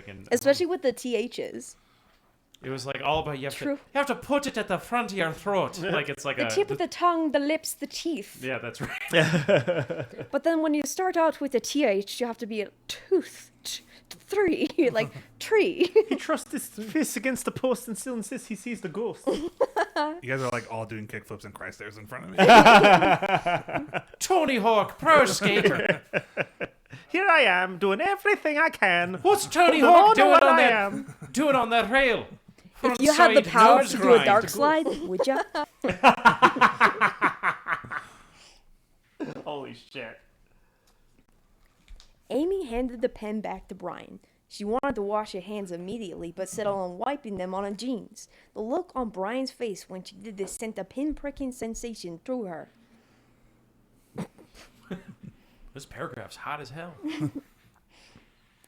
And Especially with the THs. it was like all about you have to put it at the front of your throat. Like it's like the tip of the tongue, the lips, the teeth. Yeah, that's right. But then when you start out with a TH, you have to be a tooth. 3, like tree. He trusts his fist against the post and still insists he sees the ghost. You guys are like all doing kickflips and Chrysler's in front of me. Tony Hawk, pro skater. Here I am, doing everything I can. What's Tony Hold Hawk on to doing what on I that? am. Doing on that rail? If you had the Frontside power nose to do a grind. dark slide, would you? Holy shit. Amy handed the pen back to Brian. She wanted to wash her hands immediately, but settled on wiping them on her jeans. The look on Brian's face when she did this sent a pin-pricking sensation through her. This paragraph's hot as hell.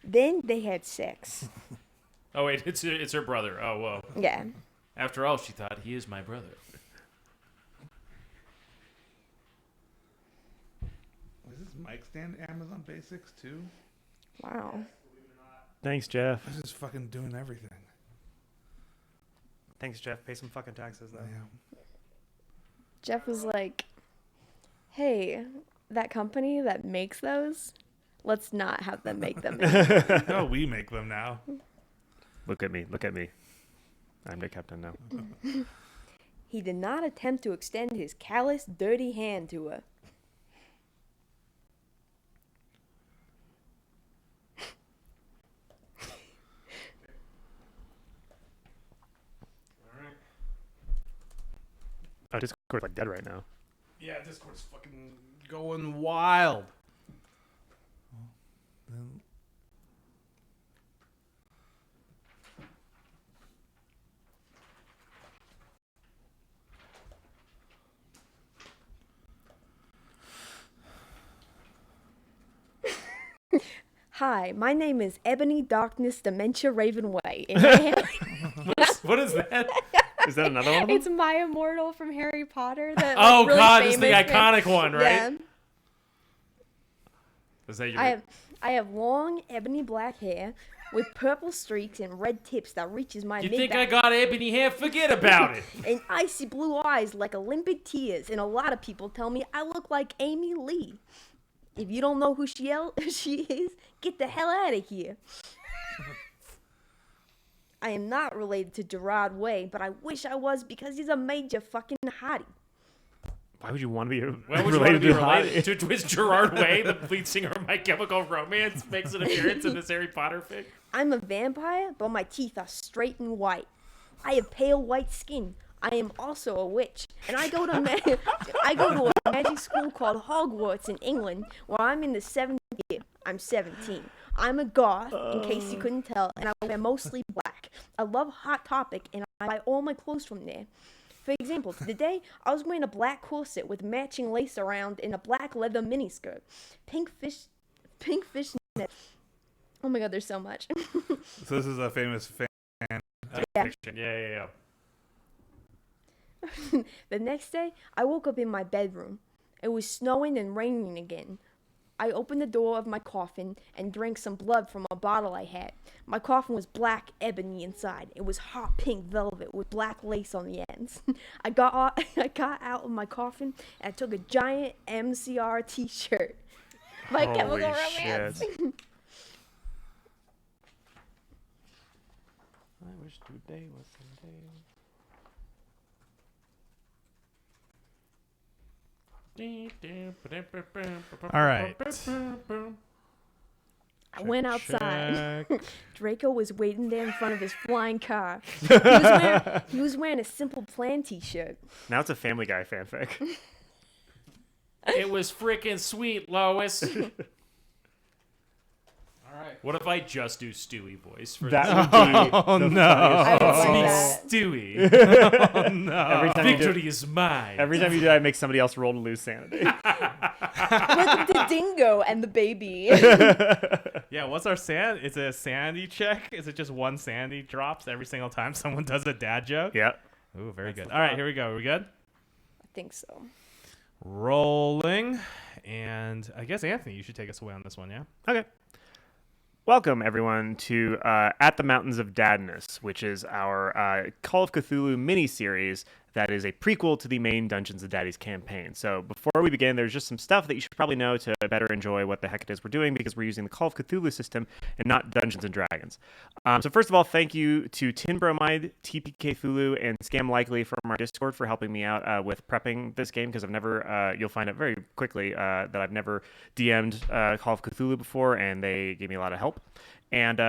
Then they had sex. Oh wait, it's her brother. Oh whoa. Yeah. After all, she thought he is my brother. Is this mic stand Amazon Basics too? Wow. Thanks, Jeff. This is fucking doing everything. Thanks, Jeff. Pay some fucking taxes, though. Yeah. Jeff was like, hey, that company that makes those, let's not have them make them. No, we make them now. Look at me. Look at me. I'm the captain now. He did not attempt to extend his callous, dirty hand to her. Oh, Discord's like dead right now. Yeah, Discord's fucking going wild. Hi, my name is Ebony Darkness Dementia Ravenway. And I am... What is that? Is that another one? It's My Immortal from Harry Potter. That, Oh really God, it's the famous iconic one, right? Yeah. Is that your? I have long ebony black hair with purple streaks and red tips that reaches my You mid-back. think I got ebony hair? Forget about it. And icy blue eyes like Olympic tears. And a lot of people tell me I look like Amy Lee. If you don't know who she is, get the hell out of here. I am not related to Gerard Way, but I wish I was because he's a major fucking hottie. Why would you want to be Why would you want to be Hottie? related to Gerard Way, the lead singer of My Chemical Romance, makes an appearance in this Harry Potter fic? I'm a vampire, but my teeth are straight and white. I have pale white skin. I am also a witch, and I go to a magic school called Hogwarts in England, where I'm in the 7th year. I'm 17. I'm a goth, in case you couldn't tell, and I wear mostly black. I love Hot Topic, and I buy all my clothes from there. For example, today I was wearing a black corset with matching lace around and a black leather miniskirt. Pink fish net. Oh my God, there's so much. So this is a famous fan. Fiction. Yeah. The next day, I woke up in my bedroom. It was snowing and raining again. I opened the door of my coffin and drank some blood from a bottle I had. My coffin was black ebony inside. It was hot pink velvet with black lace on the ends. I got out of my coffin and I took a giant MCR t-shirt. My Chemical Romance. I wish today was Sunday. All right. I went outside. Check. Draco was waiting there in front of his flying car. He was wearing a Simple Plan t-shirt. Now it's a Family Guy fanfic. It was freaking sweet, Lois. All right. What if I just do Stewie voice for That this? would be Oh the no. I would like Me, that. Stewie. Oh no. Every time you do, Victory is mine. every time you do, I make somebody else roll to lose sanity. With the dingo and the baby. Yeah, what's our sand? Is it a sanity check? Is it just one sanity drops every single time someone does a dad joke? Yeah. Ooh, very good. All right, here we go. Are we good? I think so. Rolling. And I guess, Anthony, you should take us away on this one, yeah? Okay. Welcome, everyone, to At the Mountains of Dadness, which is our Call of Cthulhu mini-series that is a prequel to the main Dungeons & Daddies campaign. So before we begin, there's just some stuff that you should probably know to better enjoy what the heck it is we're doing, because we're using the Call of Cthulhu system and not Dungeons & Dragons. So first of all, thank you to Tin Bromide, TPK Thulu, and Scam Likely from our Discord for helping me out with prepping this game, because I've never, you'll find out very quickly that I've never DM'd Call of Cthulhu before, and they gave me a lot of help. And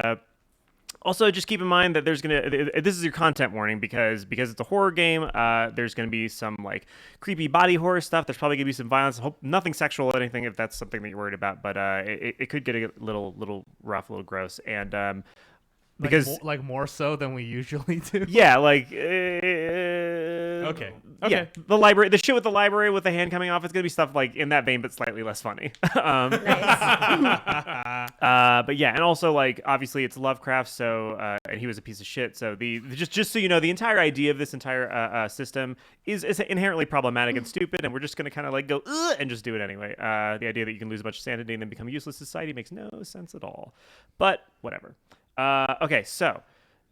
also, just keep in mind that this is your content warning, because it's a horror game. There's gonna be some like creepy body horror stuff. There's probably gonna be some violence. Hope nothing sexual or anything, if that's something that you're worried about. But it could get a little rough, a little gross, and because more so than we usually do. yeah, like Okay. yeah, the shit with the library with the hand coming off, it's gonna be stuff like in that vein, but slightly less funny. Nice. But yeah, and also like obviously it's Lovecraft, so and he was a piece of shit. So just so you know, the entire idea of this entire system is inherently problematic and stupid, and we're just gonna kind of like go and just do it anyway. The idea that you can lose a bunch of sanity and then become a useless society makes no sense at all. But whatever. Okay, so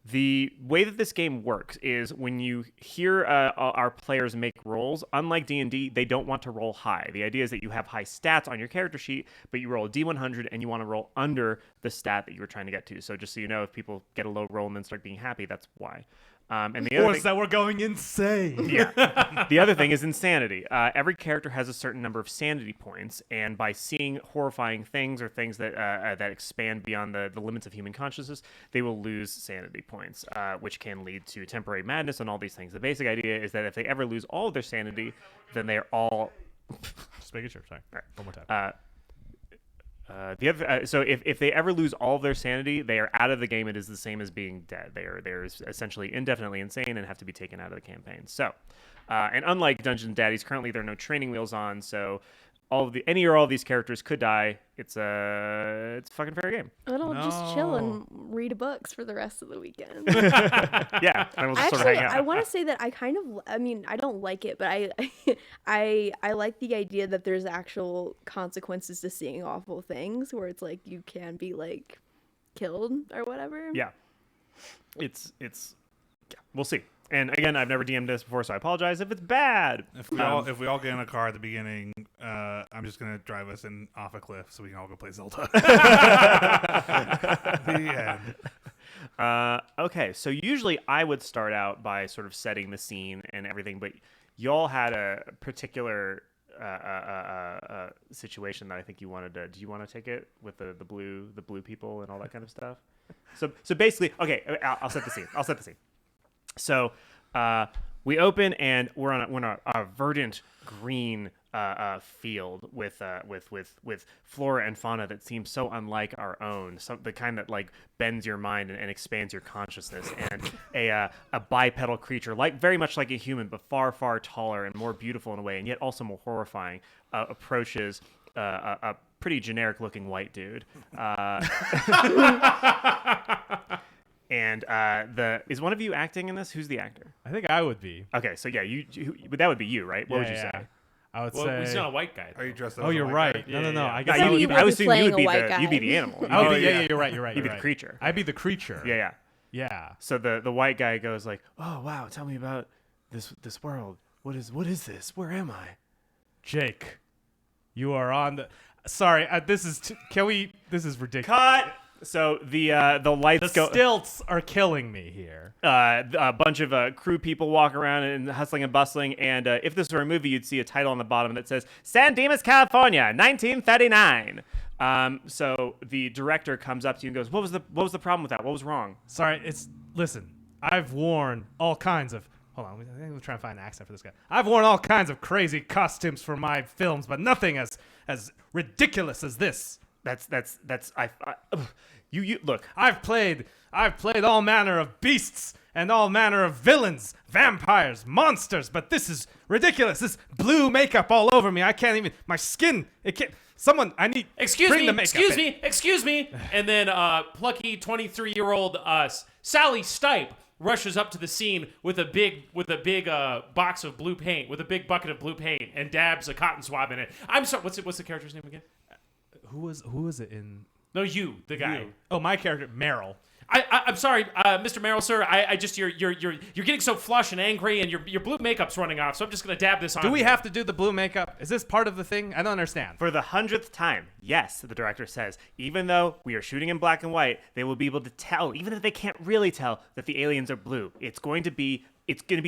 the way that this game works is when you hear our players make rolls, unlike D&D, they don't want to roll high. The idea is that you have high stats on your character sheet, but you roll a D100 and you want to roll under the stat that you were trying to get to. So just so you know, if people get a low roll and then start being happy, that's why. And the other Or is that we're going insane? Yeah. The other thing is insanity. Every character has a certain number of sanity points, and by seeing horrifying things or things that that expand beyond the limits of human consciousness, they will lose sanity points, which can lead to temporary madness and all these things. The basic idea is that if they ever lose all of their sanity, then they are all... Just making sure. Sorry. All right. One more time. The other, so if they ever lose all of their sanity, they are out of the game. It is the same as being dead. They're essentially indefinitely insane and have to be taken out of the campaign. So, and unlike Dungeons & Daddies, currently there are no training wheels on, so any or all of these characters could die. It's a fucking fair game. I'll just chill and read books for the rest of the weekend. Yeah, and we'll just sort of hang out. I want to say that I don't like it, but I like the idea that there's actual consequences to seeing awful things, where it's like you can be like killed or whatever. Yeah, it's yeah, we'll see. And again, I've never DM'd this before, so I apologize if it's bad. If we all get in a car at the beginning, I'm just gonna drive us off a cliff so we can all go play Zelda. The end. Okay, so usually I would start out by sort of setting the scene and everything, but y'all had a particular situation that I think you wanted to. Do you want to take it with the blue people and all that kind of stuff? So basically, okay, I'll set the scene. So we open and we're on a verdant green field with flora and fauna that seems so unlike our own, the kind that like bends your mind and expands your consciousness, and a bipedal creature very much like a human but far taller and more beautiful in a way, and yet also more horrifying, approaches a pretty generic looking white dude. And is one of you acting in this? Who's the actor? I think I would be. Okay, so yeah, but that would be you, right? What would you say? I would Well, say. he's not a white guy. Are you dressed up? Oh, as a you're white right. guy? No. Yeah. I Yeah, guess I mean, you, you I would was be assuming you would playing be a white you'd be guy. the animal. I would Oh, be, yeah. You're right. You'd be the creature. I'd be the creature. Yeah. Yeah. So the white guy goes like, "Oh wow, tell me about this world. What is this? Where am I?" Jake, you are on the. Sorry, this is. This is ridiculous. Cut. So the lights The go. stilts are killing me here. A bunch of crew people walk around and hustling and bustling, and if this were a movie, you'd see a title on the bottom that says San Dimas, California, 1939. So the director comes up to you and goes, "What was the problem with that? What was wrong?" Sorry, listen. I've worn all kinds of. Hold on, I'm trying to find an accent for this guy. I've worn all kinds of crazy costumes for my films, but nothing as ridiculous as this. You look. I've played all manner of beasts and all manner of villains, vampires, monsters, but this is ridiculous. This blue makeup all over me. I can't even. My skin. It can't. Someone. I need. Excuse bring me. the makeup Excuse in. me. And then plucky 23-year-old Sally Stipe rushes up to the scene with a big box of blue paint, with a big bucket of blue paint, and dabs a cotton swab in it. I'm sorry. What's the character's name again? Who was it in? No, you, the guy. You. Oh, my character, Meryl. I'm sorry, Mr. Merrill, sir. I just you're getting so flush and angry, and your blue makeup's running off. So I'm just gonna dab this on. Do we you. have to do the blue makeup? Is this part of the thing? I don't understand. For the 100th time, yes, the director says, even though we are shooting in black and white, they will be able to tell, even if they can't really tell, that the aliens are blue. It's going to be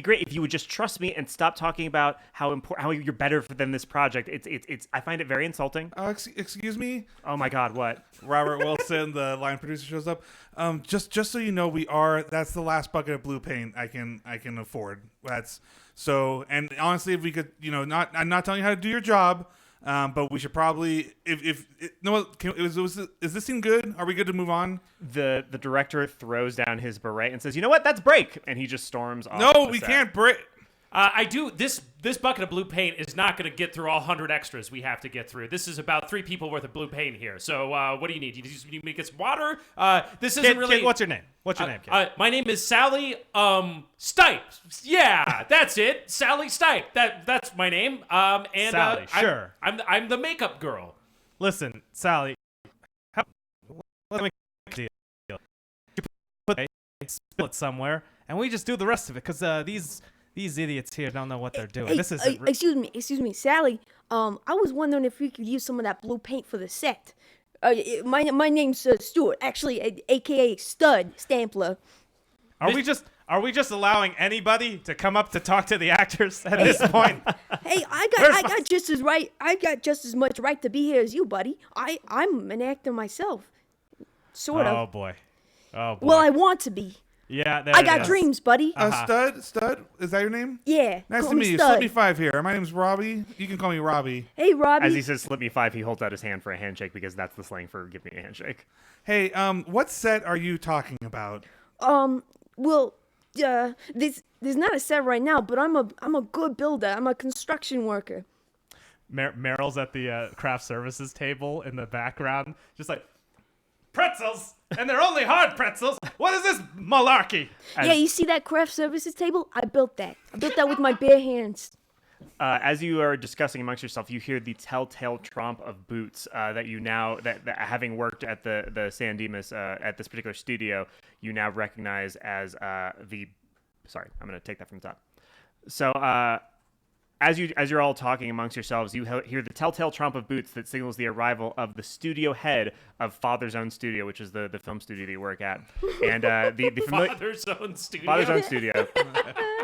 great if you would just trust me and stop talking about how you're better than this project. It's I find it very insulting. Excuse me? Oh my God, what? Robert Wilson, the line producer, shows up. Just so you know, that's the last bucket of blue paint I can afford. That's so. And honestly, if we could, I'm not telling you how to do your job, but we should probably, is this scene good? Are we good to move on? The director throws down his beret and says, "You know what? That's break," and he just storms off. No, the we set. can't break. I do this bucket of blue paint is not going to get through all 100 extras we have to get through. This is about 3 people worth of blue paint here. So what do you need? You need me to get some water? This isn't really. Kid, what's your name? What's your name, kid? My name is Sally Stipe. Yeah, that's it. Sally Stipe. That's my name. And Sally, sure. I'm the makeup girl. Listen, Sally. Let me make a deal. You put spill it somewhere, and we just do the rest of it, because these idiots here don't know what they're doing. Hey, This isn't. excuse me, Sally. I was wondering if we could use some of that blue paint for the set. My name's Stuart, actually, aka Stud Stampler. Are we just allowing anybody to come up to talk to the actors at this point? Hey, I got just as right. I got just as much right to be here as you, buddy. I'm an actor myself, sort of. Oh boy. Well, I want to be. Yeah, there I it got is. dreams, buddy. Stud, is that your name? Yeah. Nice call to me meet you. Stud. Slip me 5 here. My name's Robbie. You can call me Robbie. Hey, Robbie. As he says, "Slip me 5," he holds out his hand for a handshake because that's the slang for "give me a handshake." Hey, what set are you talking about? Well, there's not a set right now, but I'm a good builder. I'm a construction worker. Meryl's at the craft services table in the background, just like, pretzels, and they're only hard pretzels. What is this malarkey? Yeah, you see that craft services table? I built that. I built that with my bare hands. As you are discussing amongst yourself, you hear the telltale tromp of boots that you now, that having worked at the San Dimas at this particular studio, you now recognize as sorry, I'm going to take that from the top. So as you're all talking amongst yourselves, you hear the telltale tromp of boots that signals the arrival of the studio head of Father's Own Studio, which is the film studio that you work at. And the Father's Own Studio. Father's Own Studio.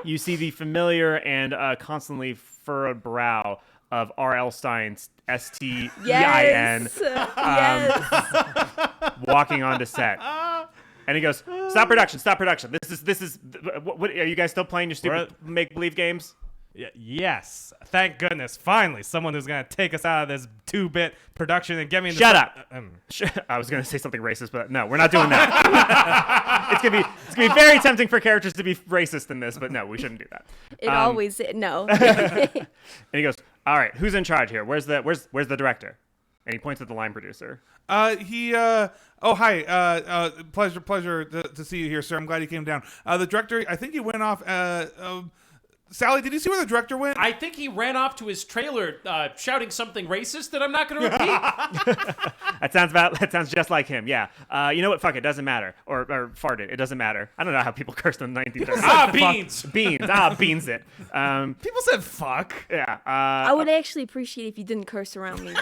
You see the familiar and constantly furrowed brow of R.L. Stein's S-T-E-I-N Yes. walking onto set. And he goes, "Stop production, stop production. This is what are you guys still playing your stupid make-believe games?" Yes. Thank goodness. Finally, someone who's going to take us out of this 2-bit production and get me in the... Shut up. I was going to say something racist, but no, we're not doing that. It's going to be very tempting for characters to be racist in this, but no, we shouldn't do that. It always no. And he goes, "All right, who's in charge here? Where's the director?" And he points at the line producer. Oh, hi. Pleasure to see you here, sir. I'm glad you came down. The director, I think he went off. Sally, did you see where the director went? I think he ran off to his trailer shouting something racist that I'm not going to repeat. That sounds just like him. Yeah. You know what? Fuck it. Doesn't matter. Or farted. It doesn't matter. I don't know how people cursed in the 1930s. Beans. Beans. Beans it. People said fuck. Yeah. I would actually appreciate if you didn't curse around me.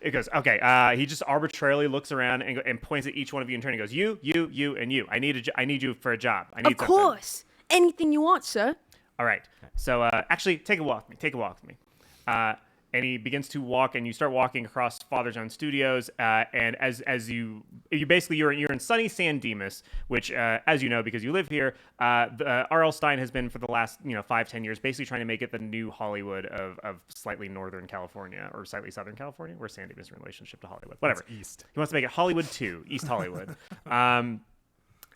It goes, okay. He just arbitrarily looks around and points at each one of you in turn. He goes, you, and you. I need you for a job. I need Of course. Anything you want, sir. All right. So actually, take a walk with me. Take a walk with me. And he begins to walk, and you start walking across Father's Own Studios. And as you're in sunny San Dimas, which, as you know, because you live here, R.L. Stein has been for the last 5-10 years, basically trying to make it the new Hollywood of slightly northern California or slightly southern California. Where's San Dimas in relationship to Hollywood? Whatever. It's east. He wants to make it Hollywood 2, East Hollywood.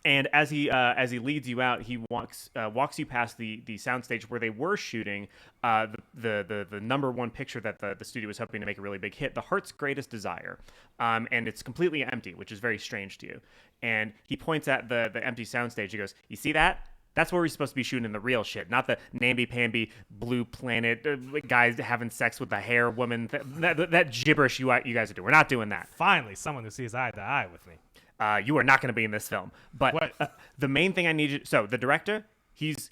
And as he leads you out, he walks you past the soundstage where they were shooting the number one picture that the studio was hoping to make a really big hit, The Heart's Greatest Desire, and it's completely empty, which is very strange to you. And he points at the empty soundstage. He goes, "You see that? That's where we're supposed to be shooting the real shit, not the namby-pamby blue planet guys having sex with the hair woman. That gibberish you guys are doing. We're not doing that. Finally, someone who sees eye to eye with me. You are not going to be in this film. But What? the main thing I need you. So the director, he's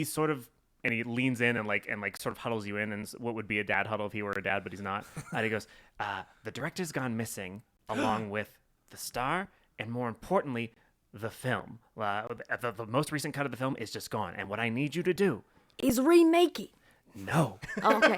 sort of, and he leans in and like sort of huddles you in, and what would be a dad huddle if he were a dad, but he's not. And he goes, the director's gone missing, along with the star, and more importantly, the film. The most recent cut of the film is just gone. And what I need you to do, Is remake it. no, Oh, okay.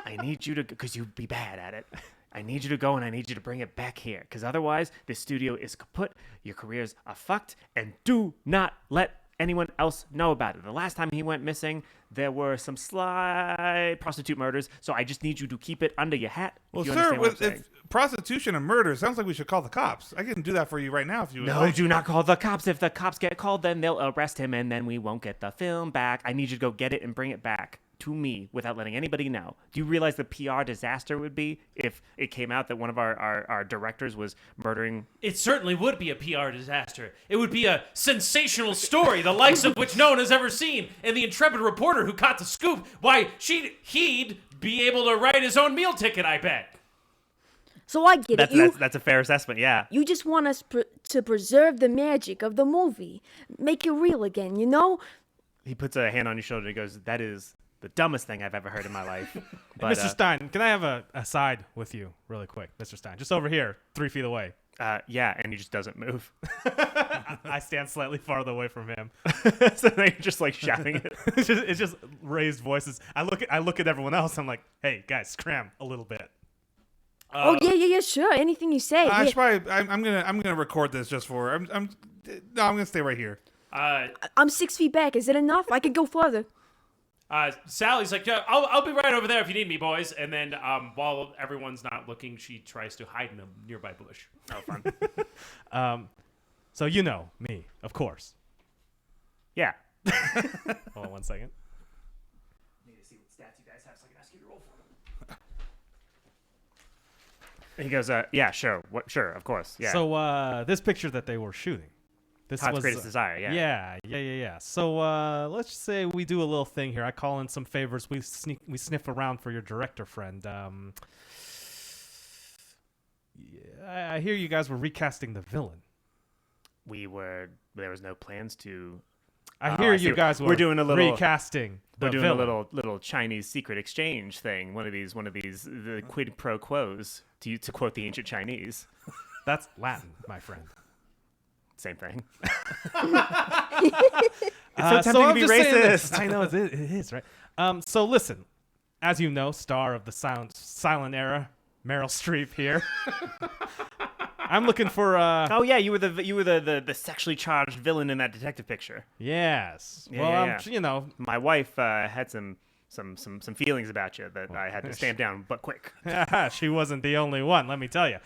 I need you to, because you'd be bad at it. I need you to go and I need you to bring it back here. Because otherwise, this studio is kaput, your careers are fucked, and do not let anyone else know about it. The last time he went missing, there were some sly prostitute murders, so I just need you to keep it under your hat. Well, you sir, understand what I'm saying. if prostitution and murder sounds like we should call the cops. I can do that for you right now if you would No, like. do not call the cops. If the cops get called, then they'll arrest him, and then we won't get the film back. I need you to go get it and bring it back to me without letting anybody know. Do you realize the PR disaster would be if it came out that one of our directors was murdering? It certainly would be a PR disaster. It would be a sensational story, the likes of which no one has ever seen. And the intrepid reporter who caught the scoop, why, he'd be able to write his own meal ticket, I bet. So I get it. That's a fair assessment, yeah. You just want us to preserve the magic of the movie. Make it real again, you know? He puts a hand on your shoulder and he goes, that is the dumbest thing I've ever heard in my life. But, Mr. Stein, can I have a side with you really quick? Mr. Stein, just over here, 3 feet away. yeah, and he just doesn't move. I stand slightly farther away from him. So then you're just like shouting it. It's just raised voices. I look at everyone else. I'm like, hey, guys, scram a little bit. Oh yeah, sure. Anything you say. I Yeah. should probably, I'm gonna record this just for. I'm gonna stay right here. I'm 6 feet back. Is it enough? I could go further. Sally's like, yeah, I'll be right over there if you need me, boys. And then while everyone's not looking, she tries to hide in a nearby bush. Oh, fun. So you know me, of course. Yeah. Hold on 1 second. Need to see what stats you guys have so I can ask you to roll for them. He goes, yeah, sure. Sure, of course. Yeah. So this picture that they were shooting. This Todd's was greatest desire, yeah. Yeah. So let's just say we do a little thing here. I call in some favors. We sniff around for your director friend. I hear you guys were recasting the villain. There was no plans to. I hear I see. you guys were We're doing a little recasting the We're doing villain. a little Chinese secret exchange thing. One of these the quid pro quos to quote the ancient Chinese. That's Latin, my friend. Same thing. It's so tempting to be I'm just saying this. racist. I know it is, right? So listen, as you know, star of the silent era, Meryl Streep here. I'm looking for Oh yeah, you were the sexually charged villain in that detective picture. yes. Yeah, Well, yeah, you know, My wife had some feelings about you that I had to stamp down, but quick. she wasn't the only one, let me tell you.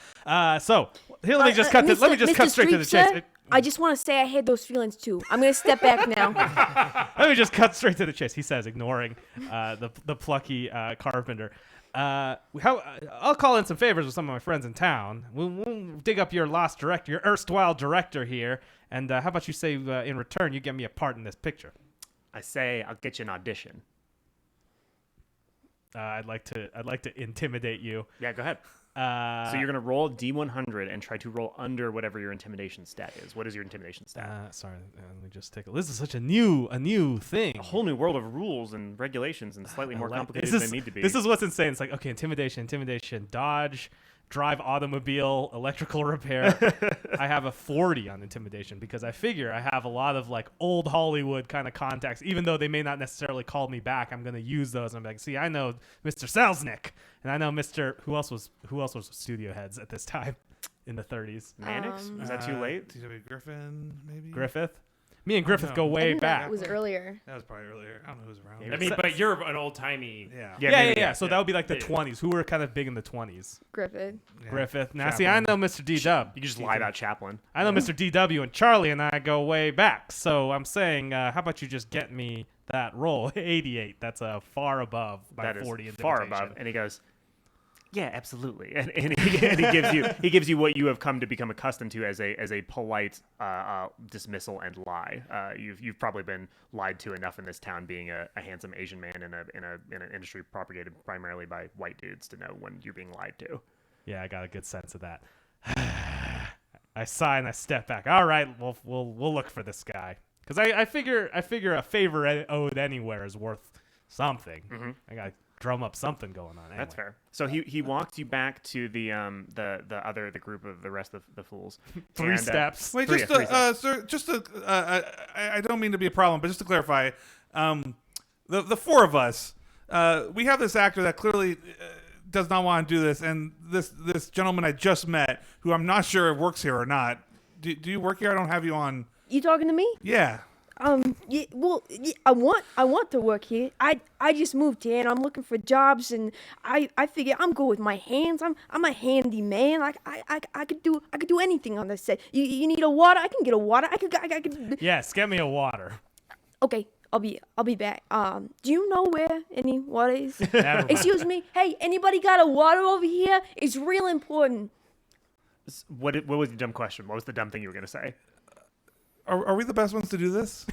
So here, let me just cut. Mr. Let me just cut Mr. straight to the Streep, chase. sir, I just want to say I had those feelings too. I'm gonna step back now. Let me just cut straight to the chase. He says, ignoring the plucky carpenter. I'll call in some favors with some of my friends in town. We'll dig up your lost director, your erstwhile director here, and how about you say in return you get me a part in this picture? I say I'll get you an audition. I'd like to intimidate you. Yeah, go ahead. So you're gonna roll D100 and try to roll under whatever your intimidation stat is. What is your intimidation stat? Sorry, let me just take a. This is such a new thing. A whole new world of rules and regulations and slightly more complicated than they need to be. This is what's insane. It's like, okay, intimidation, dodge, drive automobile, electrical repair. I have a 40 on intimidation because I figure I have a lot of like old Hollywood kind of contacts. Even though they may not necessarily call me back, I'm going to use those. I'm like, see, I know Mr. Selznick, and I know Mr. Who else was studio heads at this time in the 30s? Mannix? Is that too late? T.W. Griffin, maybe. Griffith. Me and Griffith no. go I way think back. that was earlier. That was probably earlier. I don't know who's around. Maybe. I mean, but you're an old timey. Yeah. Yeah. So yeah. that would be like the Yeah. 20s. Who were kind of big in the 20s? Griffith. Yeah. Griffith. Now, Chaplin. see, I know Mr. D-Dub. You can just lie about Chaplin. I know Mr. DW and Charlie and I go way back. So I'm saying, how about you just get me that roll? 88. That's far above my That is 40 far intimidation. above. And he goes, Yeah, absolutely. And he gives you what you have come to become accustomed to as a polite dismissal and lie. You've probably been lied to enough in this town, being a handsome Asian man in an industry propagated primarily by white dudes, to know when you're being lied to. Yeah, I got a good sense of that. I sigh and I step back. All right, we'll look for this guy, because I figure a favor owed anywhere is worth something. Mm-hmm. I got to drum up something going on. Anyway. That's fair. So he walks you back to the group of the rest of the fools. Three steps. Wait, Three sir, I don't mean to be a problem, but just to clarify, the four of us, we have this actor that clearly does not want to do this, and this gentleman I just met, who I'm not sure works here or not. Do you work here? I don't have you on. You talking to me? Yeah. Yeah, well, yeah, I want to work here. I just moved here and I'm looking for jobs, and I figure I'm good with my hands. I'm a handy man. I could do anything on this set. You need a water? I can get a water. I could. Yes, get me a water. Okay, I'll be back. Do you know where any water is? Never mind. Excuse me. Hey, anybody got a water over here? It's real important. What was the dumb question? What was the dumb thing you were gonna say? Are we the best ones to do this?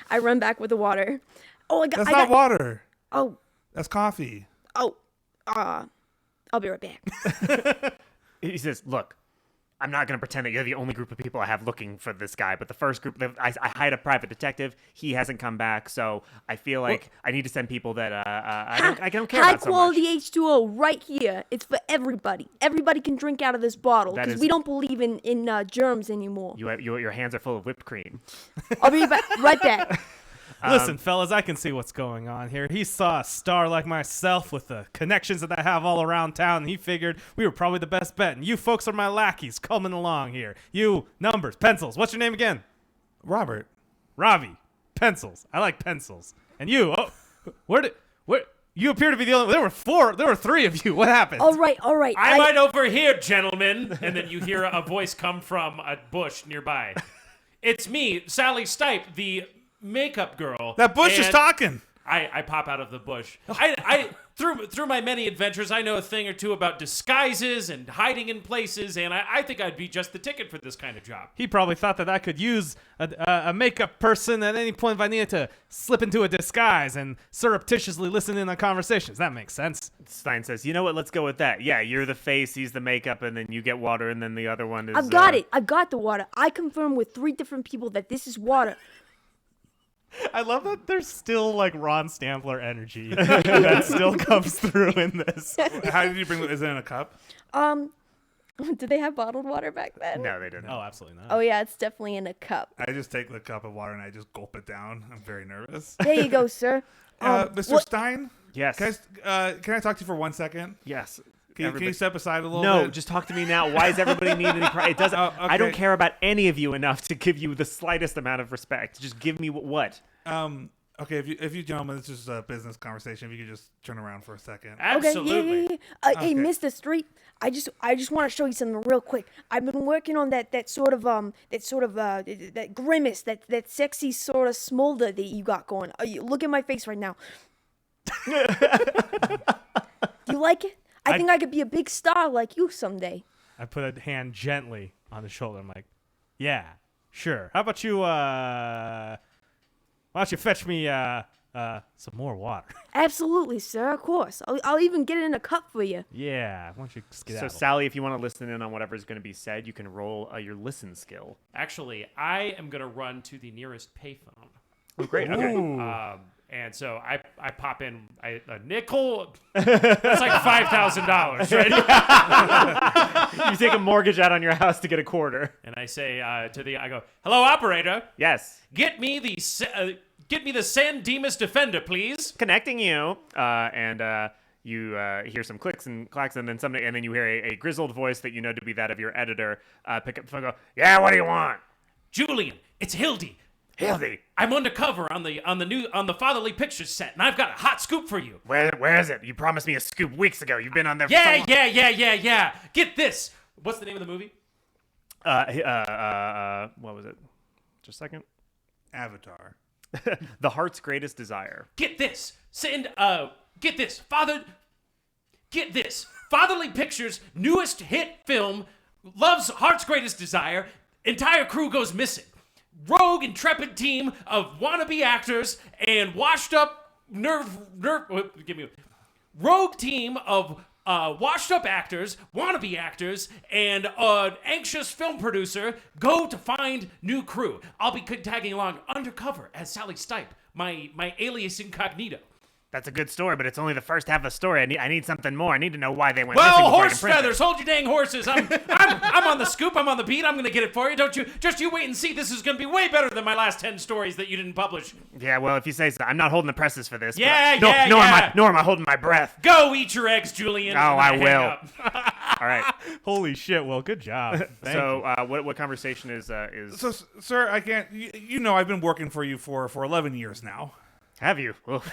I run back with the water. Oh, That's not water. Oh, That's coffee. I'll be right back. He says, "Look, I'm not going to pretend that you're the only group of people I have looking for this guy, but the first group, I hired a private detective. He hasn't come back, so I feel like I need to send people that I don't care High about so much." quality H2O right here. It's for everybody. Everybody can drink out of this bottle That because is- we don't believe in germs anymore. Your hands are full of whipped cream. I'll be right back. Listen, fellas, I can see what's going on here. He saw a star like myself with the connections that I have all around town, and he figured we were probably the best bet. And you folks are my lackeys coming along here. You, numbers, pencils. What's your name again? Robert. Ravi. Pencils. I like pencils. And you, where you appear to be the only. There were three of you. What happened? All right. I'm right over here, gentlemen. And then you hear a voice come from a bush nearby. It's me, Sally Stipe, the makeup girl. That bush is and talking. I pop out of the bush. I through my many adventures, I know a thing or two about disguises and hiding in places, and I think I'd be just the ticket for this kind of job. He probably thought that I could use a makeup person at any point if I needed to slip into a disguise and surreptitiously listen in on conversations. That makes sense. Stein says, "You know what? Let's go with that. Yeah, you're the face, he's the makeup, and then you get water, and then the other one is." I've got it. I've got the water. I confirm with 3 different people that this is water. I love that there's still like Ron Stampler energy that still comes through in this. How did you bring it? Is it in a cup? Did they have bottled water back then? No, they didn't. Oh, absolutely not. Oh yeah, it's definitely in a cup. I just take the cup of water and I just gulp it down. I'm very nervous. There you go, sir. Mr. what- Stein? Yes. Can I talk to you for 1 second? Yes. Can you step aside a little No, bit? just talk to me now. Why does everybody need any It doesn't. Oh, I don't okay. care about any of you enough to give you the slightest amount of respect. Just give me what? Okay, if you gentlemen, this is a business conversation. If you could just turn around for a second. Absolutely. Okay, yeah. Hey, Okay. Mr. Street, I just want to show you something real quick. I've been working on that grimace, that sexy sort of smolder that you got going. Look at my face right now. Do you like it? I think I could be a big star like you someday. I put a hand gently on his shoulder. I'm like, yeah, sure. How about you, why don't you fetch me, some more water? Absolutely, sir. Of course. I'll even get it in a cup for you. Yeah, why don't you So, skedaddle? Sally, if you want to listen in on whatever's going to be said, you can roll your listen skill. Actually, I am going to run to the nearest payphone. Oh, great. Okay. And so I pop in a nickel. That's like $5,000, right? You take a mortgage out on your house to get a quarter. And I say I go, "Hello, operator. Yes. Get me the San Dimas Defender, please." Connecting you. You hear some clicks and clacks, and then you hear a grizzled voice that you know to be that of your editor pick up the phone and go, "Yeah, what do you want?" Julian, it's Hildy. Hildy, I'm undercover on the Fatherly Pictures set, and I've got a hot scoop for you. where is it? You promised me a scoop weeks ago. You've been on there for Yeah, so long. yeah. Get this. What's the name of the movie? What was it? Just a second. Avatar. The Heart's Greatest Desire. Get this. Get this. Get this. Fatherly Pictures' newest hit film, Love's Heart's Greatest Desire, entire crew goes missing. Rogue, intrepid team of wannabe actors and washed up rogue team of washed up actors, wannabe actors, and an anxious film producer go to find new crew. I'll be tagging along undercover as Sally Stipe, my alias incognito. That's a good story, but it's only the first half of the story. I need something more. I need to know why they went missing. Well, before I horse can print feathers, it. hold your dang horses. I'm on the scoop. I'm on the beat. I'm gonna get it for you. Don't you? Just you wait and see. This is gonna be way better than my last 10 stories that you didn't publish. Yeah, well, if you say so. I'm not holding the presses for this. Yeah, but yeah, nor yeah. Nor am I holding my breath. Go eat your eggs, Julian. Oh, I'm gonna I hang will. up. All right. Holy shit! Well, good job. Thank you. So, what conversation is? So, sir, I can't. You know, I've been working for you for 11 years now. Have you? Well,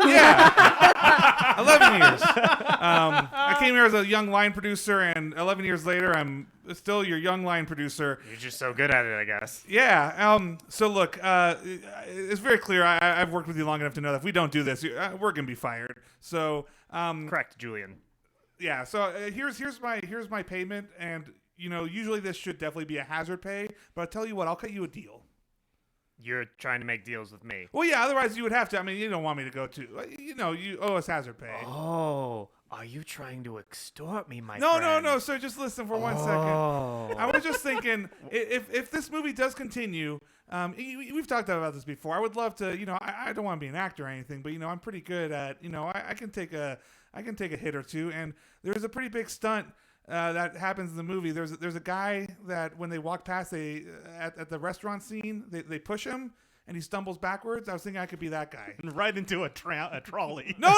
Yeah, 11 years. I came here as a young line producer, and 11 years later, I'm still your young line producer. you're just so good at it, I guess. Yeah. So look, it's very clear. I've worked with you long enough to know that if we don't do this, we're gonna be fired. So, Correct, Julian. yeah. So here's my payment, and you know, usually this should definitely be a hazard pay, but I'll tell you what, I'll cut you a deal. You're trying to make deals with me. Well, yeah. Otherwise, you would have to. I mean, you don't want me to go to. You know, you owe us hazard pay. Oh, are you trying to extort me, my No, friend? no, sir. Just listen for 1 second. Oh. I was just thinking, if this movie does continue, we've talked about this before. I would love to, you know, I don't want to be an actor or anything, but you know, I'm pretty good at, you know, I can take a hit or two, and there's a pretty big stunt that happens in the movie. There's a guy that when they walk past at the restaurant scene, they push him and he stumbles backwards. I was thinking I could be that guy. Right into a trolley. No.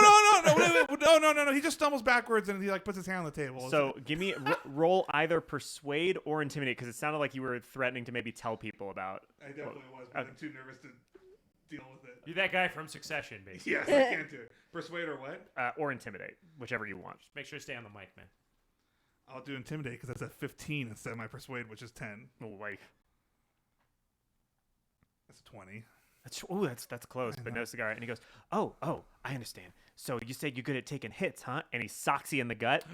He just stumbles backwards and he like puts his hand on the table. So give me roll either persuade or intimidate, because it sounded like you were threatening to maybe tell people about. I definitely was, but I'm too nervous to deal with it. You're that guy from Succession, basically. Yes, I can't do it. Persuade or what? Or intimidate, whichever you want. Make sure to stay on the mic, man. I'll do intimidate because that's a 15 instead of my persuade, which is 10. Oh, wait. That's a 20. That's close, but no cigar. And he goes, oh, I understand. So you said you're good at taking hits, huh? And he socks you in the gut,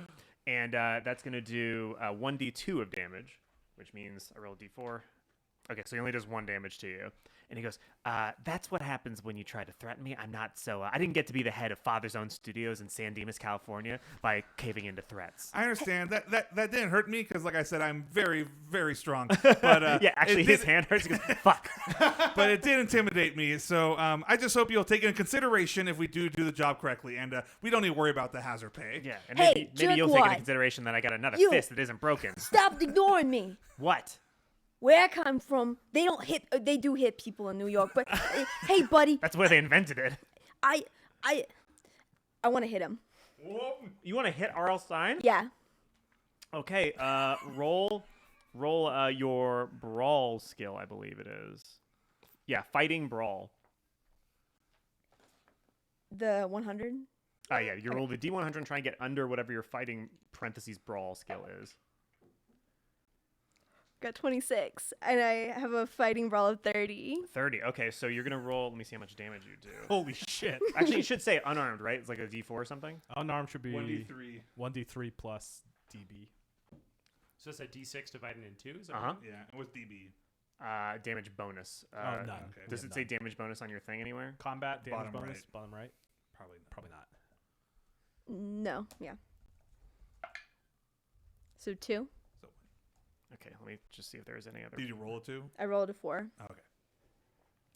and that's gonna do 1d2 of damage, which means I roll a d4. Okay, so he only does 1 damage to you. And he goes, that's what happens when you try to threaten me. I'm not so... I didn't get to be the head of Father's Own Studios in San Dimas, California by caving into threats. I understand. That didn't hurt me because, like I said, I'm very, very strong. But Yeah, actually, his hand hurts. He goes, fuck. But it did intimidate me. So I just hope you'll take it in consideration if we do the job correctly. And we don't need to worry about the hazard pay. Yeah, and Hey, maybe you'll take into jerkwad. consideration that I got another You- fist that isn't broken. Stop ignoring me. What? Where I come from, they do hit people in New York. But hey, buddy, That's where they invented it. I want to hit him. You want to hit R.L. Stein? Yeah. Okay, roll your brawl skill, I believe it is. Yeah, fighting brawl. The 100. Yeah, you roll the D100 and try and get under whatever your fighting parentheses brawl skill is. Got 26, and I have a fighting brawl of 30. 30. Okay, so you're gonna roll. Let me see how much damage you do. Holy shit. Actually, you should say unarmed, right? It's like a D4 or something. Unarmed should be 1d3. 1d3 plus DB. So it's a D6 divided in 2? Is that Uh huh. right? Yeah. And what's DB? Damage bonus. None. okay. Does Yeah, it say none. damage bonus on your thing anywhere? Combat damage Bottom bonus? right. Bottom right? Probably not. Probably not. No, yeah. So 2. Okay, let me just see if there's any other. Did you roll a 2? I rolled a 4. Okay.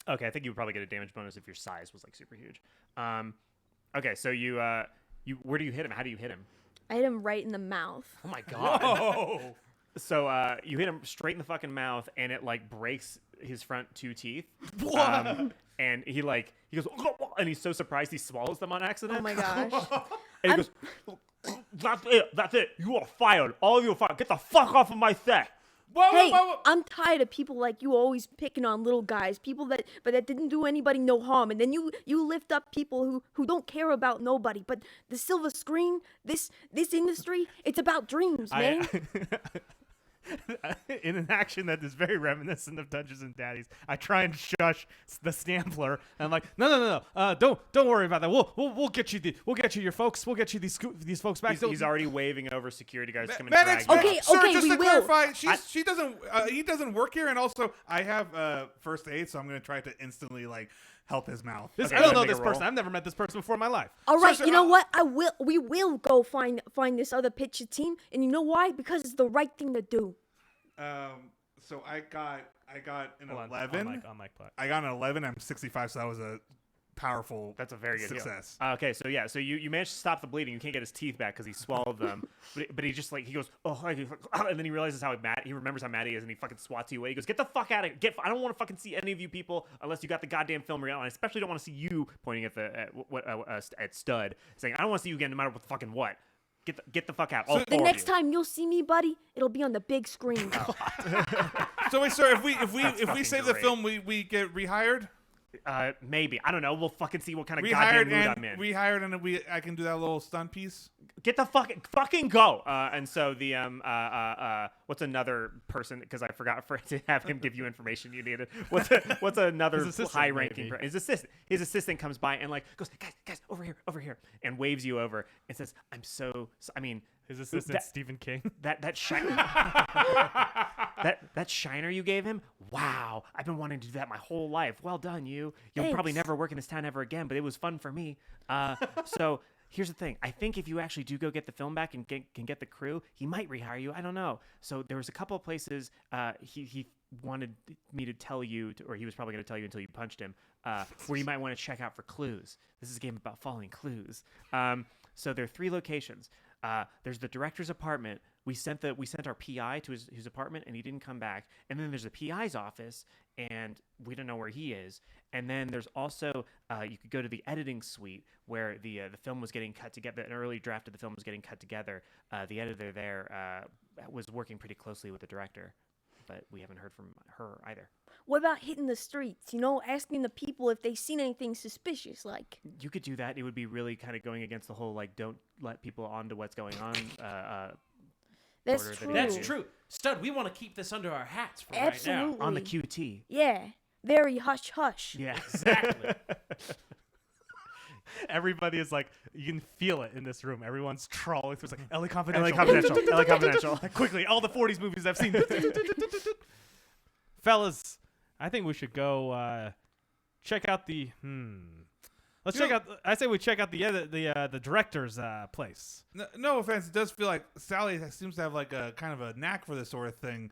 Okay, I think you would probably get a damage bonus if your size was like super huge. Okay, so you where do you hit him? How do you hit him? I hit him right in the mouth. Oh my god. Oh! So you hit him straight in the fucking mouth, and it like breaks his front 2 teeth. And he goes, and he's so surprised he swallows them on accident. Oh my gosh. And he goes, that's it. You are fired. All of you are fired. Get the fuck off of my set. Whoa, Hey, whoa, whoa. I'm tired of people like you always picking on little guys, people that didn't do anybody no harm, and then you lift up people who don't care about nobody. But the silver screen, this industry, it's about dreams, man. in an action that is very reminiscent of Dungeons and Daddies, I try and shush the Stampler. And I'm like, no. Don't worry about that. We'll get you your folks. We'll get you these folks back. He's already waving over security guards coming. Medics, Okay, sir, okay, just we to will. clarify, he doesn't work here, and also I have first aid, so I'm gonna try to instantly like help his mouth. I Okay, don't know make a this person. roll. I've never met this person before in my life. All right, sir, you know what? We will go find this other pitcher team, and you know why? Because it's the right thing to do. So I got an Hold on, 11. on Mike Black. I got an 11. I'm 65, so that was a powerful. That's a very good success. Deal. Okay, so you managed to stop the bleeding. You can't get his teeth back because he swallowed them. but he just like he goes and then he realizes how mad he remembers how mad he is, and he fucking swats you away. He goes, "Get the fuck out of here! I don't want to fucking see any of you people unless you got the goddamn film reel. And I especially don't want to see you pointing at Stud, saying I don't want to see you again, no matter what the fucking what. Get the fuck out. All The four of next you." time you'll see me, buddy, it'll be on the big screen. So wait, sir, if we fucking save the great. film, we get rehired. Maybe I don't know. We'll fucking see what kind of Rehired goddamn mood and I'm in. rehired, and I can do that little stunt piece. Get the fucking go. And so the what's another person? Because I forgot to have him give you information you needed. What's another His assistant, high ranking? maybe. His assistant comes by and like goes, guys, over here, and waves you over and says, "I'm so. I mean, His assistant, that- Stephen King. that shiner that shiner you gave him. Wow, I've been wanting to do that my whole life. Well done, you. You'll probably Thanks. never work in this town ever again, but it was fun for me. So here's the thing. I think if you actually do go get the film back and can get the crew, he might rehire you. I don't know. So there was a couple of places he wanted me to tell you, or he was probably going to tell you until you punched him, where you might want to check out for clues. This is a game about following clues. So there are 3 locations. There's the director's apartment. We sent our PI to his apartment, and he didn't come back. And then there's the PI's office, and we don't know where he is. And then there's also you could go to the editing suite where the film was getting cut together. An early draft of the film was getting cut together. The editor there was working pretty closely with the director, but we haven't heard from her either. What about hitting the streets? You know, asking the people if they've seen anything suspicious, like. You could do that. It would be really kind of going against the whole like don't let people onto what's going on. That's order that true. he That's gave. true. Stud, we want to keep this under our hats for Absolutely. right now. On the QT. Yeah, very hush hush. Yeah. Exactly. Everybody is like, you can feel it in this room. Everyone's trawling through. It's like LA Confidential. LA Confidential. LA Confidential. Quickly, all the 40s movies I've seen. Fellas, I think we should go check out the. Let's check out. I say we check out the director's place. No offense, it does feel like Sally seems to have like a kind of a knack for this sort of thing.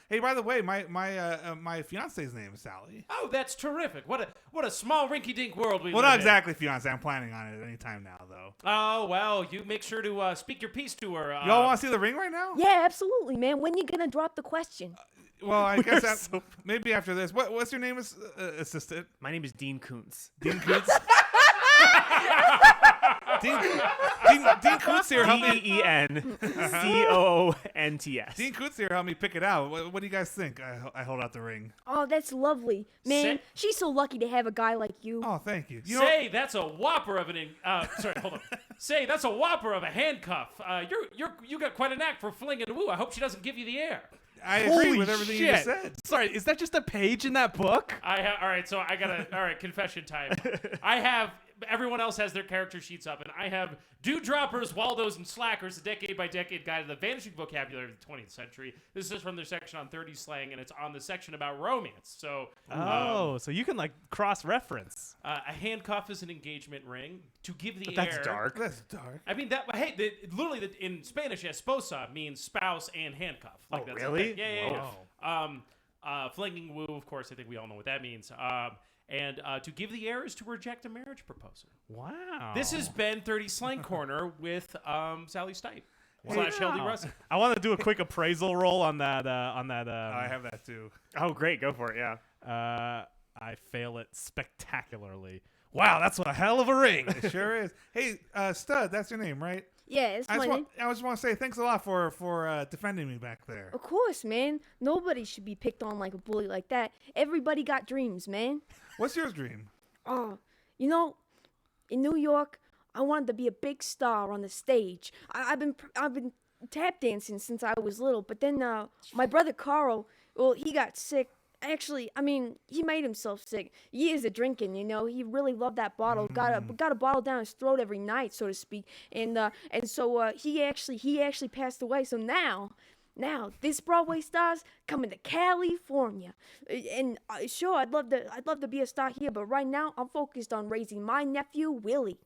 Hey, by the way, my fiance's name is Sally. Oh, that's terrific. What a small rinky-dink world we Well, live not in. exactly fiance. I'm planning on it any time now, though. Oh, well, you make sure to speak your piece to her. Y'all want to see the ring right now? Yeah, absolutely, man. When you gonna drop the question? Well, I guess maybe after this. What's your name, assistant? My name is Dean Koontz. Dean Koontz. Dean Koontz here. Help me. DeenCoonts. Dean Koontz here. Help me pick it out. What do you guys think? I hold out the ring. Oh, that's lovely, man. Say- She's so lucky to have a guy like you. Oh, thank you. You know, Say that's a whopper of sorry, hold on. Say that's a whopper of a handcuff. You got quite a knack for flinging woo. I hope she doesn't give you the air. I agree with everything you just said. Sorry, is that just a page in that book? All right, so I gotta. All right, confession time. I have. Everyone else has their character sheets up, and I have Dewdroppers, Waldos, and Slackers, a decade-by-decade guide to the vanishing vocabulary of the 20th century. This is from their section on 30s slang, and it's on the section about romance. So, So you can like cross-reference. a handcuff is an engagement ring. To give the That's air. dark. That's dark. I mean, literally in Spanish, esposa means spouse and handcuff. Like, that's a really? thing. Yeah. Flinging woo, of course, I think we all know what that means. And to give the air is to reject a marriage proposal. Wow. This has been 30 Slang Corner with Sally Stipe / Hildy Russell. I want to do a quick appraisal roll on that. I have that too. Oh, great. Go for it. Yeah. I fail it spectacularly. Wow, that's a hell of a ring. It sure is. Hey, Stud, that's your name, right? Yeah, it's my name. I just want to say thanks a lot for defending me back there. Of course, man. Nobody should be picked on like a bully like that. Everybody got dreams, man. What's your dream? Oh, you know, in New York, I wanted to be a big star on the stage. I've been tap dancing since I was little, but then my brother Carl, well, he got sick. Actually, I mean, he made himself sick. Years of drinking, He really loved that bottle. Got a bottle down his throat every night, so to speak. And so he actually passed away. So now this Broadway star's coming to California. And sure, I'd love to be a star here, but right now I'm focused on raising my nephew Willie.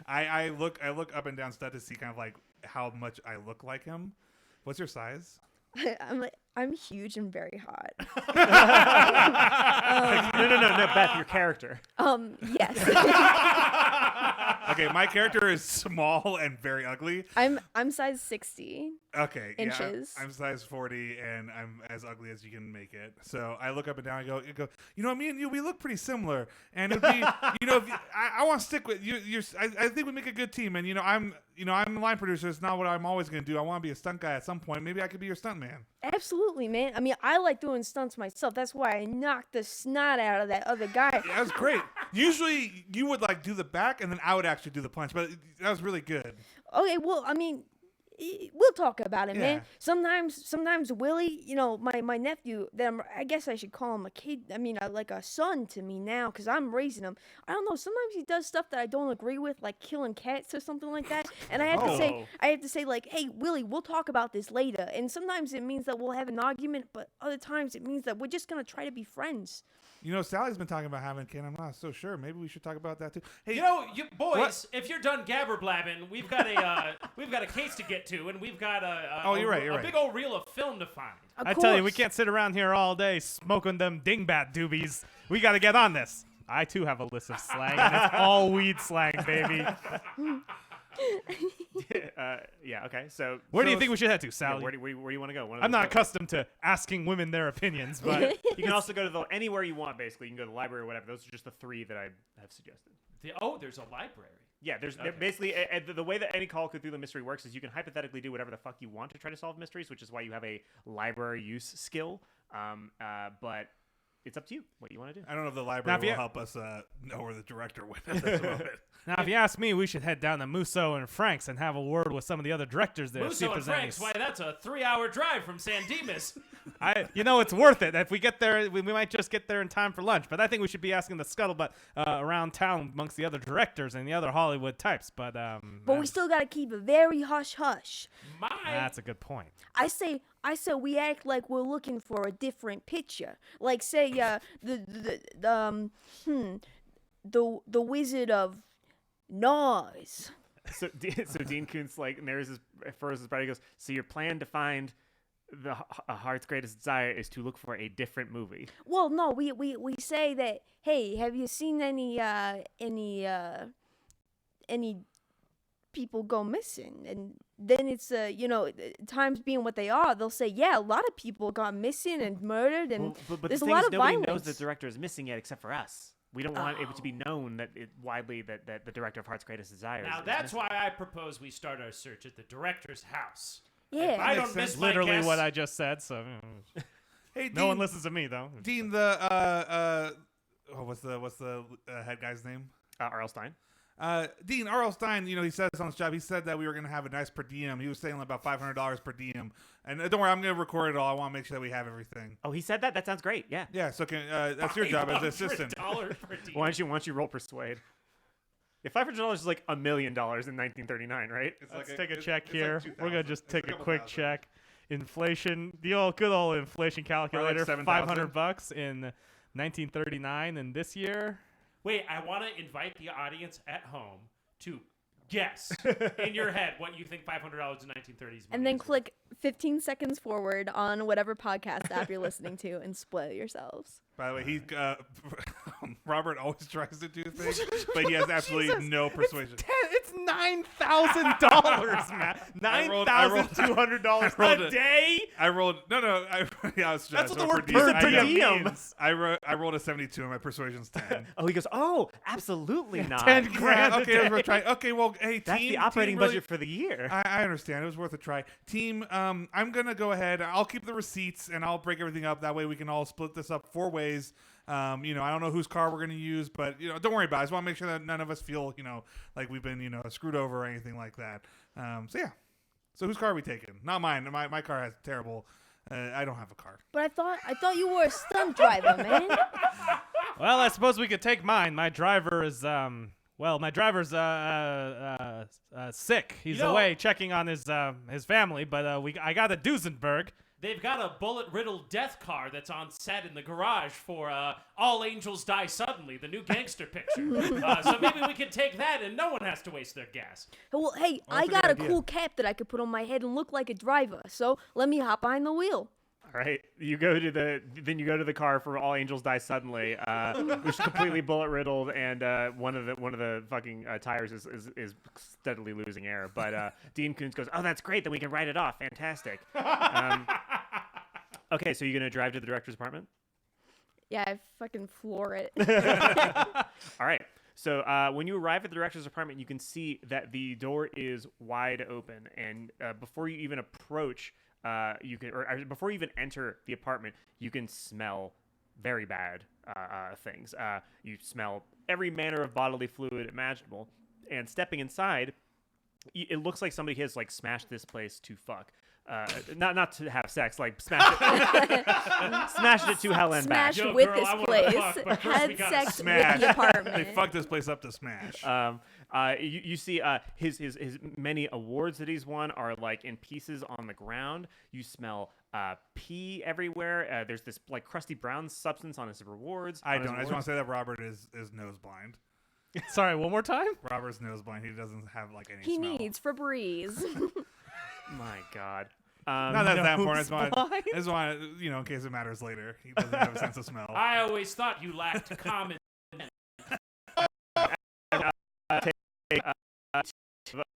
I look up and down stud to see kind of like how much I look like him. What's your size? I'm huge and very hot. No, Beth, your character. Yes. Okay, my character is small and very ugly. I'm size 60. Okay, inches. Yeah, I'm size 40 and I'm as ugly as you can make it. So I look up and down. I go. Me and you, we look pretty similar. And it'd be, I want to stick with you. I think we make a good team. And I'm a line producer. It's not what I'm always going to do. I want to be a stunt guy at some point. Maybe I could be your stunt man. Absolutely, man. I mean, I like doing stunts myself. That's why I knocked the snot out of that other guy. Yeah, that was great. Usually you would like do the back and then I would actually do the punch, but that was really good. Okay, well, I mean, we'll talk about it, Yeah. man. Sometimes Willie, my nephew, I guess I should call him a kid. I mean, like a son to me now, because I'm raising him. I don't know. Sometimes he does stuff that I don't agree with, like killing cats or something like that. And I have to say, like, hey, Willie, we'll talk about this later. And sometimes it means that we'll have an argument, but other times it means that we're just gonna try to be friends. Sally's been talking about having a kid. I'm not so sure. Maybe we should talk about that too. Hey, you boys, what? if you're done gabber blabbing, we've got a case to get to, and we've got you're right. a big old reel of film to find. Of I tell you, we course. can't sit around here all day smoking them dingbat doobies. We got to get on this. I too have a list of slang, and it's all weed slang, baby. Yeah. Okay. So Where do you think we should head to, Sally? where do you want to go? One of I'm those not go. accustomed to asking women their opinions, but You can also go to anywhere you want. Basically, you can go to the library or whatever. Those are just the three that I have suggested. There's a library. Yeah, there's Okay. basically the way that any Call of Cthulhu mystery works is you can hypothetically do whatever the fuck you want to try to solve mysteries, which is why you have a library use skill. But it's up to you what you want to do. I don't know if the library Now, if will you- help us know where the director went at this moment. now if you ask me, we should head down to Musso and Frank's and have a word with some of the other directors there. see Musso if and there's any Frank's, why that's a 3-hour drive from San Dimas. it's worth it. If we get there, we might just get there in time for lunch. But I think we should be asking the scuttlebutt around town amongst the other directors and the other Hollywood types. But we still gotta keep it very hush hush. that's a good point. I say we act like we're looking for a different picture. Like say the Wizard of Noise. So Dean Koontz narrows his furrows his brow. He goes, "So your plan to find the heart's greatest desire is to look for a different movie." Well, no, we say that. Hey, have you seen any people go missing? And then it's times being what they are, they'll say, yeah, a lot of people got missing and murdered, and But there's the a thing lot is, of nobody violence. knows the director is missing yet, except for us. We don't want it to be known that the director of Heart's Greatest Desire. Now is that's missing. why I propose we start our search at the director's house. Yeah. If I Makes don't sense. miss my Literally guess, what I just said. So Hey, Dean, no one listens to me though. Dean, what's the head guy's name? R.L. Stein. Dean R.L. Stein, he said this on his job. He said that we were going to have a nice per diem. He was saying about $500 per diem. And don't worry, I'm going to record it all. I want to make sure that we have everything. Oh, he said that. That sounds great. Yeah. Yeah, so that's your job as assistant. $500 per diem. Why don't you roll persuade? Yeah, $500 is like $1 million in 1939, right? Let's take a check here. We're gonna just take a quick check. Inflation, the good old inflation calculator. $7,000. $500 in 1939, and this year. Wait, I want to invite the audience at home to guess in your head what you think $500 in 1930s. And then click 15 seconds forward on whatever podcast app you're listening to and split yourselves. By the way, Robert always tries to do things, but he has absolutely no persuasion. It's $9,000, Matt. $9,200 a day. I rolled I was That's what the so word diem. per diem means. I rolled a 72 and my persuasion's 10. Oh, he goes, oh, absolutely not. 10 grand. Yeah, okay, we're trying. Okay, well, hey, team. That's the operating team really- budget for the year. I understand. It was worth a try. Team, I'm gonna go ahead. I'll keep the receipts and I'll break everything up. That way we can all split this up 4 ways. I don't know whose car we're gonna use, but don't worry about it. I just want to make sure that none of us feel like we've been screwed over or anything like that. So yeah. So whose car are we taking? Not mine. My car has terrible. I don't have a car. But I thought you were a stunt driver, man. Well, I suppose we could take mine. My driver is sick. He's away checking on his family. But I got a Duesenberg. They've got a bullet-riddled death car that's on set in the garage for All Angels Die Suddenly, the new gangster picture. So maybe we could take that and no one has to waste their gas. Well, hey, I got a cool cap that I could put on my head and look like a driver. So let me hop behind the wheel. All right, you go to the car for All Angels Die Suddenly, which is completely bullet riddled, and one of the fucking tires is steadily losing air. But Dean Koontz goes, "Oh, that's great! Then we can write it off. Fantastic." Okay, so you're gonna drive to the director's apartment? Yeah, I fucking floor it. All right. So when you arrive at the director's apartment, you can see that the door is wide open, and before you even approach. Before you even enter the apartment, you can smell very bad things. You smell every manner of bodily fluid imaginable. And stepping inside, it looks like somebody has like smashed this place to fuck. Not to have sex, like smashed it to hell and back. Smashed Yo, with girl, this I wanna place. fuck, but first we Had gotta sex smash. with the apartment. They fucked this place up to smash. You see his many awards that he's won are like in pieces on the ground. You smell pee everywhere. There's this like crusty brown substance on his rewards. I don't. I just want to say that Robert is nose blind. Sorry, one more time. Robert's nose blind. He doesn't have like any He smell. needs Febreze. My God. Not that important. I just blind. want in case it matters later. He doesn't have a sense of smell. I always thought you lacked common.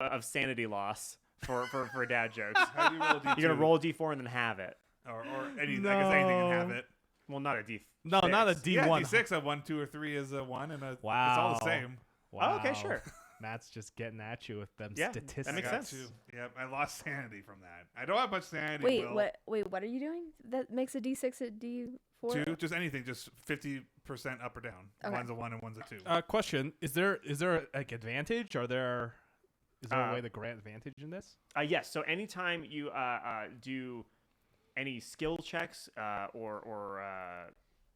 Of sanity loss for dad jokes. How do you roll a D2? You're gonna roll a d4 and then have it. or anything. I guess anything can have it. Well, not a d. No, not a D6. D1. Yeah, D6 a 1, 2, or 3 is a 1, and it's all the same. Wow. Oh, okay, sure. Matt's just getting at you with them Yeah, statistics. that makes I got sense. 2. Yep, I lost sanity from that. I don't have much sanity. Wait, Will. what? Wait, what are you doing? That makes a D6 a D4. 2, just anything, just 50% up or down. Okay. One's a 1 and one's a 2. Question: Is there like advantage? Is there a way to grant advantage in this? Yes. So anytime you do any skill checks or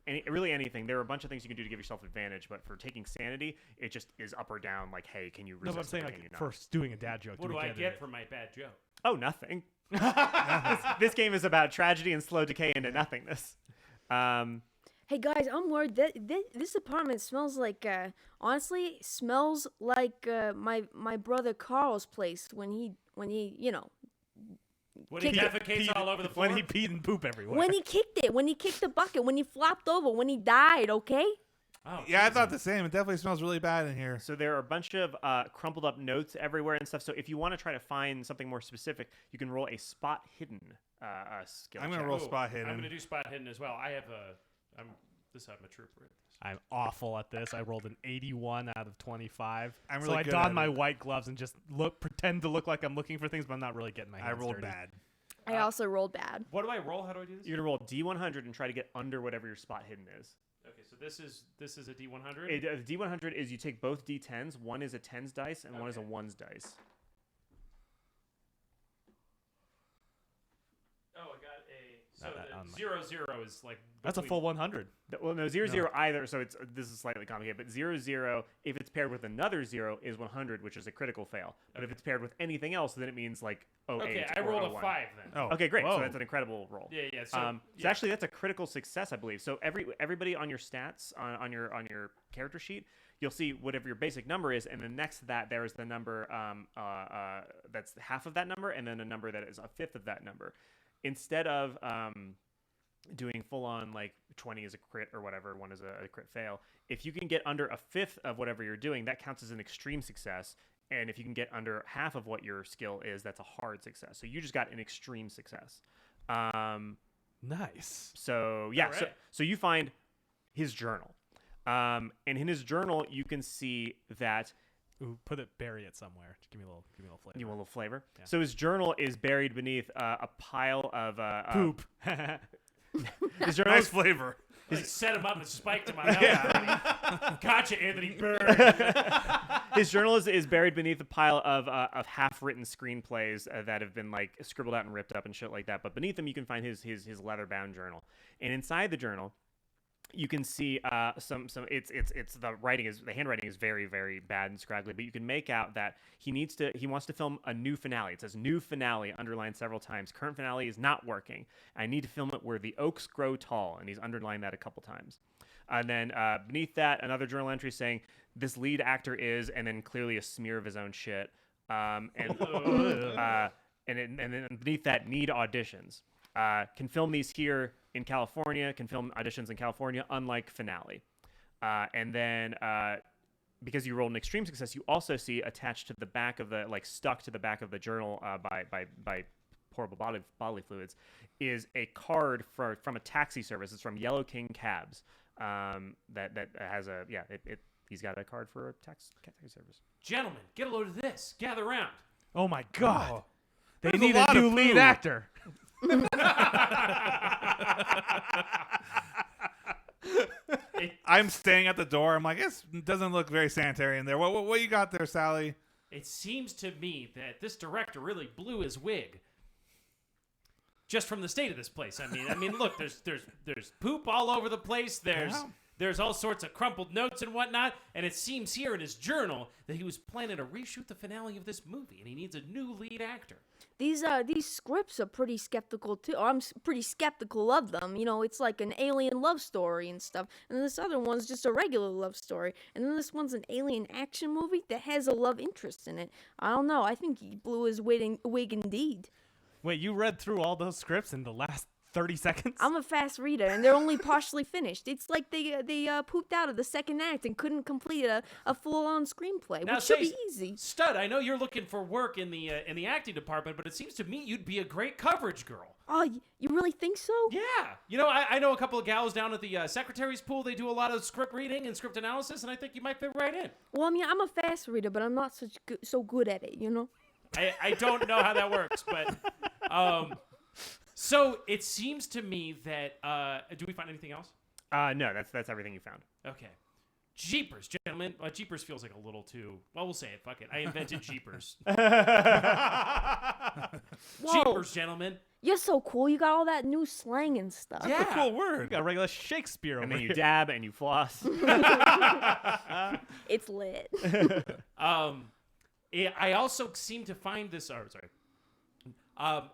anything, there are a bunch of things you can do to give yourself advantage. But for taking sanity, it just is up or down. Like, hey, can you resist? No, but I'm saying or can you like not? for doing a dad joke. What do I it? get for my bad joke? Oh, nothing. This game is about tragedy and slow decay into nothingness. Hey guys, I'm worried that this apartment smells like honestly smells like my brother Carl's place when he When he Kick it. defecates all over the floor? When he peed and poop everywhere. when he kicked the bucket, when he flopped over, when he died, okay? Oh, Yeah, I thought the same. It definitely smells really bad in here. So there are a bunch of crumpled up notes everywhere and stuff. So if you want to try to find something more specific, you can roll a spot hidden skill. I'm gonna check. roll spot hidden. I'm going to do spot hidden as well. I'm a trooper at this. I'm awful at this. I rolled an 81 out of 25. I'm so really I good don at my it. white gloves and just pretend to look like I'm looking for things, but I'm not really getting my hands I rolled dirty. bad. I also rolled bad. What do I roll? How do I do this? You're gonna roll D100 and try to get under whatever your spot hidden is. Okay, so this is a D100. The D100 is you take both D10s. One is a tens dice and one is a ones dice. Oh, I got a. So Not that the on my- 0-0 is like. That's a between- full 100. Well, no, 0-0 either. So this is slightly complicated, but 0-0 if it's paired with another 0 is 100, which is a critical fail. But if it's paired with anything else, then it means like 08 Okay, I or rolled a 01. 5 then. Oh, Okay, great. So Whoa. that's an incredible roll. Yeah, yeah. So, So yeah. actually, that's a critical success, I believe. So everybody on your stats on your character sheet, you'll see whatever your basic number is, and then next to that there is the number that's half of that number, and then a number that is a fifth of that number. Instead of doing full on like 20 is a crit or whatever, 1 is a crit fail. If you can get under a fifth of whatever you're doing, that counts as an extreme success. And if you can get under half of what your skill is, that's a hard success. So you just got an extreme success. Nice. So yeah, All right. so you find his journal, and in his journal you can see that Ooh, bury it somewhere. Just give me a little flavor. you want a little flavor. Yeah. So his journal is buried beneath a pile of Poop. His journal nice is flavor. Like set him up and spiked him on that. Gotcha, Anthony Bird. His journal is buried beneath a pile of half-written screenplays that have been like scribbled out and ripped up and shit like that. But beneath him, you can find his leather-bound journal, and inside the journal, you can see some. It's the handwriting is very, very bad and scraggly, but you can make out that he wants to film a new finale. It says new finale underlined several times. Current finale is not working. I need to film it where the oaks grow tall, and he's underlined that a couple times. And then beneath that, another journal entry saying this lead actor is, and then clearly a smear of his own shit. And then beneath that, need auditions. Can film these here in California, can film auditions in California, unlike finale. And then because you rolled an extreme success, you also see attached to the back of stuck to the back of the journal by portable bodily fluids is a card from a taxi service. It's from Yellow King Cabs. That has he's got a card for a taxi service. Gentlemen, get a load of this. Gather round. Oh my God. They There's need a a lot new of lead food. actor. I'm staying at the door. I'm like, it doesn't look very sanitary in there. What you got there, Sally? It seems to me that this director really blew his wig. Just from the state of this place. I mean, look, there's poop all over the place. There's all sorts of crumpled notes and whatnot, and it seems here in his journal that he was planning to reshoot the finale of this movie, and he needs a new lead actor. These scripts are pretty skeptical too. Or I'm pretty skeptical of them. You know, it's like an alien love story and stuff. And then this other one's just a regular love story. And then this one's an alien action movie that has a love interest in it. I don't know. I think he blew his wig indeed. Wait, you read through all those scripts in the last 30 seconds? I'm a fast reader, and they're only partially finished. It's like they pooped out of the second act and couldn't complete a full-on screenplay, Now, which should say, be easy. Stud, I know you're looking for work in the acting department, but it seems to me you'd be a great coverage girl. Oh, you really think so? Yeah. You know, I know a couple of gals down at the secretary's pool. They do a lot of script reading and script analysis, and I think you might fit right in. Well, I mean, I'm a fast reader, but I'm not so good at it, you know? I don't know how that works, but so it seems to me that do we find anything else? No, that's everything you found. Okay. Jeepers, gentlemen. Jeepers feels like a little too. Well, we'll say it. Fuck it. I invented Jeepers. Whoa. Jeepers, gentlemen. You're so cool. You got all that new slang and stuff. Yeah. Cool You word. got regular Shakespeare And over then you here. dab and you floss. It's lit. I also seem to find this. Oh, sorry.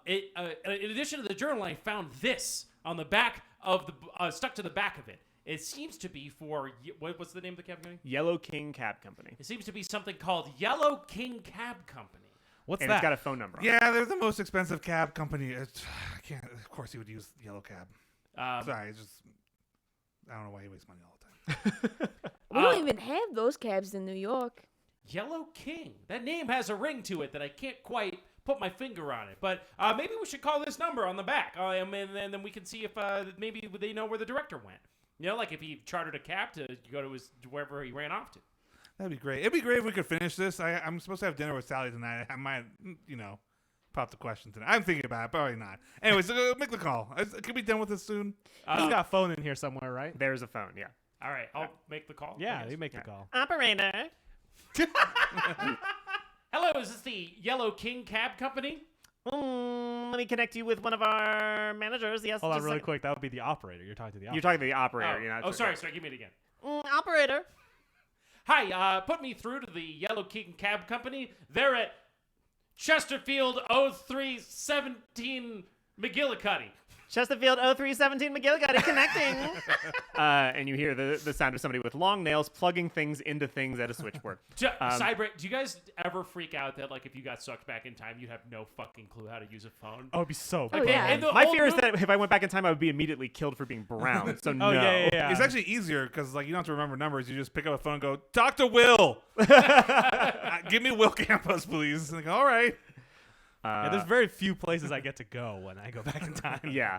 In addition to the journal, I found this on the back of the stuck to the back of it. It seems to be for what's the name of the cab company? Yellow King Cab Company. It seems to be something called Yellow King Cab Company. What's And that? it's got a phone number on it. Yeah, they're the most expensive cab company. I can't. Of course, he would use Yellow Cab. Sorry, I don't know why he wastes money all the time. We don't even have those cabs in New York. Yellow King. That name has a ring to it that I can't quite put my finger on it. But maybe we should call this number on the back, and then we can see if maybe they know where the director went. You know, like if he chartered a cab to go to wherever he ran off to. That'd be great. It'd be great if we could finish this. I'm supposed to have dinner with Sally tonight. I might, pop the question tonight. I'm thinking about it, probably not. Anyways, make the call. Can we be done with this soon? He's got a phone in here somewhere, right? There's a phone, yeah. All right, I'll make the call. I Yeah, guess. you make the call. Operator. Hello, is this the Yellow King Cab Company? Let me connect you with one of our managers. Yes. Hold on just a really second. quick. That would be the operator. You're talking to the operator. You're talking to the operator. You're not sorry, give me it again. Operator. Hi, put me through to the Yellow King Cab Company. They're at Chesterfield 0317 McGillicuddy. Chesterfield 0317 McGillicuddy connecting. And you hear the sound of somebody with long nails plugging things into things at a switchboard. Cyber, do you guys ever freak out that, like, if you got sucked back in time, you'd have no fucking clue how to use a phone? Oh, it'd be so Oh, bad. yeah. And the My old fear is movie- that if I went back in time, I would be immediately killed for being brown. So no. Oh, yeah. It's actually easier because you don't have to remember numbers. You just pick up a phone and go, talk to Will. Give me Will Campos, please. And they go, all right. Yeah, there's very few places I get to go when I go back in time. Yeah.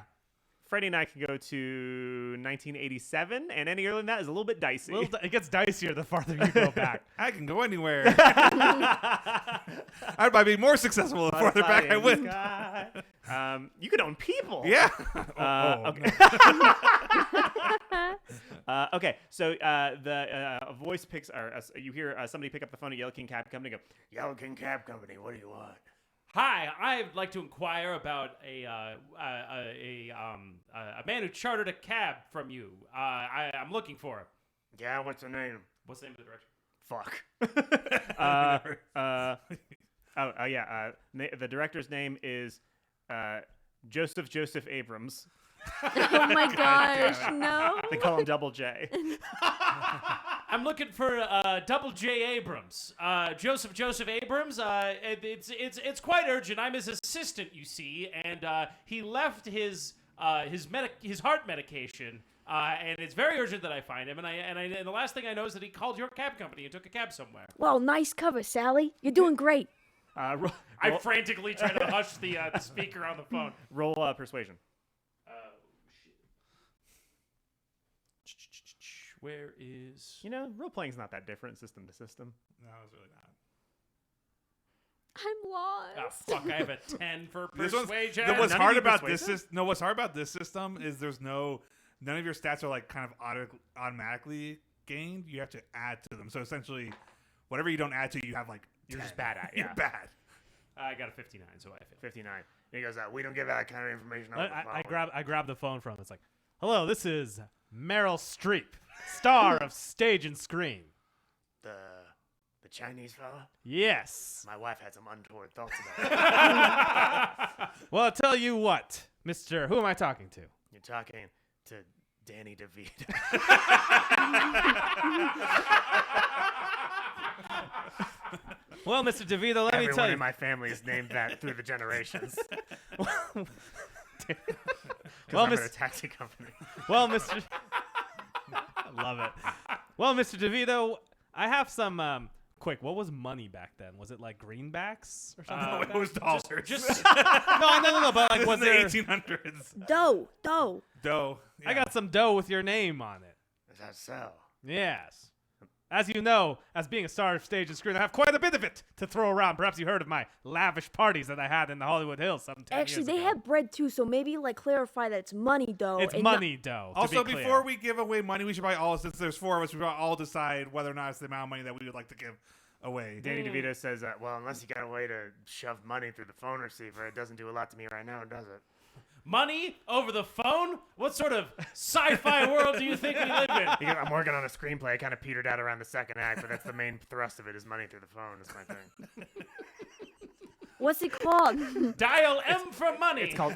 Freddie and I can go to 1987, and any earlier than that is a little bit dicey. It gets dicier the farther you go back. I can go anywhere. I might be more successful the farther back I went. You could own people. Yeah. Okay. Okay, so a voice picks, or you hear somebody pick up the phone at Yellow King Cab Company and go, Yellow King Cab Company, what do you want? Hi, I'd like to inquire about a man who chartered a cab from you. I'm looking for him. Yeah, what's the name? What's the name of the director? Fuck. The director's name is Joseph Abrams. Oh my gosh, no. They call him Double J. I'm looking for Double J Abrams. Joseph Abrams. It's quite urgent. I'm his assistant, you see, and he left his heart medication. And it's very urgent that I find him. And the last thing I know is that he called your cab company and took a cab somewhere. Well, nice cover, Sally. You're doing great. I frantically try to hush the speaker on the phone. Roll persuasion. Where is... Role playing's not that different system to system. No, it's really not. I'm lost. Oh, fuck, I have a 10 for This persuasion. what's None hard of you about persuasive? this what's hard about this system is none of your stats are like kind of automatically gained. You have to add to them. So essentially, whatever you don't add to, you have like You're 10. just bad at, You're yeah. bad. I got a 59, so I failed. 59. And he goes, we don't give that kind of information over the phone. I grab the phone from him. It's like, hello, this is Meryl Streep, star of stage and screen. The Chinese fella? Yes. My wife had some untoward thoughts about it. Well, I'll tell you what, Mr. Who am I talking to? You're talking to Danny DeVito. Well, Mr. DeVito, let me Everyone tell you. in my family is named that through the generations. Well, I'm at Mr. a taxi company. Well, Mr. I love it. Well, Mr. DeVito, I have some. Quick, what was money back then? Was it like greenbacks or something? No, like it was dollars. Just no. But like, This was is there? the 1800s. Dough. Dough. I got some dough with your name on it. Is that so? Yes. As you know, as being a star of stage and screen, I have quite a bit of it to throw around. Perhaps you heard of my lavish parties that I had in the Hollywood Hills some 10 Actually, years they ago. have bread too, so maybe like clarify that it's money dough. It's and money dough. to Also, be clear. before we give away money, we should probably all, since there's 4 of us, we should probably all decide whether or not it's the amount of money that we would like to give away. Danny DeVito says, well, unless you got a way to shove money through the phone receiver, it doesn't do a lot to me right now, does it? money over the phone? What sort of sci-fi world do you think we live in? Because I'm working on a screenplay. I kind of petered out around the second act, but that's the main thrust of it is money through the phone is my thing. What's it called? Dial M for money. It's called...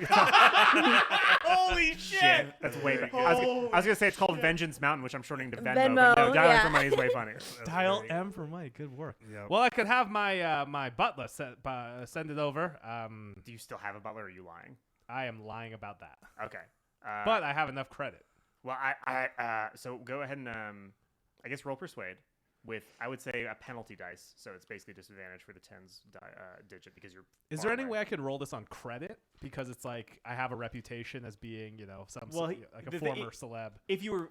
Holy shit! That's way better. I was going to say it's called Vengeance Mountain, which I'm shortening to Venmo, Venmo, but no, Dial yeah. for Money is way funnier. Dial M for money. Good work. Yep. Well, I could have my my butler send it over. Do you still have a butler or are you lying? I am lying about that, Okay. but I have enough credit. Well, so go ahead and I guess roll persuade with I would say a penalty dice. So it's basically disadvantage for the tens digit because you're. Is there any way I could roll this on credit? Because it's like I have a reputation as being, some Well, like a the- former celeb. If you were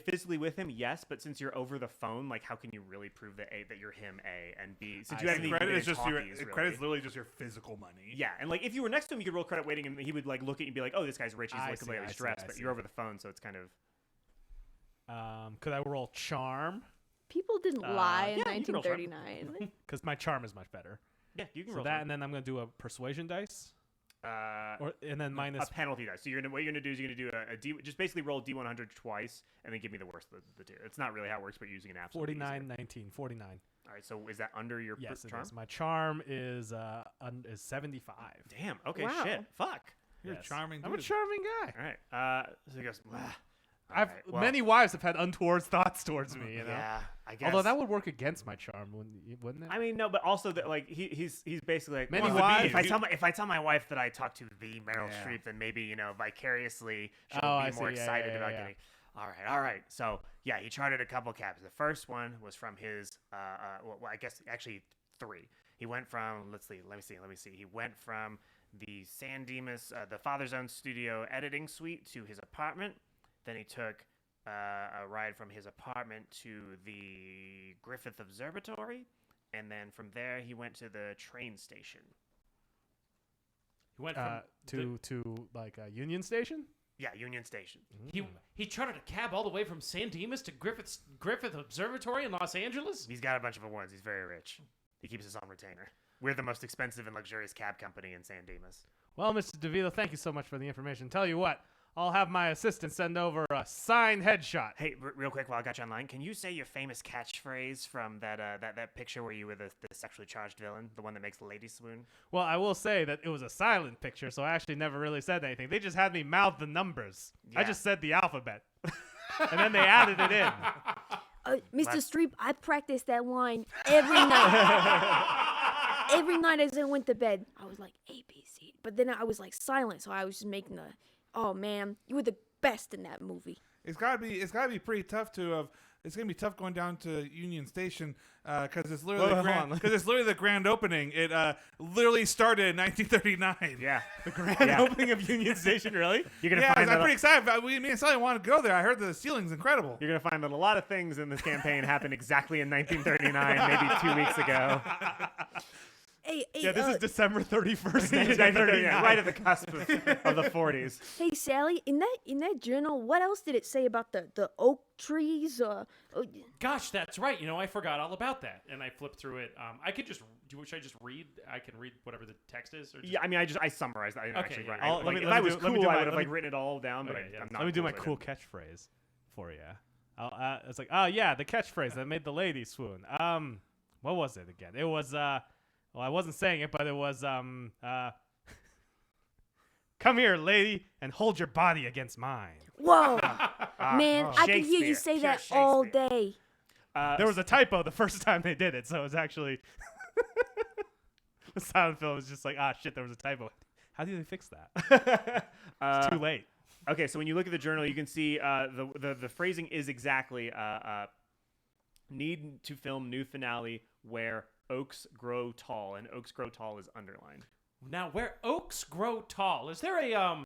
physically with him, yes, but since you're over the phone, like how can you really prove that A, that you're him, A, and B, since I you haven't see. even Credit been is just your talkies, really. credit is literally just your physical money. Yeah, and like if you were next to him, you could roll credit waiting, and he would like look at you and be like, "Oh, this guy's rich. He's I like see, completely I see, stressed." I But see. you're over the phone, so it's kind of. Could I roll charm? People didn't lie in yeah, you can roll sharp. 1939. Because my charm is much better. Yeah, you can So roll that, that, and then I'm gonna do a persuasion dice, and then a minus penalty dice. So what you're gonna do is you're gonna do a D. Just basically roll D100 twice, and then give me the worst of the two. It's not really how it works, but using an absolute. 49, 19, 49. All right, so is that under your Yes, it charm? is. My charm is 75. Damn. Okay. Wow. Shit. Fuck. You're Yes. a charming I'm a dude. charming guy. All right. So he goes. "Wah." I've Alright, well, many wives have had untoward thoughts towards me. Yeah, I guess. Although that would work against my charm, wouldn't it? I mean, no, but also that like he's basically like Many well, wives- if I tell my wife that I talked to the Meryl Yeah. Streep, then maybe vicariously she'll Oh, I be more see. Yeah, excited yeah, about yeah. getting. All right. So yeah, he chartered a couple cabs. The first one was from his well, I guess actually 3. He went from let me see. He went from the San Dimas, the Father's Own Studio editing suite to his apartment. Then he took a ride from his apartment to the Griffith Observatory, and then from there he went to the train station. He went from to like a Union Station. Yeah, Union Station. He chartered a cab all the way from San Dimas to Griffith Observatory in Los Angeles? He's got a bunch of awards. He's very rich. He keeps us on retainer. We're the most expensive and luxurious cab company in San Dimas. Well, Mr. DeVito, thank you so much for the information. Tell you what, I'll have my assistant send over a signed headshot. Hey, real quick, while I got you online, can you say your famous catchphrase from that picture where you were the sexually charged villain, the one that makes the lady swoon? Well, I will say that it was a silent picture, so I actually never really said anything. They just had me mouth the numbers. I Yeah. just said the alphabet. And then they added it in. Mr. Streep, I practiced that line every night. Every night as I went to bed, I was like, A, B, C. But then I was like silent, so I was just making the, oh man, you were the best in that movie. It's gotta be pretty tough to it's gonna be tough going down to Union Station because it's literally the grand opening. It literally started in 1939. Yeah. The grand opening of Union Station, really? You're gonna Yeah, find I'm that pretty excited. Me and Sally want to go there. I heard the ceiling's incredible. you're gonna find that a lot of things in this campaign happened exactly in 1939, maybe 2 weeks ago. Hey, Yeah, this is December 31st, 1939, 1939. right at the cusp of the 40s. hey, Sally, in that journal, what else did it say about the oak trees? Gosh, that's right. I forgot all about that. And I flipped through it. Should I just read? I can read whatever the text is? Or just... Yeah, I mean, I summarized that. I didn't actually write. I'll- Like, let me- if let I me was do- let me cool, do I my- would have let me- written it all down, but Okay, yeah. I'm not. Let me do my with cool it. catchphrase for you. It's like, oh yeah, the catchphrase that made the lady swoon. What was it again? It was well, I wasn't saying it, but it was come here, lady, and hold your body against mine. Whoa, man, I can hear you Shakespeare. say that Shakespeare. all day. There was a typo the first time they did it, so it was actually the silent film is just like, shit, there was a typo. How do they fix that? It's too late. Okay, so when you look at the journal, you can see the phrasing is exactly need to film new finale where oaks grow tall, and oaks grow tall is underlined. Now, where oaks grow tall, is there a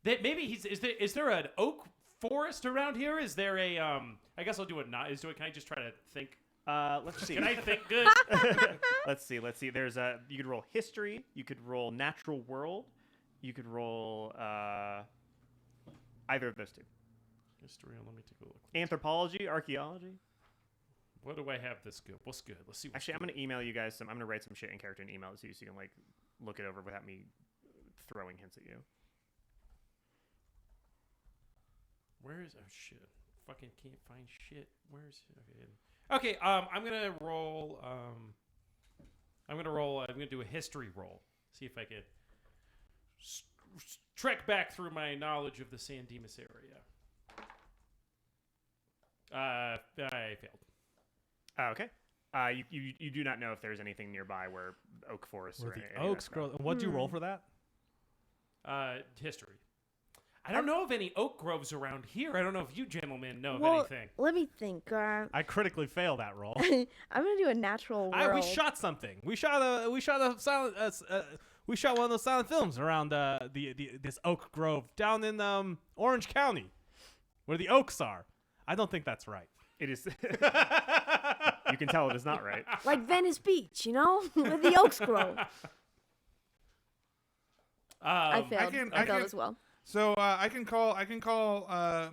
that maybe is there an oak forest around here? Is there a I guess I'll do it not. Can I just try to think? Let's see. Can I think good? Let's see. There's you could roll history. You could roll natural world. You could roll either of those two. History. Let me take a look. Anthropology, archaeology. What do I have this good? What's good? Let's see. What's Actually, I'm good. gonna email you guys some. I'm gonna write some shit in character and email it to you so you can like look it over without me throwing hints at you. Where is shit? Fucking can't find shit. Where's okay? I'm gonna roll. I'm gonna do a history roll. See if I can trek back through my knowledge of the San Dimas area. I failed. Okay. You do not know if there's anything nearby where oak forests Where or the any of that oaks stuff. grow. What do you roll for that? History. I don't know of any oak groves around here. I don't know if you gentlemen know of Well, anything. let me think. I critically failed that roll. I'm gonna do a natural world. We shot something. We shot a silent. We shot one of those silent films around this oak grove down in Orange County, where the oaks are. I don't think that's right. It is. You can tell it is not right. Like Venice Beach, where the oaks grow. I failed. I failed as well. So I can call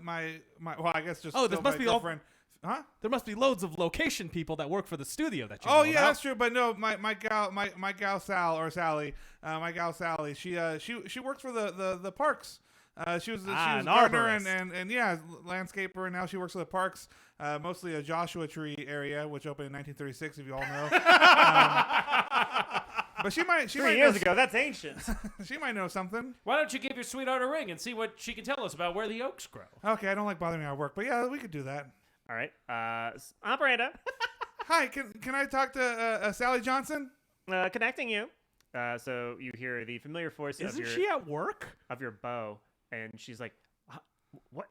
my well, I guess just Oh, this still must my be all- girlfriend. Huh? There must be loads of location people that work for the studio that you Oh know yeah, about. that's true. But no, my gal Sally, she works for the parks. She was an gardener arborist. and yeah, landscaper, and now she works for the parks, mostly a Joshua Tree area, which opened in 1936, if you all know. But she might 3 know years ago, that's ancient. she might know something. Why don't you give your sweetheart a ring and see what she can tell us about where the oaks grow? Okay, I don't like bothering our work, but yeah, we could do that. All right. Operator. Hi, can I talk to Sally Johnson? Connecting you. So you hear the familiar voice Isn't of she at work? your beau, and she's like, "What?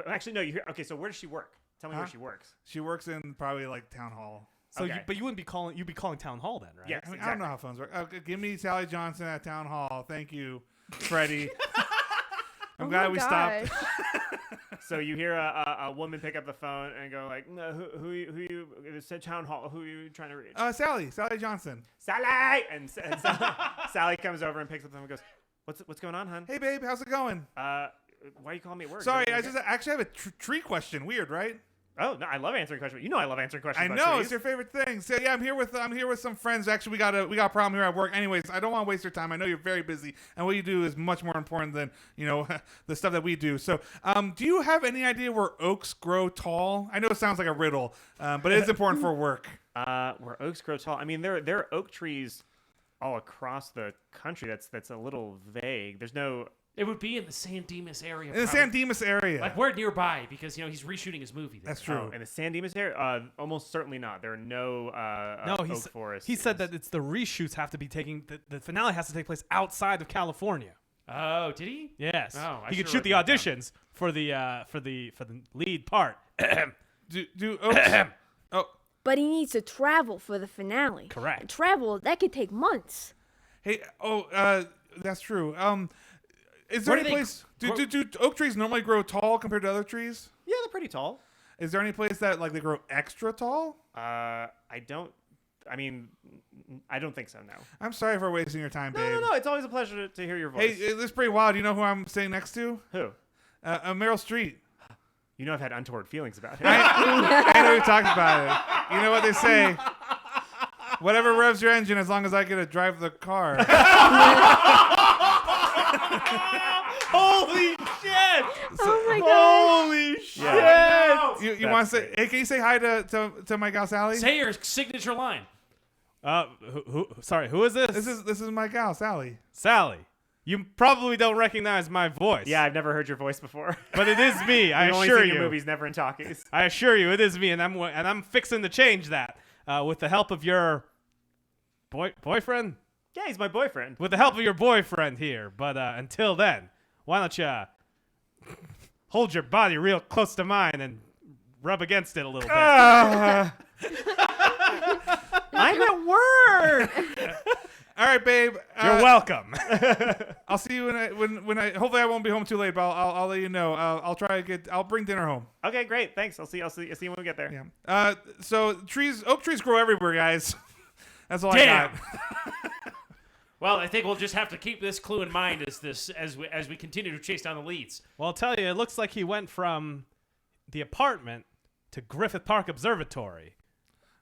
Actually, no. You hear? Okay, so where does she work? Tell me where she works." She works in probably like town hall. So, Okay. but you wouldn't be calling. You'd be calling town hall then, right? Yes. I mean, I don't know how phones work. Okay, give me Sally Johnson at town hall. Thank you, Freddie. I'm glad we stopped. So you hear a woman pick up the phone and go like, "No, who you? It said town hall. Who are you trying to reach?" Sally Johnson. Sally. And Sally comes over and picks up the phone and goes, "What's going on, hon?" Hey babe, how's it going? Why are you calling me at work? Sorry, I just actually have a tree question. Weird, right? Oh no, I love answering questions. You know I love answering questions. I about know trees. it's your favorite thing. So yeah, I'm here with some friends. Actually, we got a problem here at work. Anyways, I don't want to waste your time. I know you're very busy, and what you do is much more important than the stuff that we do. So, do you have any idea where oaks grow tall? I know it sounds like a riddle, but it is important for work. Where oaks grow tall. I mean, there are oak trees all across the country. That's a little vague. There's no. It would be in the San Dimas area. In the San Dimas area. Like we're nearby because he's reshooting his movie there. That's true. In the San Dimas area, almost certainly not. There are no oak forests. He said that it's the reshoots have to be taking the finale has to take place outside of California. Oh, did he? Yes. Oh, he could shoot the auditions for the lead part. do oaks? Oh, But he needs to travel for the finale. Correct. And travel, that could take months. hey. That's true. Is there Where any do they place? Do oak trees normally grow tall compared to other trees? Yeah, they're pretty tall. Is there any place that like they grow extra tall? I don't think so. No. I'm sorry for wasting your time, babe. No. It's always a pleasure to hear your voice. Hey, this is pretty wild. You know who I'm sitting next to? Who? Meryl Streep. You know I've had untoward feelings about him. I know we talked about it. You know what they say? Whatever revs your engine, as long as I get to drive the car. Holy shit! Oh my god. Holy shit! You want to say? Hey, can you say hi to my gal Sally? Say your signature line. Sorry, who is this? This is my gal Sally. Sally. You probably don't recognize my voice. Yeah, I've never heard your voice before. But it is me. I I've only assure seen you. your movies, never in talkies. I assure you, it is me, and I'm fixing to change that with the help of your boyfriend. Yeah, he's my boyfriend. With the help of your boyfriend here. But until then, why don't you hold your body real close to mine and rub against it a little bit. I'm at work. All right, babe. You're welcome. I'll see you when I. Hopefully, I won't be home too late, but I'll let you know. I'll try to get. I'll bring dinner home. Okay, great. Thanks. I'll see you when we get there. Yeah. So oak trees grow everywhere, guys. That's all Damn. I got. Well, I think we'll just have to keep this clue in mind as we continue to chase down the leads. Well, I'll tell you, it looks like he went from the apartment to Griffith Park Observatory.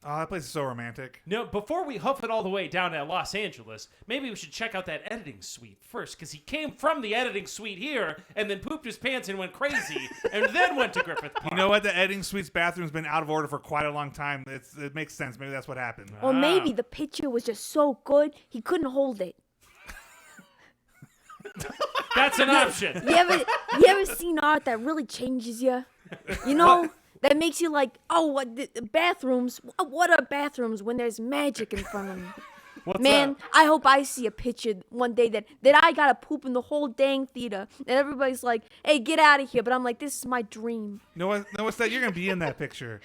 Oh, that place is so romantic. No, before we hoof it all the way down to Los Angeles, maybe we should check out that editing suite first, because he came from the editing suite here and then pooped his pants and went crazy, and then went to Griffith Park. You know what? The editing suite's bathroom's been out of order for quite a long time. It makes sense. Maybe that's what happened. Or maybe the picture was just so good, he couldn't hold it. That's an option. You ever seen art that really changes you? You know? That makes you like, oh, what the bathrooms? What are bathrooms when there's magic in front of them? What's Man, up? I hope I see a picture one day that I gotta poop in the whole dang theater, and everybody's like, "Hey, get out of here!" But I'm like, "This is my dream." No, what's that? You're gonna be in that picture.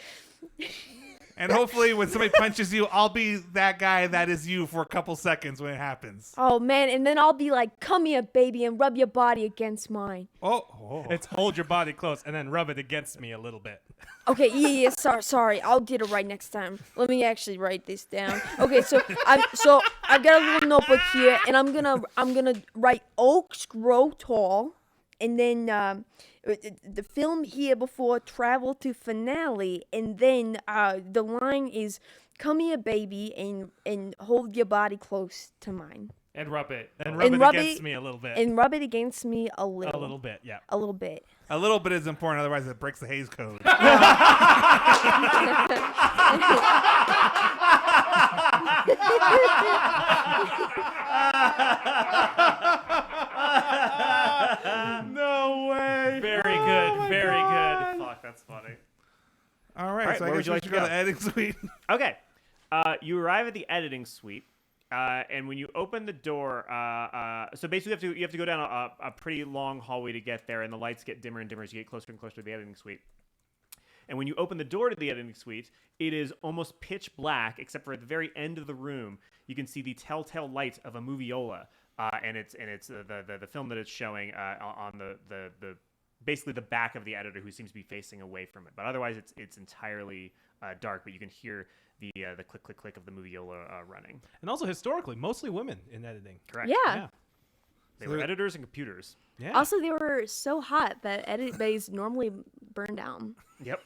And hopefully, when somebody punches you, I'll be that guy that is you for a couple seconds when it happens. Oh man, and then I'll be like, "Come here, baby," and rub your body against mine. Oh. It's hold your body close and then rub it against me a little bit. Okay, yeah, sorry, I'll get it right next time. Let me actually write this down. Okay, so I've got a little notebook here, and I'm gonna write oaks grow tall, and then the film here before travel to finale, and then the line is come here, baby, and hold your body close to mine. And rub it. And rub it against me a little bit. And rub it against me a little. A little bit, yeah. A little bit. A little bit is important, otherwise it breaks the Hays Code. No way. Very good. Very good. Fuck, that's funny. All right, so I where guess would you we like should to go to go? the editing suite. Okay. You arrive at the editing suite, and when you open the door, so basically you have to go down a pretty long hallway to get there, and the lights get dimmer and dimmer as you get closer and closer to the editing suite. And when you open the door to the editing suite, it is almost pitch black, except for at the very end of the room, you can see the telltale light of a moviola, and it's the film that it's showing on the basically the back of the editor, who seems to be facing away from it. But otherwise, it's entirely dark, but you can hear the click click click of the moviola running. And also historically, mostly women in editing. Correct. Yeah. They were editors and computers. Yeah. Also, they were so hot that edit bays normally burn down. Yep.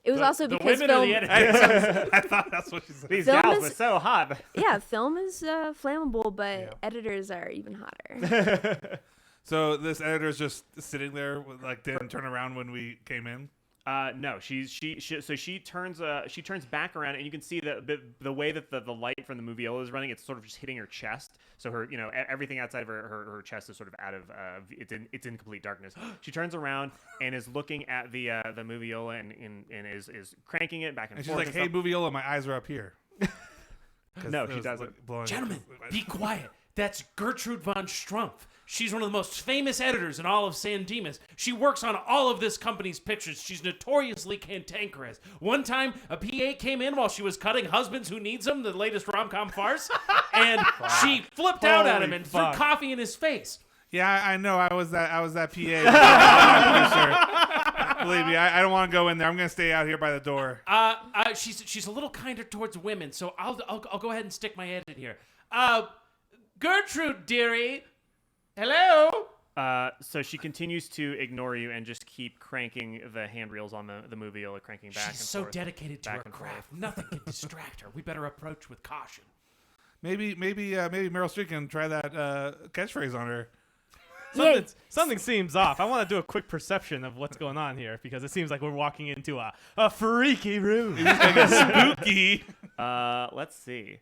It was also The because women or film. the editors? I thought that's what she said. These Film gals is- were so hot. Yeah, film is flammable, but Yeah. editors are even hotter. So this editor's just sitting there, like didn't turn around when we came in. No, she turns back around, and you can see the way that the light from the moviola is running, it's sort of just hitting her chest. So her, everything outside of her chest is sort of out of it's in complete darkness. She turns around and is looking at the moviola and is cranking it back and And she's forth. like, "Hey, Moviola, my eyes are up here." No, It she was, doesn't. like, blowing- Gentlemen, be quiet. That's Gertrude von Strumpf. She's one of the most famous editors in all of San Dimas. She works on all of this company's pictures. She's notoriously cantankerous. One time, a PA came in while she was cutting Husbands Who Needs Them, the latest rom-com farce, and she flipped out at him Holy and fuck. threw coffee in his face. Yeah, I know. I was that PA. Producer. Believe me, I don't want to go in there. I'm gonna stay out here by the door. She's a little kinder towards women, so I'll go ahead and stick my edit here. Gertrude, dearie. Hello? So she continues to ignore you and just keep cranking the handrails on the moviola, cranking back and She's so forth. dedicated to back her and craft. Nothing can distract her. We better approach with caution. Maybe Meryl Streep can try that catchphrase on her. Something seems off. I want to do a quick perception of what's going on here because it seems like we're walking into a freaky room. Spooky. Let's see.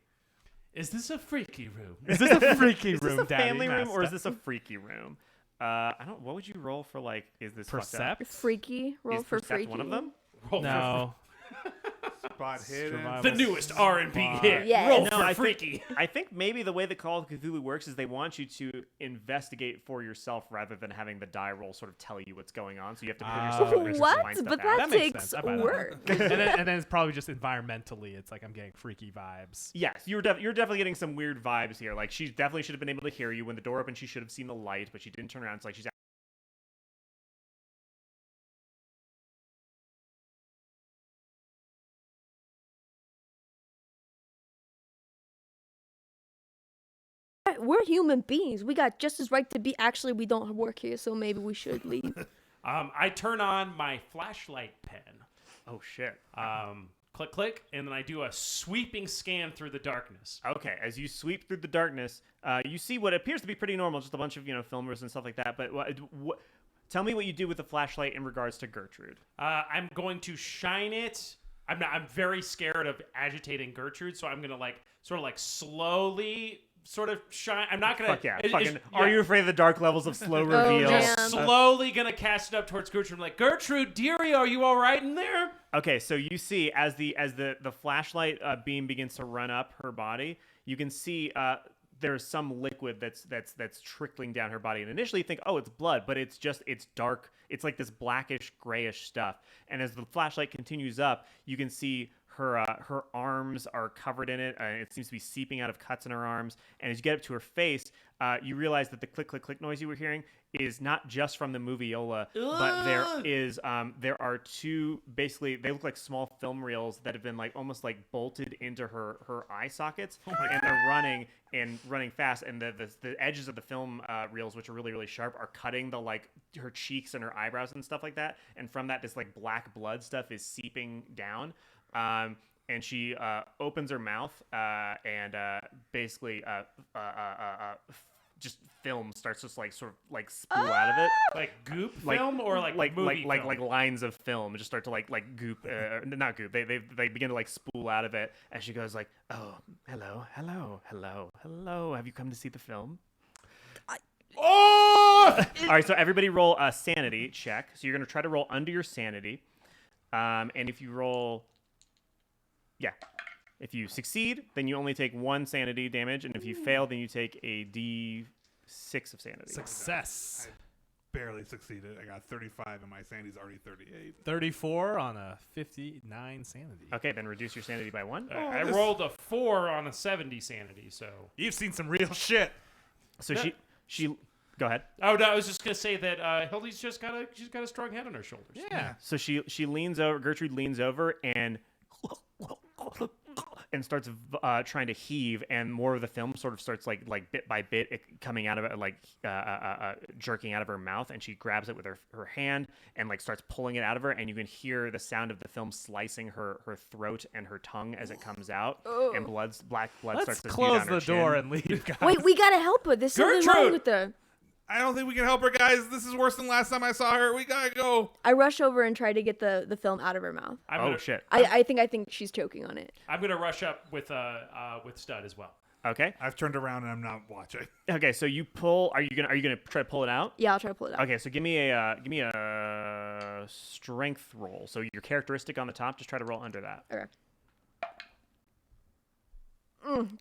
Is this a freaky room? Is this a freaky Is room, this a Daddy family room or is Master? this a freaky room? I don't. What would you roll for? Like, is this fucked up? Percept? Freaky. Roll Is for Percept freaky. one of them? Roll No. Spot hidden. Survival. for the newest R&B hit. Yes. Roll No, for I freaky. I think maybe the way that Call of Cthulhu works is they want you to investigate for yourself rather than having the die roll sort of tell you what's going on. So you have to put yourself in position to What? find stuff But out. that That makes takes sense. I buy that. work. and then it's probably just environmentally, it's like I'm getting freaky vibes. Yes, you're definitely getting some weird vibes here. Like she definitely should have been able to hear you when the door opened. She should have seen the light, but she didn't turn around. It's like she's We're human beings. We got just as right to be. Actually, we don't work here, so maybe we should leave. I turn on my flashlight pen. oh shit. Click, click, and then I do a sweeping scan through the darkness. Okay, as you sweep through the darkness, you see what appears to be pretty normal, just a bunch of filmers and stuff like that. But tell me what you do with the flashlight in regards to Gertrude. I'm going to shine it. I'm very scared of agitating Gertrude, so I'm gonna slowly sort of shine. I'm not gonna. Fuck yeah, it- fucking. it's- Are yeah. you afraid of the dark levels of slow reveal? man. Slowly gonna cast it up towards Gertrude. I'm like, Gertrude, dearie, are you all right in there? Okay, so you see as the flashlight beam begins to run up her body, you can see there's some liquid that's trickling down her body, and initially you think, oh, it's blood, but it's dark. It's like this blackish grayish stuff. And as the flashlight continues up, you can see her arms are covered in it. It seems to be seeping out of cuts in her arms. And as you get up to her face, you realize that the click click click noise you were hearing is not just from the moviola, but there are two, basically they look like small film reels that have been like almost like bolted into her eye sockets, and they're running fast, and the edges of the film reels, which are really really sharp, are cutting the like her cheeks and her eyebrows and stuff like that, and from that this like black blood stuff is seeping down. And she opens her mouth and basically just film starts to like sort of like spool out of it, Like goop film or like movie film? like lines of film just start to like goop, not goop. They begin to like spool out of it as she goes like, oh, hello. Have you come to see the film? Oh! All right, so everybody roll a sanity check. So you're gonna try to roll under your sanity, and if you roll. Yeah. If you succeed, then you only take 1 sanity damage, and if you fail, then you take a D6 of sanity. Success. Barely succeeded. I got 35, and my sanity's already 38. 34 on a 59 sanity. Okay, then reduce your sanity by 1. I rolled a 4 on a 70 sanity, so. You've seen some real shit. So she go ahead. Oh no, I was just gonna say that Hildy's she's got a strong head on her shoulders. Yeah. So she leans over. Gertrude leans over and and starts trying to heave, and more of the film sort of starts like bit by bit coming out of it, like jerking out of her mouth, and she grabs it with her hand and like starts pulling it out of her, and you can hear the sound of the film slicing her throat and her tongue as it comes out, and black blood starts to close spew down her the door chin. and leave, guys. Wait, we gotta help her. There's something wrong Gertrude! with her. I don't think we can help her, guys. This is worse than last time I saw her. We gotta go. I rush over and try to get the film out of her mouth. Oh shit. I think she's choking on it. I'm gonna rush up with Stud as well. Okay. I've turned around and I'm not watching. Okay. So you pull. Are you gonna try to pull it out? Yeah, I'll try to pull it out. Okay. So give me a strength roll. So your characteristic on the top. Just try to roll under that. Okay.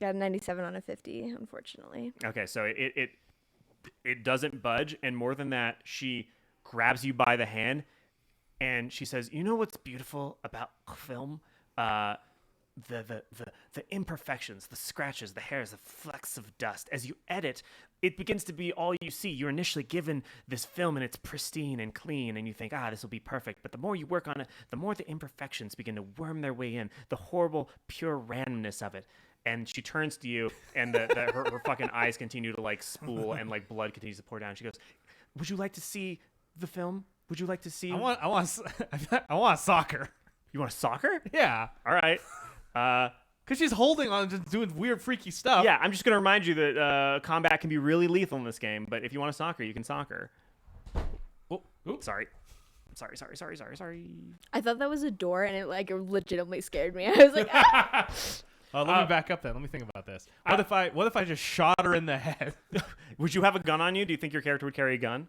Got a 97 on a 50, unfortunately. Okay. So it doesn't budge, and more than that, she grabs you by the hand, and she says, "You know what's beautiful about film? The imperfections, the scratches, the hairs, the flecks of dust. As you edit, it begins to be all you see. You're initially given this film, and it's pristine and clean, and you think, this will be perfect. But the more you work on it, the more the imperfections begin to worm their way in. The horrible, pure randomness of it." And she turns to you, and her fucking eyes continue to like spool, and like blood continues to pour down. She goes, "Would you like to see the film? Would you like to see?" I want soccer. You want a soccer? Yeah, All right. because she's holding on, just doing weird, freaky stuff. Yeah, I'm just gonna remind you that combat can be really lethal in this game. But if you want a soccer, you can soccer. Oh, sorry. I thought that was a door, and it like legitimately scared me. I was like, ah! Let me back up then. Let me think about this. What if I just shot her in the head? Would you have a gun on you? Do you think your character would carry a gun?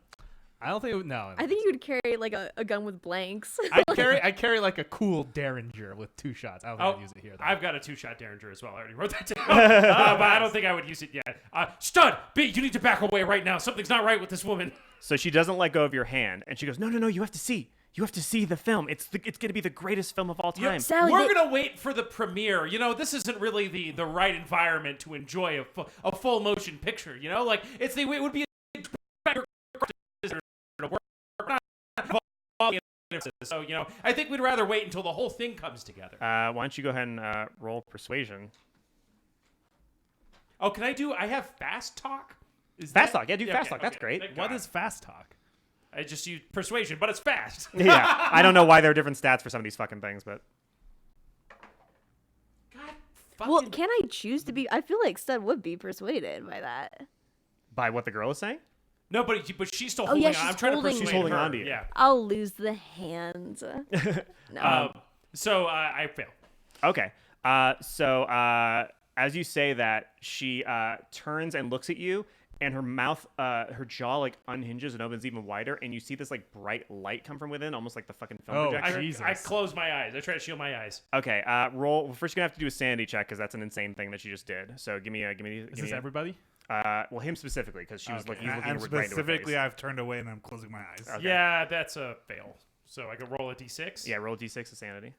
I don't think. No. I think you would carry like a gun with blanks. I carry like a cool Derringer with 2 shots. I don't think I'd use it here though. I've got a 2-shot Derringer as well. I already wrote that down. But I don't think I would use it yet. Stud, B, you need to back away right now. Something's not right with this woman. So she doesn't let go of your hand, and she goes, "No, you have to see. You have to see the film. It's going to be the greatest film of all time." Sally, We're going to wait for the premiere. You know, this isn't really the right environment to enjoy a full motion picture. You know, like it would be so, you know, I think we'd rather wait until the whole thing comes together. Why don't you go ahead and roll persuasion? Oh, I have fast talk? Fast talk. Yeah, do fast talk. That's great. Thank What God. is fast talk? I just use persuasion, but it's fast. Yeah, I don't know why there are different stats for some of these fucking things, but God fucking... well, can I choose to be? I feel like Stud would be persuaded by that. by what the girl is saying? No, but she's still Oh, holding yeah, on. she's I'm trying holding to me. persuade She's holding her. on to you. Yeah. I'll lose the hand. No. So I fail. Okay. So as you say that, she turns and looks at you, and her mouth, her jaw like unhinges and opens even wider, and you see this like bright light come from within, almost like the fucking film Oh, projector. Jesus. I close my eyes. I try to shield my eyes. Okay. Roll. First, you're gonna have to do a sanity check because that's an insane thing that you just did. So give me. Is this everybody? Well, him specifically because she was Okay. looking. And right into her specifically, face. I've turned away and I'm closing my eyes. Okay. Yeah, that's a fail. So I could roll a d6. Yeah. Roll a d6 of sanity.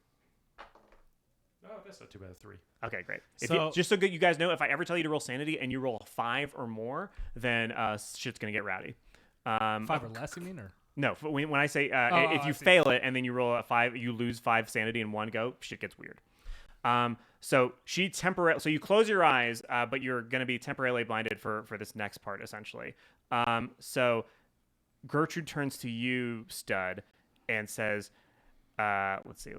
Oh, that's not too bad. 3. Okay, great. So- Just so good, you guys know, if I ever tell you to roll sanity and you roll a 5 or more, then shit's gonna get rowdy. 5 or less, you mean, or? No, when I say if I you see. fail it and then you roll a 5, you lose 5 sanity in one go. Shit gets weird. So so you close your eyes, but you're gonna be temporarily blinded for this next part, essentially. So Gertrude turns to you, Stud, and says, "Let's see.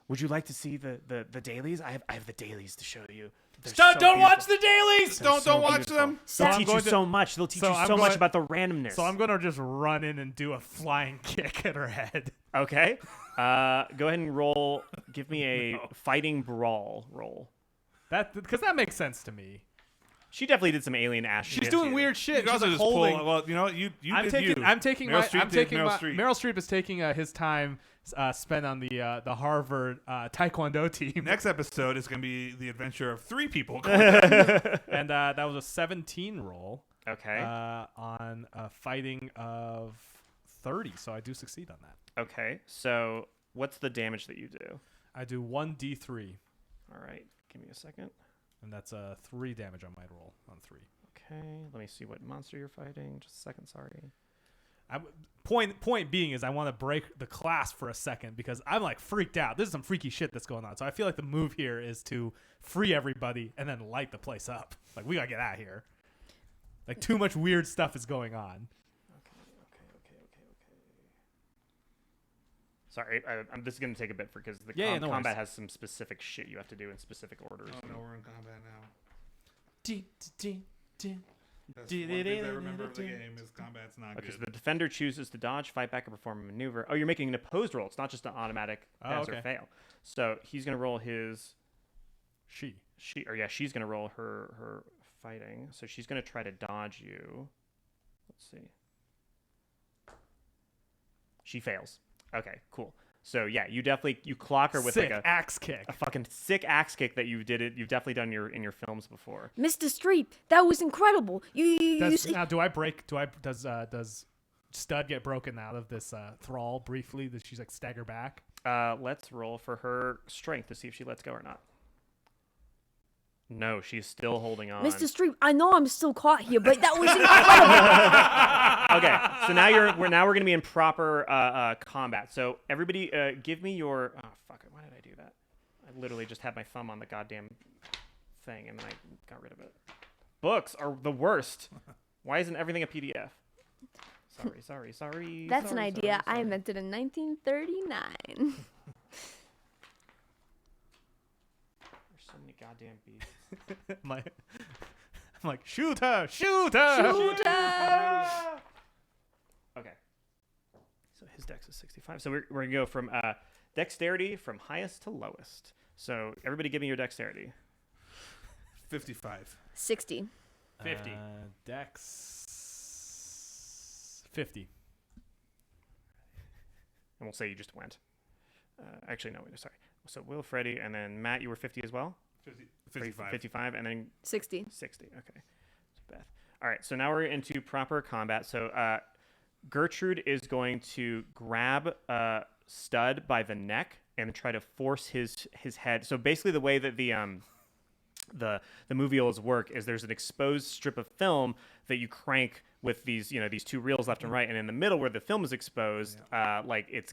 Would you like to see the dailies? I have the dailies to show you. They're Stud, so don't watch beautiful. the dailies. Don't watch beautiful. them. They'll I'm teach you going to- so much. They'll teach so you I'm so much going- about the randomness. So I'm gonna just run in and do a flying kick at her head. Okay. Go ahead and roll. Give me a fighting brawl roll. Because that makes sense to me. She definitely did some alien ass. She's shit doing here. weird shit. You can She's also like just holding. pull. Well, you know what? You I'm did taking. you. I'm taking Meryl my. Streep I'm did taking Meryl my. Streep. Meryl Streep is taking his time spent on the Harvard Taekwondo team, Next episode is going to be the adventure of 3 people. and that was a 17 roll. Okay. On a fighting of 30, so I do succeed on that. Okay. So what's the damage that you do? I do 1d3, All right. Give me a second. and that's 3 damage on my roll on 3. Okay. Let me see what monster you're fighting. Just a second. Sorry. Point being is I want to break the class for a second because I'm like freaked out. This is some freaky shit that's going on. So I feel like the move here is to free everybody and then light the place up. Like, we gotta get out of here. Like, too much weird stuff is going on. Okay. Sorry, this is gonna take a bit because the no combat worries. has some specific shit you have to do in specific orders. Oh no, we're in combat now. That's one thing I remember of the game is combat's not Okay, good. so the defender chooses to dodge, fight back, or perform a maneuver. Oh, you're making an opposed roll. It's not just an automatic pass or fail. So he's gonna roll his. She's gonna roll her fighting. So she's gonna try to dodge you. Let's see. She fails. Okay, cool. So yeah, you clock her with Sick like axe kick. a fucking sick axe kick that you've definitely done in your films before. Mr. Streep, that was incredible. Does Stud get broken out of this thrall briefly? Does she like stagger back? Let's roll for her strength to see if she lets go or not. No, she's still holding on. Mr. Streep, I know I'm still caught here, but that was incredible. Okay, so now we're going to be in proper combat. So everybody, give me your. Oh fuck it! Why did I do that? I literally just had my thumb on the goddamn thing and then I got rid of it. Books are the worst. Why isn't everything a PDF? Sorry. That's an idea I invented in 1939. There's so many goddamn beasts. I'm like, shoot her! Okay. So his dex is 65. So we're going to go from dexterity from highest to lowest. So everybody give me your dexterity. 55. 60. 50. Dex 50. And we'll say you just went. Actually, no, sorry. So Will, Freddie, and then Matt, you were 50 as well? 55. 55, and then 60. 60. Okay. So Beth. All right, so now we're into proper combat. So Gertrude is going to grab Stud by the neck and try to force his head. So basically the way that the moviolas work is there's an exposed strip of film that you crank with these two reels left and right, and in the middle where the film is exposed, like it's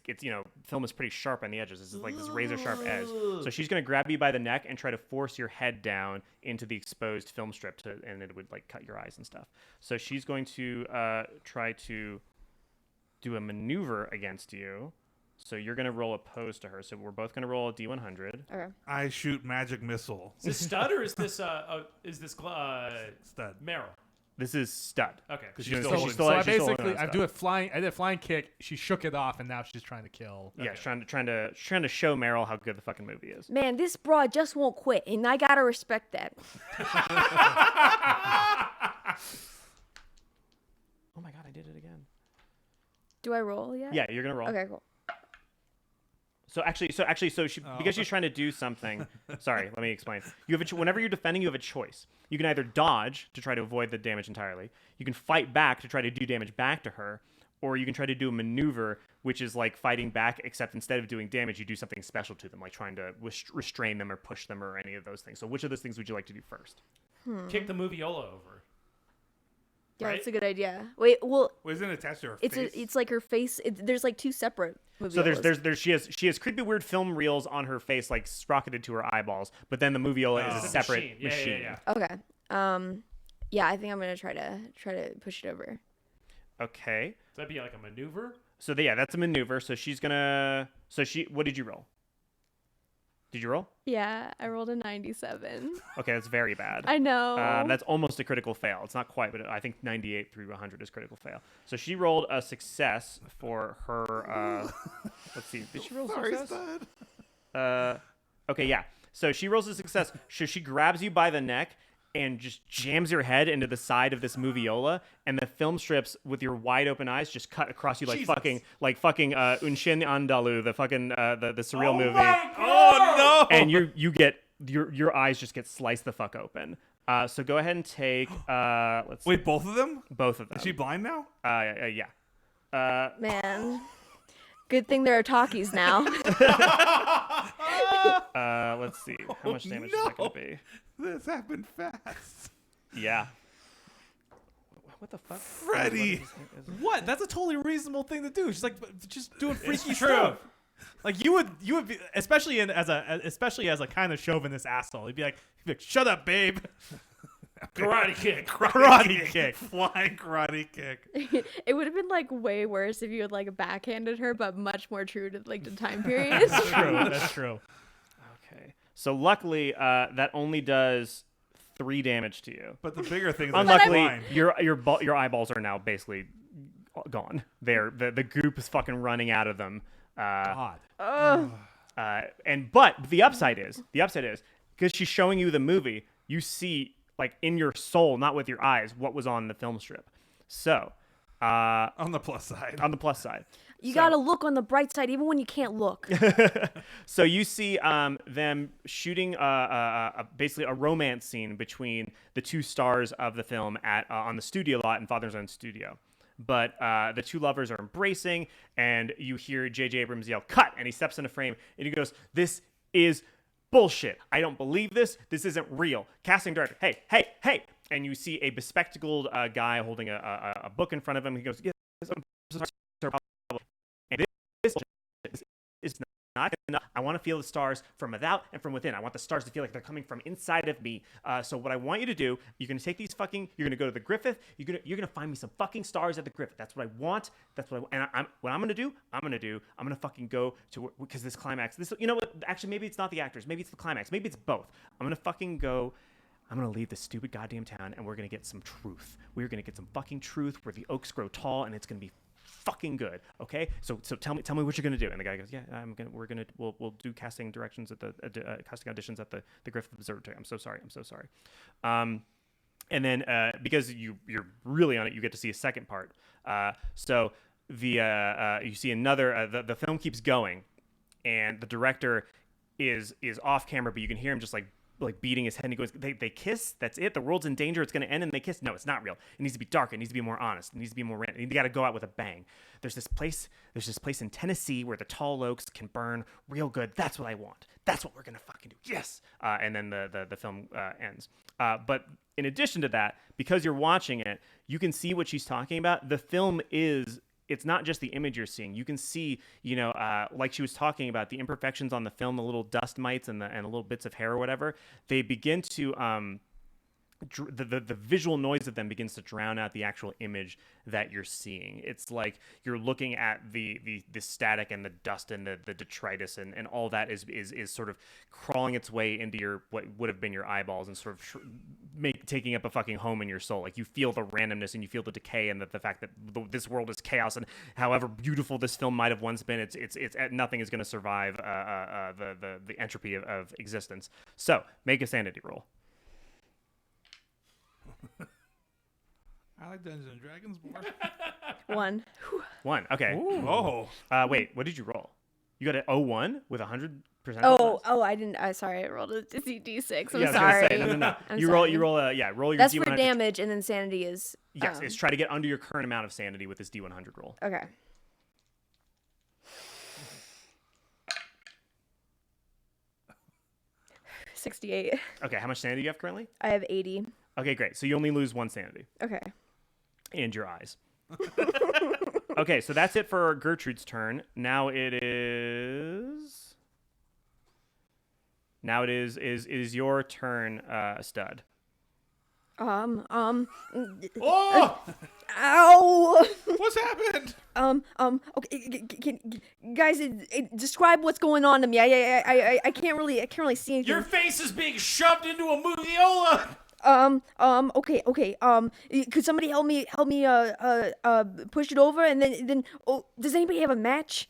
film is pretty sharp on the edges. This is like this razor sharp edge. So she's gonna grab you by the neck and try to force your head down into the exposed film strip, and it would like cut your eyes and stuff. So she's going to try to do a maneuver against you. So you're gonna roll opposed to her. So we're both gonna roll a D100. Okay. I shoot magic missile. Is this Stud or is this Stud. Meryl? This is Stud. Okay. She's So I did a flying kick. She shook it off, and now she's trying to kill. Yeah, trying to show Meryl how good the fucking movie is. Man, this broad just won't quit, and I gotta respect that. Oh my god, I did it again. Do I roll yet? Yeah, you're gonna roll. Okay, cool. So because she's trying to do something. Sorry, let me explain. You have whenever you're defending, you have a choice. You can either dodge to try to avoid the damage entirely. You can fight back to try to do damage back to her, or you can try to do a maneuver, which is like fighting back, except instead of doing damage, you do something special to them, like trying to restrain them or push them or any of those things. So which of those things would you like to do first? Kick the moviola over. Yeah, Right? that's a good idea. Wait, well, Isn't it attached to her it's face? it's like her face. There's like two separate movies. So there's she has creepy weird film reels on her face like sprocketed to her eyeballs, but then the moviola is a It's a separate machine. machine. Yeah. Okay. Yeah, I think I'm gonna try to push it over. Okay. So that'd be like a maneuver. So that's a maneuver. So she's gonna. What did you roll? Did you roll? Yeah, I rolled a 97. Okay, that's very bad. I know. That's almost a critical fail. It's not quite, but I think 98 through 100 is critical fail. So she rolled a success for her. Let's see. Did she roll a success? Okay, yeah. So she rolls a success. So she grabs you by the neck and just jams your head into the side of this moviola, and the film strips with your wide open eyes just cut across you like Jesus. fucking Unshin Andalu, the fucking the surreal movie. Oh no! And you get your eyes just get sliced the fuck open. So go ahead and take let's Wait, both of them? both of them. Is she blind now? Yeah. Man, good thing there are talkies now. Let's see. How much damage is that going to be? This happened fast. Yeah. What the fuck? Freddy. What? That's a totally reasonable thing to do. She's like just doing freaky It's true. stuff. Like you would be, especially as a kind of chauvinist asshole. You'd be like, shut up, babe. Karate kick. Karate kick. Flying karate kick. It would have been like way worse if you had like backhanded her, but much more true to like the time period. That's true. That's true. Okay. So luckily, that only does 3 damage to you. But the bigger thing is Unluckily, flying. your eyeballs are now basically gone. The goop is fucking running out of them. God. But the upside is because she's showing you the movie, you see like in your soul, not with your eyes, what was on the film strip. So On the plus side. You gotta look on the bright side, even when you can't look. So you see them shooting basically a romance scene between the 2 stars of the film at on the studio lot in Father's Own Studio. But the 2 lovers are embracing, and you hear J.J. Abrams yell, "Cut!" And he steps into frame, and he goes, "This is bullshit. I don't believe this. This isn't real." Casting director, hey. And you see a bespectacled guy holding a book in front of him. He goes, "Yes, I'm sorry, sir." And this is not enough. I want to feel the stars from without and from within. I want the stars to feel like they're coming from inside of me. So what I want you to do, you're going to take these you're going to go to the Griffith. You're going to find me some fucking stars at the Griffith. That's what I want. What I'm going to fucking go to, because this climax, you know what? Actually, maybe it's not the actors. Maybe it's the climax. Maybe it's both. I'm going to leave this stupid goddamn town, and we're going to get some truth. We're going to get some fucking truth where the oaks grow tall, and it's going to be fucking good. Okay, so tell me what you're gonna do. And the guy goes, "Yeah, we'll do casting directions at the casting auditions at the Griffith Observatory. I'm so sorry. And then because you're really on it, you get to see a second part. So you see another. The film keeps going, and the director is off camera, but you can hear him just like beating his head, and he goes, they kiss, that's it, the world's in danger, it's going to end, and they kiss. No, it's not real. It needs to be darker, it needs to be more honest, it needs to be more random. You got to go out with a bang. There's this place in Tennessee where the tall oaks can burn real good. That's what I want. That's what we're going to fucking do. Yes. And then the film ends. But in addition to that, because you're watching it, you can see what she's talking about. The film it's not just the image you're seeing. You can see, like she was talking about, the imperfections on the film, the little dust mites and the little bits of hair or whatever. They begin to the visual noise of them begins to drown out the actual image that you're seeing. It's like you're looking at the static and the dust and the detritus and all that is sort of crawling its way into what would have been your eyeballs and sort of taking up a fucking home in your soul. Like you feel the randomness and you feel the decay and the fact that this world is chaos, and however beautiful this film might have once been, it's nothing is going to survive the entropy of existence. So make a sanity roll. I like Dungeons and Dragons more. 1. 1. Okay. Ooh. Oh. Wait, what did you roll? You got an 01 with 100%? I didn't. Sorry, I rolled a D6. I'm Yeah, I was sorry. gonna say, no. I'm You sorry. roll your That's D100. for damage, and then sanity is. Yes, it's try to get under your current amount of sanity with this D100 roll. Okay. $68. Okay, how much sanity do you have currently? I have 80. Okay, great. So you only lose 1 sanity. Okay. And your eyes. Okay, so that's it for Gertrude's turn. Now it is your turn, Stud. Oh! Ow! What's happened? Okay, guys, describe what's going on to me. I can't really see anything. Your face is being shoved into a moviola. Okay. Could somebody help me push it over, and then does anybody have a match?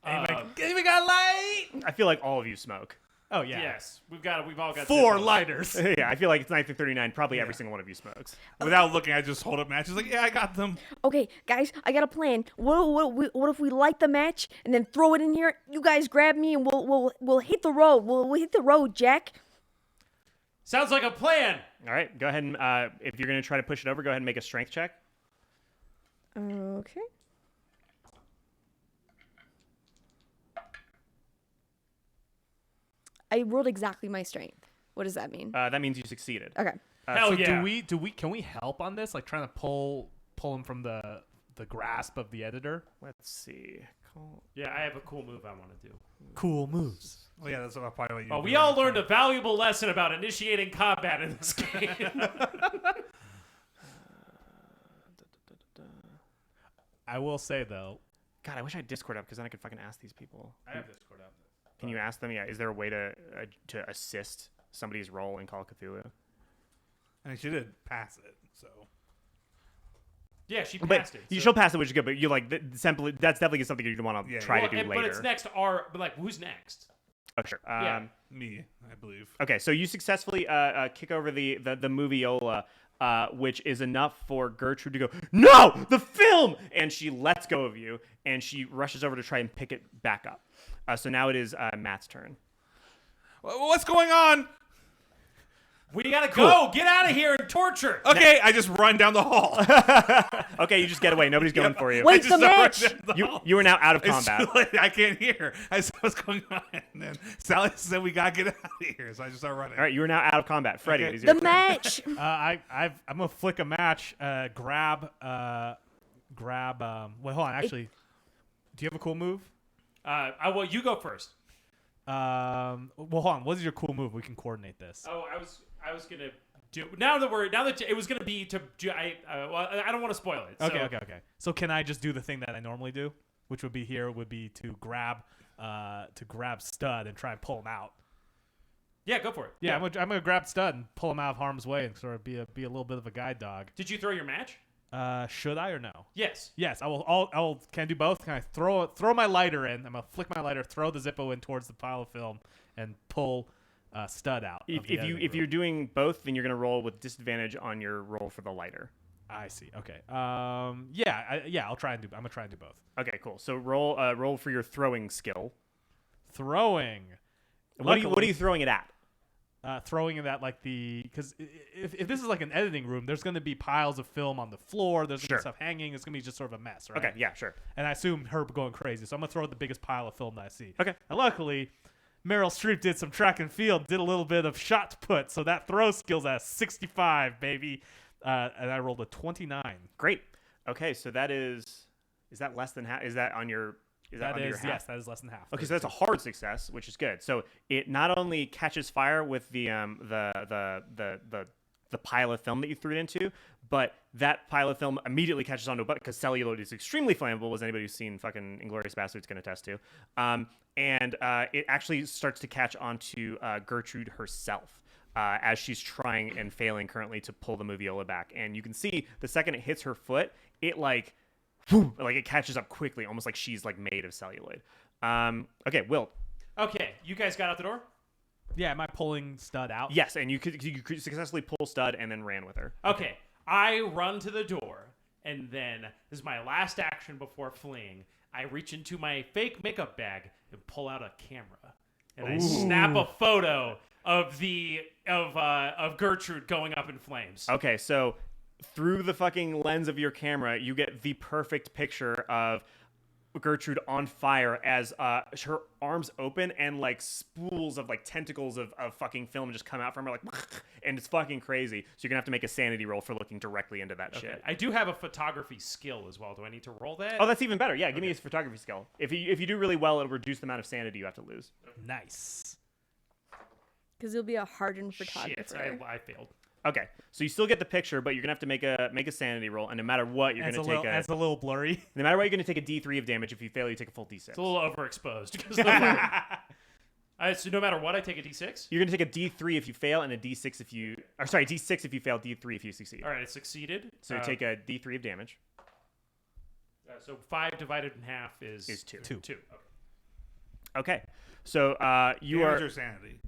Anybody got a light? I feel like all of you smoke. Oh yeah. Yes, we've all got 4 Zippos. lighters. Yeah, I feel like it's 1939. Probably every single one of you smokes. Without looking, I just hold up matches like, yeah, I got them. Okay, guys, I got a plan. What if we light the match and then throw it in here? You guys grab me and we'll hit the road. We'll hit the road, Jack. Sounds like a plan. All right, go ahead and if you're going to try to push it over, go ahead and make a strength check. Okay. I rolled exactly my strength. What does that mean? That means you succeeded. Okay. Hell yeah. Can we help on this? Like trying to pull him from the grasp of the editor? Let's see. Yeah, I have a cool move I want to do. Cool moves. Well, yeah, that's probably what you. Oh, we all learned a valuable lesson about initiating combat in this game. I will say though. God, I wish I had Discord up because then I could fucking ask these people. I have Discord up. Can you ask them? Yeah, is there a way to assist somebody's role in Call of Cthulhu? And she did pass it, so. Yeah, she But passed it. she'll pass it, which is good. But you like simply that's definitely something you'd want to try to do later. But it's next. But like, who's next? Oh, sure. Yeah. Me, I believe. Okay, so you successfully kick over the moviola, which is enough for Gertrude to go, no, the film! And she lets go of you, and she rushes over to try and pick it back up. So now it is Matt's turn. What's going on? We gotta go. Get out of here and torture. Okay, I just run down the hall. Okay, you just get away. Nobody's going for you. Wait, the match! You are now out of It's combat. too late. I can't hear. I said what's going on, and then Sally said we gotta get out of here, so I just start running. All right, you are now out of combat. Freddie, Okay. it is your The turn. match! I'm gonna flick a match. Grab. Wait, hold on. Actually, do you have a cool move? Well, you go first. Well, hold on. What is your cool move? We can coordinate this. Oh, I was gonna do now that it was gonna be to. I don't want to spoil it. So. Okay. So can I just do the thing that I normally do, which would be to grab Stud and try and pull him out? Yeah, go for it. Yeah, I'm gonna grab Stud and pull him out of harm's way and sort of be a little bit of a guide dog. Did you throw your match? Should I or no? Yes. Yes, I will. Can I do both? Can I throw my lighter in? I'm gonna flick my lighter, throw the Zippo in towards the pile of film, and pull Stud out. If you're doing both, then you're gonna roll with disadvantage on your roll for the lighter. I see. Okay. I'll try and do. I'm gonna try and do both. Okay, cool. So roll for your throwing skill. Throwing. What are you throwing it at? Throwing it at because if this is like an editing room, there's going to be piles of film on the floor. There's going to Sure. be stuff hanging. It's going to be just sort of a mess, right? Okay, yeah, sure. And I assume her going crazy, so I'm going to throw the biggest pile of film that I see. Okay. And luckily, Meryl Streep did some track and field, did a little bit of shot put, so that throw skill's at 65, baby. And I rolled a 29. Great. Okay, so that is that less than half? Is that on your? Is that under your half? Yes, that is less than half. Okay, so that's a hard success, which is good. So it not only catches fire with the pile of film that you threw it into, but that pile of film immediately catches onto a butt because celluloid is extremely flammable, as anybody who's seen fucking Inglourious Basterds can attest to. And it actually starts to catch onto Gertrude herself. As she's trying and failing currently to pull the moviola back. And you can see the second it hits her foot, it it catches up quickly, almost like she's like made of celluloid. Okay, Will. Okay, you guys got out the door? Yeah, am I pulling Stud out? Yes, and you could successfully pull Stud and then ran with her. Okay, I run to the door, and then this is my last action before fleeing. I reach into my fake makeup bag and pull out a camera, and I snap a photo of Gertrude going up in flames. Okay, so through the fucking lens of your camera, you get the perfect picture of Gertrude on fire as her arms open and like spools of like tentacles of fucking film just come out from her like, and it's fucking crazy. So you're gonna have to make a sanity roll for looking directly into that shit. I do have a photography skill as well. Do I need to roll that? Oh, that's even better. Yeah, give me a photography skill. If you do really well, it'll reduce the amount of sanity you have to lose. Nice. Because you'll be a hardened Shit, photographer. I failed. Okay, so you still get the picture, but you're gonna have to make a sanity roll, and no matter what, you're gonna take That's a little blurry. no matter what, you're gonna take a D3 of damage. If you fail, you take a full D6. It's a little overexposed. So no matter what, I take a D6? You're gonna take a D3 if you fail, and a D6 if you, or sorry, D6 if you fail, D3 if you succeed. All right, I succeeded. So take a D3 of damage. So 5 divided in half is 2. 2. Okay. Okay, so you Damage are or sanity?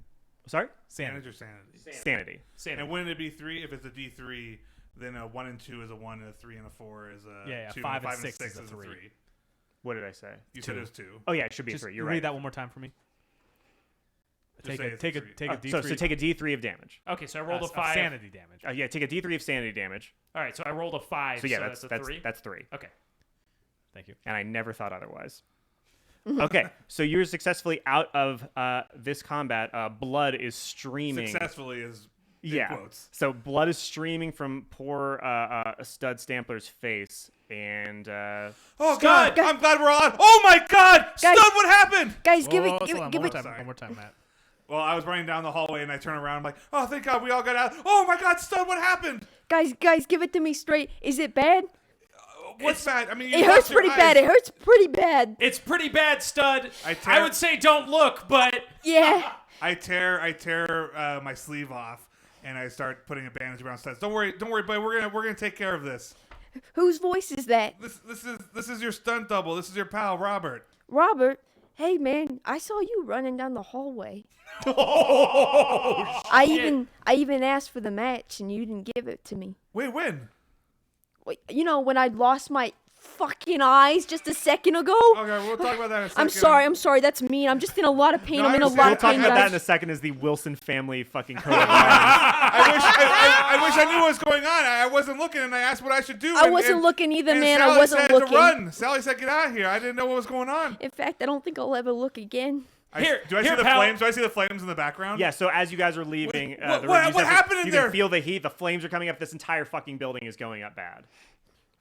sorry, Damage or sanity? sanity. Sanity. And wouldn't it be 3 if it's a D3? Then a 1 and 2 is a 1, and a 3 and a 4 is a Yeah, 2, 5 and and 6 6 is is a a 3. What did I say? You said it was 2. Oh yeah, it should be Just a 3. You're read right. that one more time for me. Just say it's Take a three. D3. So take a D3 of damage. Okay, so I rolled a of 5. sanity damage. Yeah, take a D3 of sanity damage. All right, so I rolled a 5. So yeah, that's a 3. that's 3. Okay. Thank you. And I never thought otherwise. Okay, so you're successfully out of this combat. Blood is streaming. Successfully is Yeah. Quotes. So blood is streaming from poor Stud Stampler's face, and Oh Stud! God! I'm glad we're on. Oh my God! Guys- Stud, what happened? Guys, Whoa, give whoa, it, give hold it, on, give one it. more time, Sorry. one more time, Matt. Well, I was running down the hallway and I turn around. I'm like, oh, thank God we all got out. Oh my God, Stud, what happened? Guys, give it to me straight. Is it bad? What's bad? I mean, It hurts pretty bad. It hurts pretty bad. It's pretty bad, Stud. I I tear- would say don't look, but Yeah. I tear my sleeve off and I start putting a bandage around Studs. Don't worry, buddy. We're gonna take care of this. Whose voice is that? This is your stunt double. This is your pal, Robert. Robert. Hey man, I saw you running down the hallway. oh, I shit. even asked for the match and you didn't give it to me. Wait, when? Wait, you know when I lost my fucking eyes just a second ago? Okay, we'll talk about that in a second. I'm sorry, that's mean. I'm just in a lot of pain. No, I I'm in a understand. lot we'll of talk pain, about that in guys. a second. As the Wilson family fucking code of arms. I wish I knew what was going on. I wasn't looking, and I asked what I should do. I wasn't looking either, and man. Sally I wasn't said looking. to run. Sally said, "Get out of here." I didn't know what was going on. In fact, I don't think I'll ever look again. Do I see the pal. flames? Do I see the flames in the background? Yeah. So as you guys are leaving, What- the what- room, you what said happened in you there? can feel the heat. The flames are coming up. This entire fucking building is going up bad.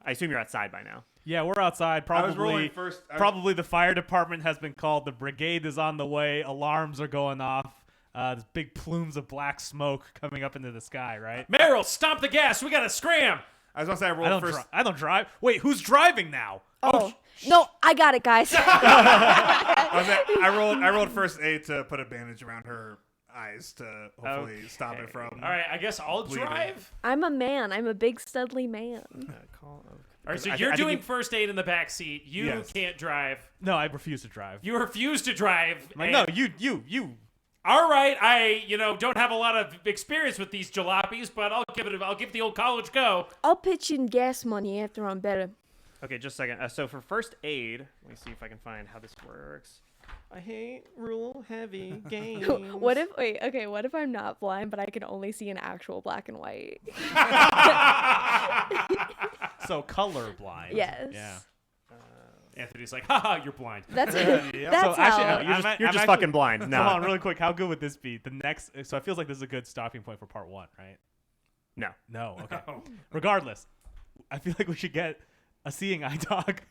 I assume you're outside by now. Yeah, we're outside. I was Probably, rolling first. probably the fire department has been called. The brigade is on the way. Alarms are going off. There's big plumes of black smoke coming up into the sky. Right? Meryl, stomp the gas. We gotta scram. I was gonna say I I rolled don't. first. I don't drive. Wait, who's driving now? Oh, no, I got it, guys. I rolled first aid to put a bandage around her eyes to hopefully stop it from. All right, I guess I'll Bleeding. drive. I'm a man. I'm a big studly man. Call of. All right, so I you're think doing you- first aid in the back seat. You Yes. can't drive. No, I refuse to drive. You refuse to drive. Like, and- no, you. All right, I don't have a lot of experience with these jalopies, but I'll give the old college go. I'll pitch in gas money after I'm better. Okay, just a second. So for first aid, let me see if I can find how this works. I hate rule heavy games. What if I'm not blind, but I can only see in actual black and white? So colorblind. Yes. Yeah. Anthony's like, haha, you're blind. That's So that's actually, how. You're just, I'm you're just actually- fucking blind. Hold No, on, really quick. How good would this be? The next. So it feels like this is a good stopping point for part one, right? no. No. Okay. Regardless, I feel like we should get a seeing eye dog.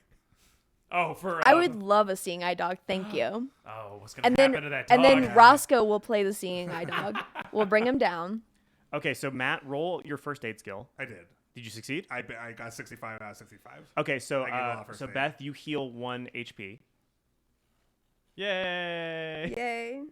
Oh, for I would love a seeing eye dog. Thank you. Oh, what's gonna And happen then to that dog? and then Roscoe will play the seeing eye dog. We'll bring him down. Okay, so Matt, roll your first aid skill. I did. Did you succeed? I got 65 out of 65. Okay, so I gave it all first aid. Beth, you heal 1 HP. Yay! Yay.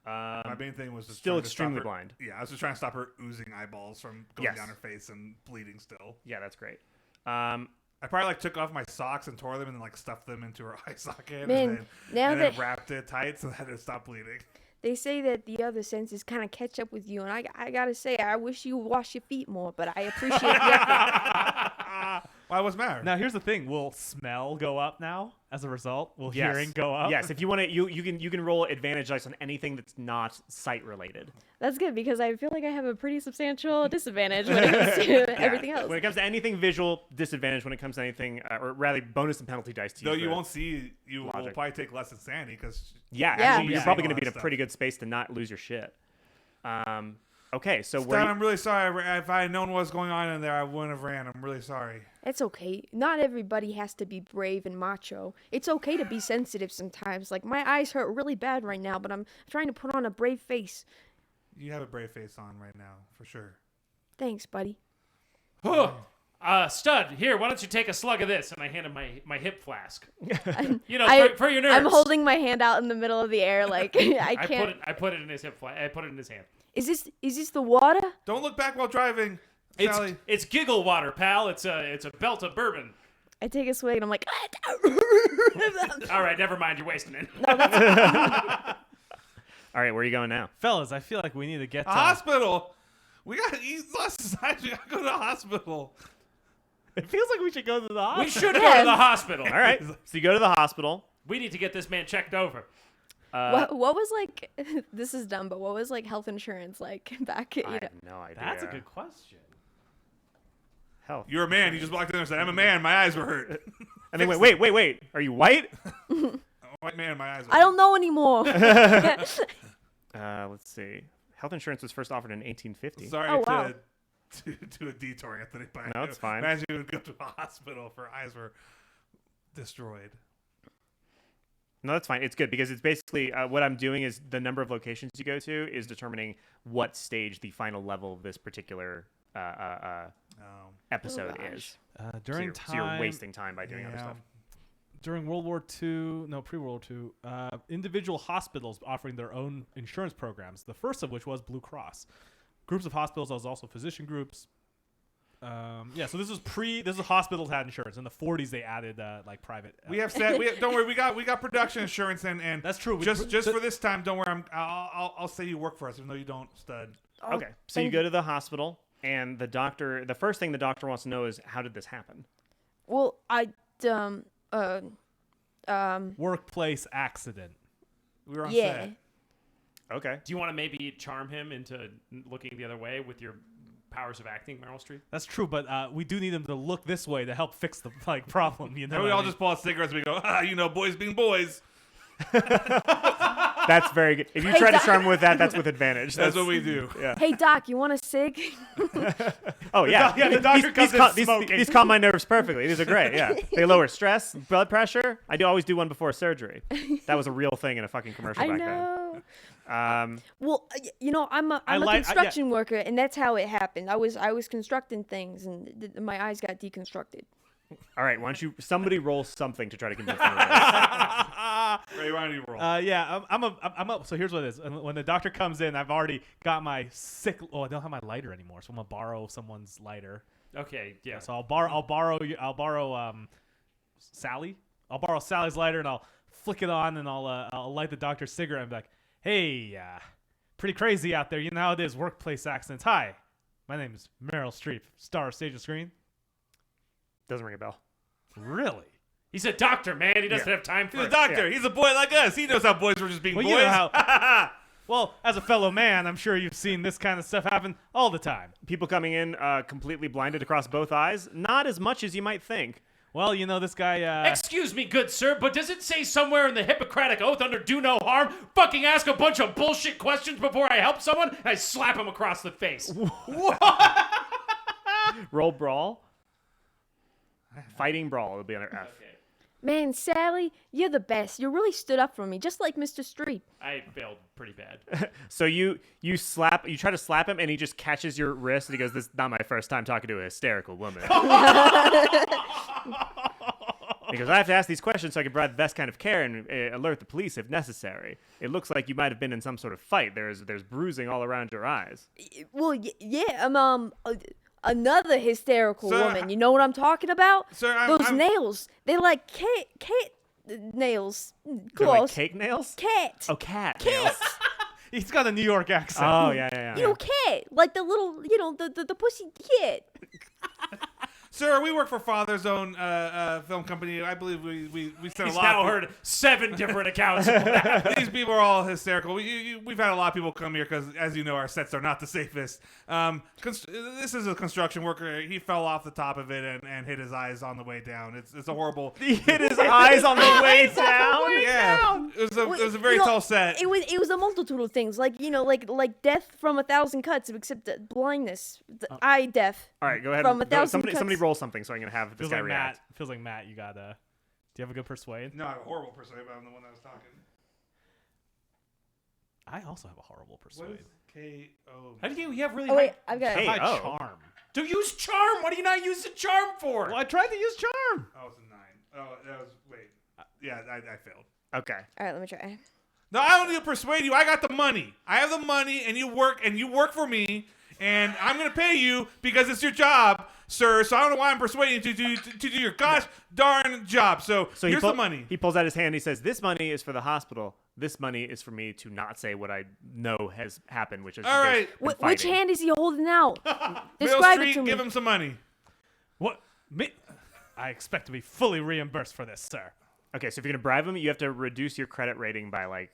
My main thing was just still trying to stop extremely her- blind. Yeah, I was just trying to stop her oozing eyeballs from going Yes. down her face and bleeding still. Yeah, that's great. I probably took off my socks and tore them and then stuffed them into her eye socket Man, and then, now and then that- wrapped it tight so that it stopped bleeding. They say that the other senses kind of catch up with you, and I gotta say, I wish you would wash your feet more, but I appreciate the effort. Why was matter? Now here's the thing: will smell go up now as a result? Will Yes. hearing go up? Yes, if you want to, you can roll advantage dice on anything that's not sight related. That's good because I feel like I have a pretty substantial disadvantage when it comes to everything else. When it comes to anything visual, disadvantage. When it comes to anything, or rather, bonus and penalty dice to Though use you the- won't see, you will logic. probably take less insanity because Yeah, Yeah. actually, you're Yeah. probably All going to be that in a stuff. pretty good space to not lose your shit. Okay, so Stan, where? I'm really sorry. If I had known what was going on in there, I wouldn't have ran. I'm really sorry. It's okay. Not everybody has to be brave and macho. It's okay to be sensitive sometimes. Like, my eyes hurt really bad right now, but I'm trying to put on a brave face. You have a brave face on right now, for sure. Thanks, buddy. Stud, here, why don't you take a slug of this? And I hand him my hip flask. For your nerves. I'm holding my hand out in the middle of the air, like I can't. I put it in his hip flask. I put it in his hand. Is this the water? Don't look back while driving, Sally. It's giggle water, pal. It's a belt of bourbon. I take a swig and I'm like, All right, never mind. You're wasting it. All right, where are you going now? Fellas, I feel like we need to get A to hospital. We got to eat less society. We got to go to the hospital. It feels like we should go to the hospital. We should go to the hospital. All right, so you go to the hospital. We need to get this man checked over. what was like? This is dumb, but what was like health insurance like back? I have no idea. That's a good question. Hell. You're a man. You just walked in there and said, I'm a man. My eyes were hurt. And then wait. Are you white? I'm a white man. My eyes were I don't know anymore. Let's see. Health insurance was first offered in 1850. Sorry Oh, wow. to do a detour, Anthony. But No, it's fine. Imagine you would go to a hospital if her eyes were destroyed. No, that's fine. It's good because it's basically what I'm doing is the number of locations you go to is determining what stage the final level of this particular episode gosh. is. During so you're wasting time by doing other stuff. During pre-World War II, individual hospitals offering their own insurance programs. The first of which was Blue Cross. Groups of hospitals, was also physician groups. So this is hospitals had insurance. In the 40s, they added like private. Don't worry, we got production insurance and That's true. Just for this time, don't worry. I'll say you work for us, even though you don't stud. Oh, Okay, so you go to the hospital, and the doctor. The first thing the doctor wants to know is how did this happen? Well, Workplace accident. We were on yeah. set. Okay. Do you want to maybe charm him into looking the other way with your powers of acting, Meryl Streep? That's true, but we do need him to look this way to help fix the problem. You know, And we all just pull out cigarettes and we go, boys being boys. That's very good. If you try to charm him with that, that's with advantage. That's what we do. Yeah. Hey Doc, you want a cig? Oh yeah. the doctor comes in smoking. These calm my nerves perfectly. These are great. Yeah. They lower stress, blood pressure. I always do one before surgery. That was a real thing in a fucking commercial I back know. then. Well, I'm a construction worker, and that's how it happened. I was constructing things, and my eyes got deconstructed. All right. Why don't you somebody roll something to try to convince me of this? Ray, why don't you roll? I'm up. So here's what it is. When the doctor comes in, I've already got my I don't have my lighter anymore, so I'm gonna borrow someone's lighter. Okay, yeah. So I'll borrow Sally. I'll borrow Sally's lighter and I'll flick it on and I'll light the doctor's cigarette and be like, "Hey, pretty crazy out there. You know how it is. Workplace accidents. Hi, my name is Meryl Streep, star of Stage and Screen." Doesn't ring a bell. Really? He's a doctor, man. He doesn't have time for He's a it. doctor. He's a boy like us. He knows how boys were just being Well, boys. you know how. Well, as a fellow man, I'm sure you've seen this kind of stuff happen all the time. People coming in completely blinded across both eyes. Not as much as you might think. Well, you know this guy. Excuse me, good sir, but does it say somewhere in the Hippocratic Oath under do no harm, fucking ask a bunch of bullshit questions before I help someone, and I slap him across the face? Roll brawl. Fighting brawl. It'll be under F. Okay. Man, Sally, you're the best. You really stood up for me, just like Mr. Streep. I failed pretty bad. So you try to slap him, and he just catches your wrist, and he goes, "This is not my first time talking to a hysterical woman." He goes, "I have to ask these questions so I can provide the best kind of care and alert the police if necessary. It looks like you might have been in some sort of fight. There's bruising all around your eyes." Well, yeah, another hysterical Sir, woman. You know what I'm talking about? Sir, Those nails. They're like cat nails. They're like Close. cake nails? Cat. Oh, cat Cat. nails. He's got a New York accent. Oh, yeah. You know, cat. Like the little, the pussy cat. Sir, we work for Father's Own film company. I believe we sent He's a lot. now of heard 7 different accounts. These people are all hysterical. We've had a lot of people come here because, as you know, our sets are not the safest. This is a construction worker. He fell off the top of it and hit his eyes on the way down. It's a horrible. He hit his eyes on the way down. Yeah, it was a very tall set. It was a multitude of things, like death from 1,000 cuts, except blindness, eye death. All right, go ahead. From 1,000 Somebody cuts. roll something so I can have this Feels guy like react. Matt. You got do you have a good persuade? No, I have a horrible persuade, but I'm the one that was talking. I also have a horrible persuade. What is K-O? How do you have really Oh wait, high... I've got. Hey. High oh. charm. To use charm? What do you not use the charm for? Well, I tried to use charm. Oh, it's a 9. Oh, that was wait. Yeah, I failed. Okay. All right, let me try. No, I don't need to persuade you. I got the money. I have the money, and you work for me, and I'm gonna pay you because it's your job, sir. So I don't know why I'm persuading you to do your gosh darn job. So here's the money. He pulls out his hand and he says, "This money is for the hospital. This money is for me to not say what I know has happened, which is All right. been Which fighting." hand is he holding out? Mill Describe Street, it to me. give him some money. What? Me? I expect to be fully reimbursed for this, sir. Okay, so if you're gonna bribe him, you have to reduce your credit rating by like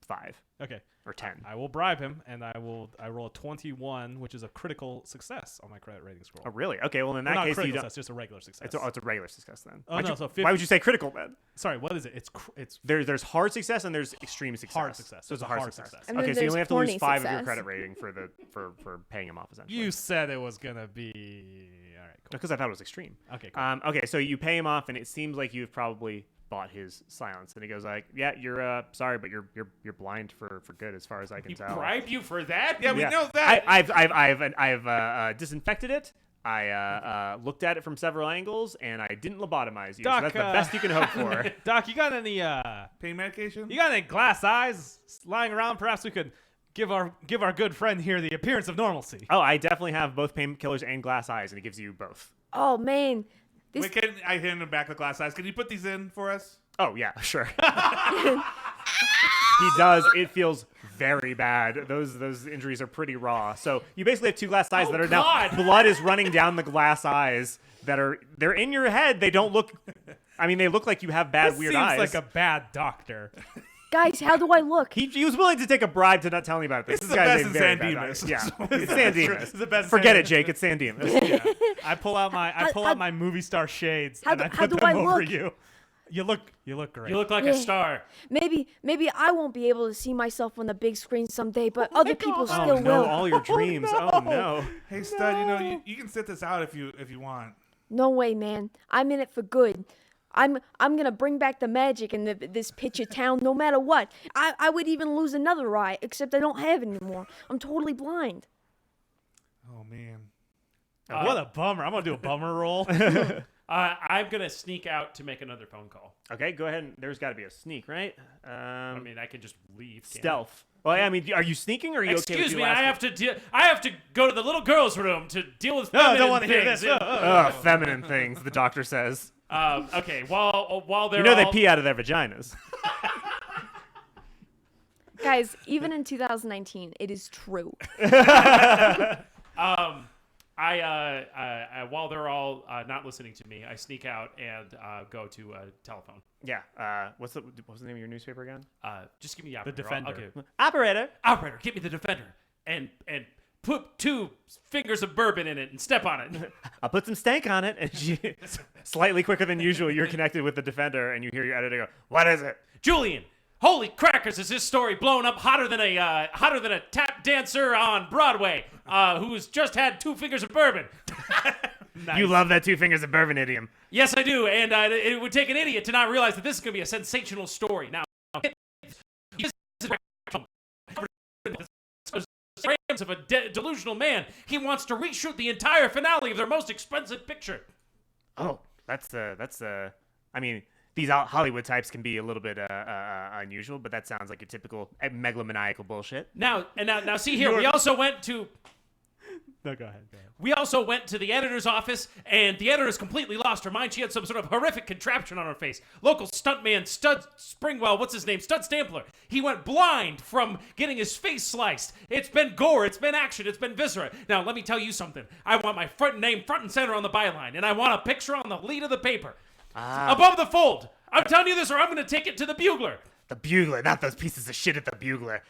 5 Okay. or 10. I will bribe him, and I roll a 21, which is a critical success on my credit rating scroll. Oh, really? Okay, well, in Well, that not case, critical you don't. success, just a regular success. It's a regular success then. Oh, Why'd no, you- so why would you say critical then? Sorry, what is it? It's There's hard success and there's extreme success. Hard success. So it's There's a a hard hard success. success. And then Okay, so you there's only have to lose horny 5 of your success. credit rating for paying him off essentially. You said it was gonna be all right. Cool. Because I thought it was extreme. Okay, cool. Okay, so you pay him off, and it seems like you've probably bought his silence. And he goes like, "Yeah, you're sorry, but you're blind for good, as far as I can He tell." bribed you for that? Yeah, we know that. I've disinfected it. I looked at it from several angles, and I didn't lobotomize you. Doc, so that's the best you can hope for. Doc, you got any Pain medication? you got any glass eyes lying around? Perhaps we could give our good friend here the appearance of normalcy. Oh, I definitely have both painkillers and glass eyes, and it gives you both. Oh man, this Wait, can I hand him back the glass eyes? Can you put these in for us? Oh yeah, sure. He does. It feels very bad. Those injuries are pretty raw. So you basically have 2 glass eyes Oh, that are God. now blood is running down the glass eyes they're in your head. They don't look. I mean, they look like you have bad This weird seems eyes. like a bad doctor. guys, how do I look? He was willing to take a bribe to not tell me about this. It's This the guy's best a in very San bad Dimas. doctor. Yeah, it's San Dimas. It's the best Forget San it, Jake. It's San Dimas. Yeah. I pull out my movie star shades and I how put do them I over look? you. You look great. You look like a star. Maybe I won't be able to see myself on the big screen someday, but other people Oh still no! will. All your dreams. Oh no! Hey, stud, you know you can sit this out if you want. No way, man. I'm in it for good. I'm gonna bring back the magic in this pitch of town no matter what. I would even lose another eye, except I don't have it anymore. I'm totally blind. Oh man. What a bummer. I'm gonna do a bummer roll. I'm going to sneak out to make another phone call. Okay, go ahead. There's got to be a sneak, right? I mean, I can just leave. can't I? Stealth. Well, I mean, are you sneaking or are you okay with Excuse your me, last I have to go to the little girl's room to deal with No, I feminine don't want to hear things. this. feminine things, the doctor says. Okay, while they're You know they all, pee out of their vaginas. Guys, even in 2019, it is true. I while they're all not listening to me, I sneak out and go to a telephone. Yeah. What was the name of your newspaper again? Just give me the operator. Defender. Okay. Operator. Operator, give me the Defender and put 2 fingers of bourbon in it and step on it. I'll put some stank on it. And she, slightly quicker than usual, you're connected with the Defender, and you hear your editor go, "What is it?" Julian, holy crackers! Is this story blown up hotter than a tap dancer on Broadway who's just had 2 fingers of bourbon? You love that 2 fingers of bourbon idiom. Yes, I do, and it would take an idiot to not realize that this is going to be a sensational story. Now, of a delusional man, he wants to reshoot the entire finale of their most expensive picture. Oh, that's the. I mean, these Hollywood types can be a little bit unusual, but that sounds like your typical megalomaniacal bullshit. Now, see here. We also went to. No, go ahead. We also went to the editor's office, and the editor's completely lost her mind. She had some sort of horrific contraption on her face. Local stuntman Stud Springwell, what's his name? Stud Stampler. He went blind from getting his face sliced. It's been gore, it's been action, it's been viscera. Now, let me tell you something. I want my name front and center on the byline, and I want a picture on the lead of the paper. Above the fold. I'm telling you this, or I'm going to take it to the Bugler. The Bugler, not those pieces of shit at the Bugler.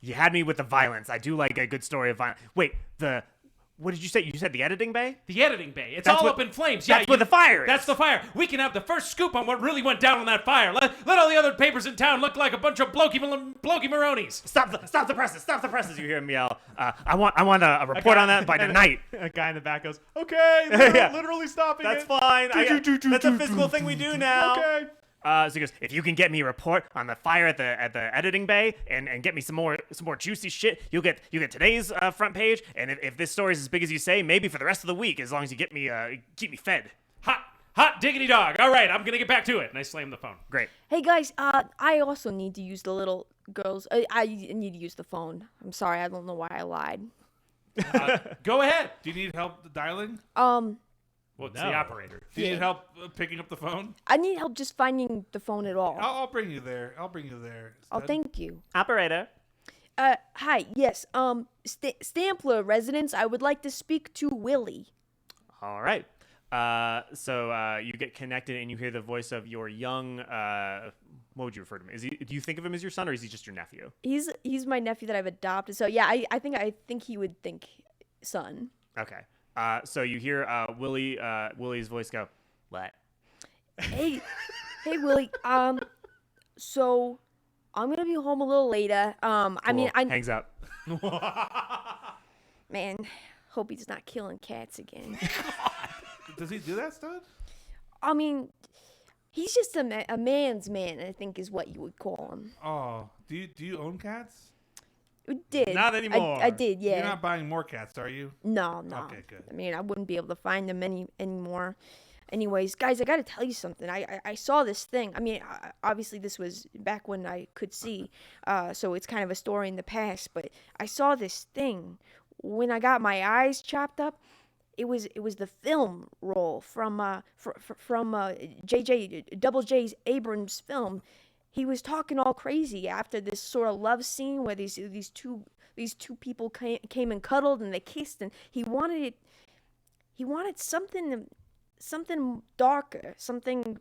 You had me with the violence. I do like a good story of violence. Wait, what did you say? You said the editing bay? The editing bay. It's That's all what- up in flames. that's where the fire is. That's the fire. We can have the first scoop on what really went down on that fire. Let all the other papers in town look like a bunch of blokey Maronis. Stop the presses! Stop the presses! You hear him yell. I want a report on that by tonight. A guy in the back goes, "Okay, Yeah. literally stopping That's it." fine. That's a physical thing we do now. Okay. So he goes, if you can get me a report on the fire at the editing bay and get me some more juicy shit, you'll get today's front page. And if this story's as big as you say, maybe for the rest of the week, as long as you get me keep me fed. Hot diggity dog. All right, I'm gonna get back to it. And I slam the phone. Great. Hey guys, I also need to use the little girls. I need to use the phone. I'm sorry, I don't know why I lied. Go ahead. Do you need help dialing? Well, it's No. the operator. Do you need help picking up the phone? I need help just finding the phone at all. I'll bring you there. Oh, Stud. thank you. Operator. Hi, yes, Stampler residence, I would like to speak to Willie. All right. So you get connected and you hear the voice of your young, what would you refer to him? Do you think of him as your son, or is he just your nephew? He's my nephew that I've adopted. So yeah, I think he would think son. Okay. So you hear Willie's voice go, "What?" Hey, hey Willie. So I'm gonna be home a little later. I mean, Cool. Hangs up. man, hope he's not killing cats again. Does he do that, Stud? I mean, he's just a man's man, I think is what you would call him. Oh, do you own cats? Did. Not anymore. I did, yeah. You're not buying more cats, are you? No. Okay, good. I mean, I wouldn't be able to find them anymore. Anyways, guys, I got to tell you something. I saw this thing. I mean, obviously this was back when I could see, so it's kind of a story in the past. But I saw this thing when I got my eyes chopped up. It was the film roll from J.J. Double J's Abrams film. He was talking all crazy after this sort of love scene where these two people came and cuddled and they kissed, and he wanted something darker, something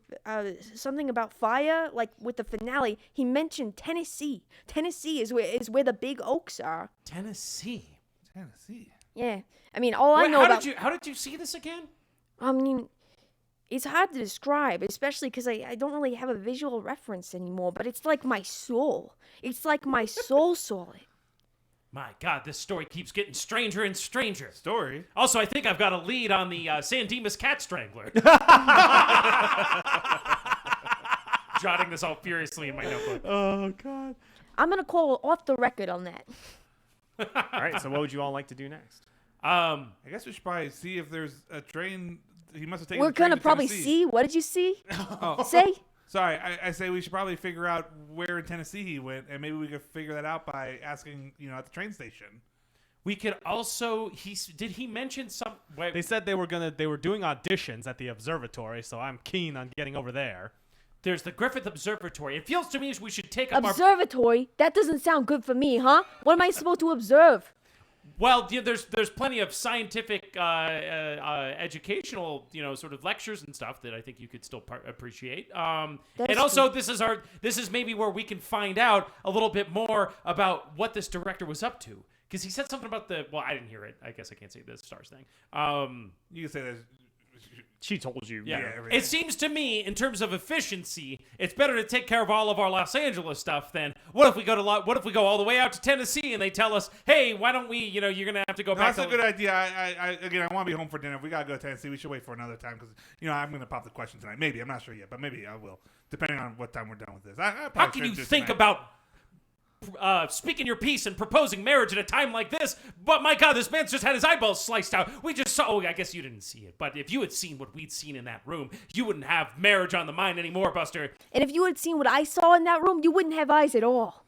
about fire. Like with the finale, he mentioned Tennessee. Tennessee is where the big oaks are. Tennessee. Tennessee. Yeah, I mean, all I Wait, know about. How did you see this again? I mean, it's hard to describe, especially because I don't really have a visual reference anymore. But it's like my soul. It's like my soul saw it. My God, this story keeps getting stranger and stranger. Story? Also, I think I've got a lead on the San Dimas cat strangler. Jotting this all furiously in my notebook. Oh God. I'm gonna call off the record on that. All right. So what would you all like to do next? I guess we should probably see if there's a train. He must have taken. We're the train gonna to probably Tennessee. see. What did you see? Oh, Say? sorry. I say we should probably figure out where in Tennessee he went, and maybe we could figure that out by asking, at the train station. we could also. Did he mention some? Wait, They said they were doing auditions at the observatory, so I'm keen on getting over there. there's the Griffith Observatory. It feels to me as we should take up our. Observatory? That doesn't sound good for me, huh? What am I supposed to observe? Well, there's plenty of scientific, educational, sort of lectures and stuff that I think you could still appreciate. And also, this is maybe where we can find out a little bit more about what this director was up to, because he said something about well, I didn't hear it. I guess I can't say the stars thing. You can say that. She told you. Yeah, everything. it seems to me, in terms of efficiency, it's better to take care of all of our Los Angeles stuff than what if we go all the way out to Tennessee and they tell us, hey, why don't we? You're gonna have to go back. That's a good idea. I want to be home for dinner. If we gotta go to Tennessee, we should wait for another time because I'm gonna pop the question tonight. Maybe I'm not sure yet, but maybe I will, depending on what time we're done with this. How can you think about speaking your piece and proposing marriage at a time like this? But my God, this man's just had his eyeballs sliced out. We just saw. Oh, I guess you didn't see it. But if you had seen what we'd seen in that room, you wouldn't have marriage on the mind anymore, Buster. And if you had seen what I saw in that room, you wouldn't have eyes at all.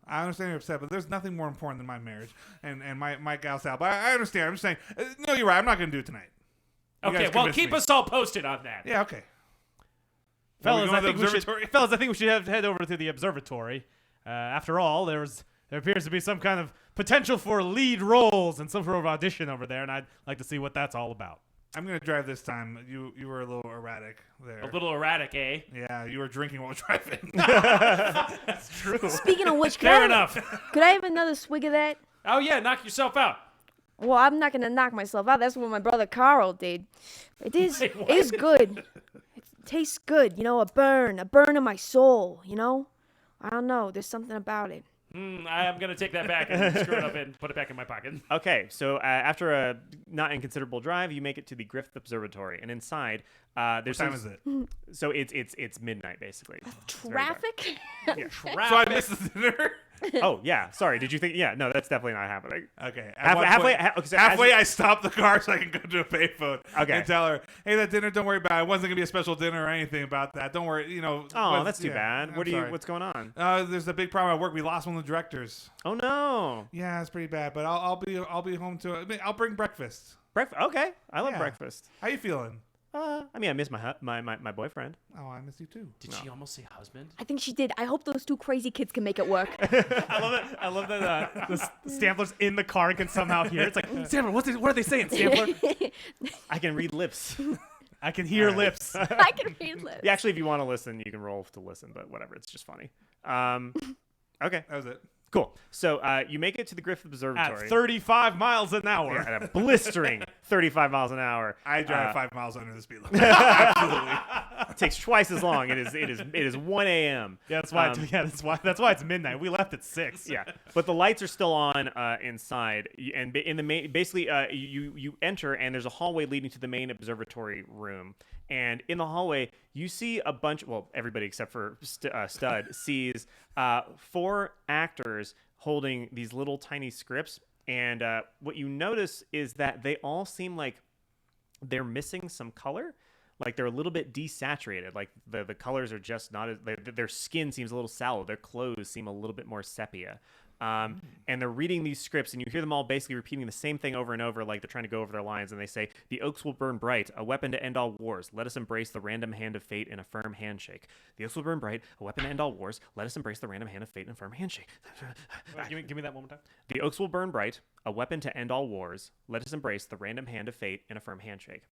I understand you're upset, but there's nothing more important than my marriage and my gal Sal. But I understand. I'm just saying. No, you're right. I'm not gonna do it tonight. You Okay, guys well, convinced keep me. us all posted on that. Yeah. Okay. Fellas, Are I we going think to the observatory? I think we should head over to the observatory. After all, there appears to be some kind of potential for lead roles and some sort of audition over there, and I'd like to see what that's all about. I'm gonna drive this time. You were a little erratic there. A little erratic, eh? Yeah, you were drinking while driving. That's true. Speaking of which, Fair enough. Could I have another swig of that? Oh yeah, knock yourself out. Well, I'm not gonna knock myself out. That's what my brother Carl did. It is. Wait, It what? is good. It tastes good. A burn in my soul. I don't know. There's something about it. I'm gonna take that back and screw it up and put it back in my pocket. Okay, so after a not inconsiderable drive, you make it to the Griffith Observatory, and inside there's What time is it? So it's midnight basically. It's very dark. Traffic? So I missed the dinner. Oh yeah, sorry. Did you think? Yeah, no, that's definitely not happening. Okay. Halfway, Halfway, I stopped the car so I can go to a payphone. Okay. And tell her, hey, that dinner, don't worry about it. It wasn't gonna be a special dinner or anything about that. Don't worry. Oh, that's too bad. I'm sorry. What's going on? There's a big problem at work. We lost one of the directors. Oh no. Yeah, it's pretty bad. But I'll be home to. I'll bring breakfast. Breakfast. Okay, I love Yeah. breakfast. How you feeling? I mean, I miss my boyfriend. Oh, I miss you too. Did she almost say husband? I think she did. I hope those two crazy kids can make it work. I love it. I love that the Stampler's in the car and can somehow hear. It's like, Stampler, what are they saying, Stampler? I can read lips. I can hear lips. I can read lips. Yeah, actually, if you want to listen, you can roll to listen, but whatever. It's just funny. Okay. That was it. Cool. So you make it to the Griffith At Observatory 35 miles an hour. yeah, at a blistering 35 miles an hour. I drive 5 miles under the speed limit. Absolutely. It takes twice as long. It is 1 a.m. Yeah, that's why. That's why it's midnight. We left at 6. Yeah, but the lights are still on inside, and in the main, basically, you enter, and there's a hallway leading to the main observatory room. And in the hallway, you see a bunch. Well, everybody except for Stud sees 4 actors holding these little tiny scripts. And what you notice is that they all seem like they're missing some color. Like they're a little bit desaturated. Like the colors are just not as. Their skin seems a little sallow. Their clothes seem a little bit more sepia. And they're reading these scripts, and you hear them all basically repeating the same thing over and over, like they're trying to go over their lines. And they say, "The oaks will burn bright, a weapon to end all wars. Let us embrace the random hand of fate in a firm handshake. The oaks will burn bright, a weapon to end all wars. Let us embrace the random hand of fate in a firm handshake." Wait, give me that one more time. The oaks will burn bright, a weapon to end all wars. Let us embrace the random hand of fate in a firm handshake.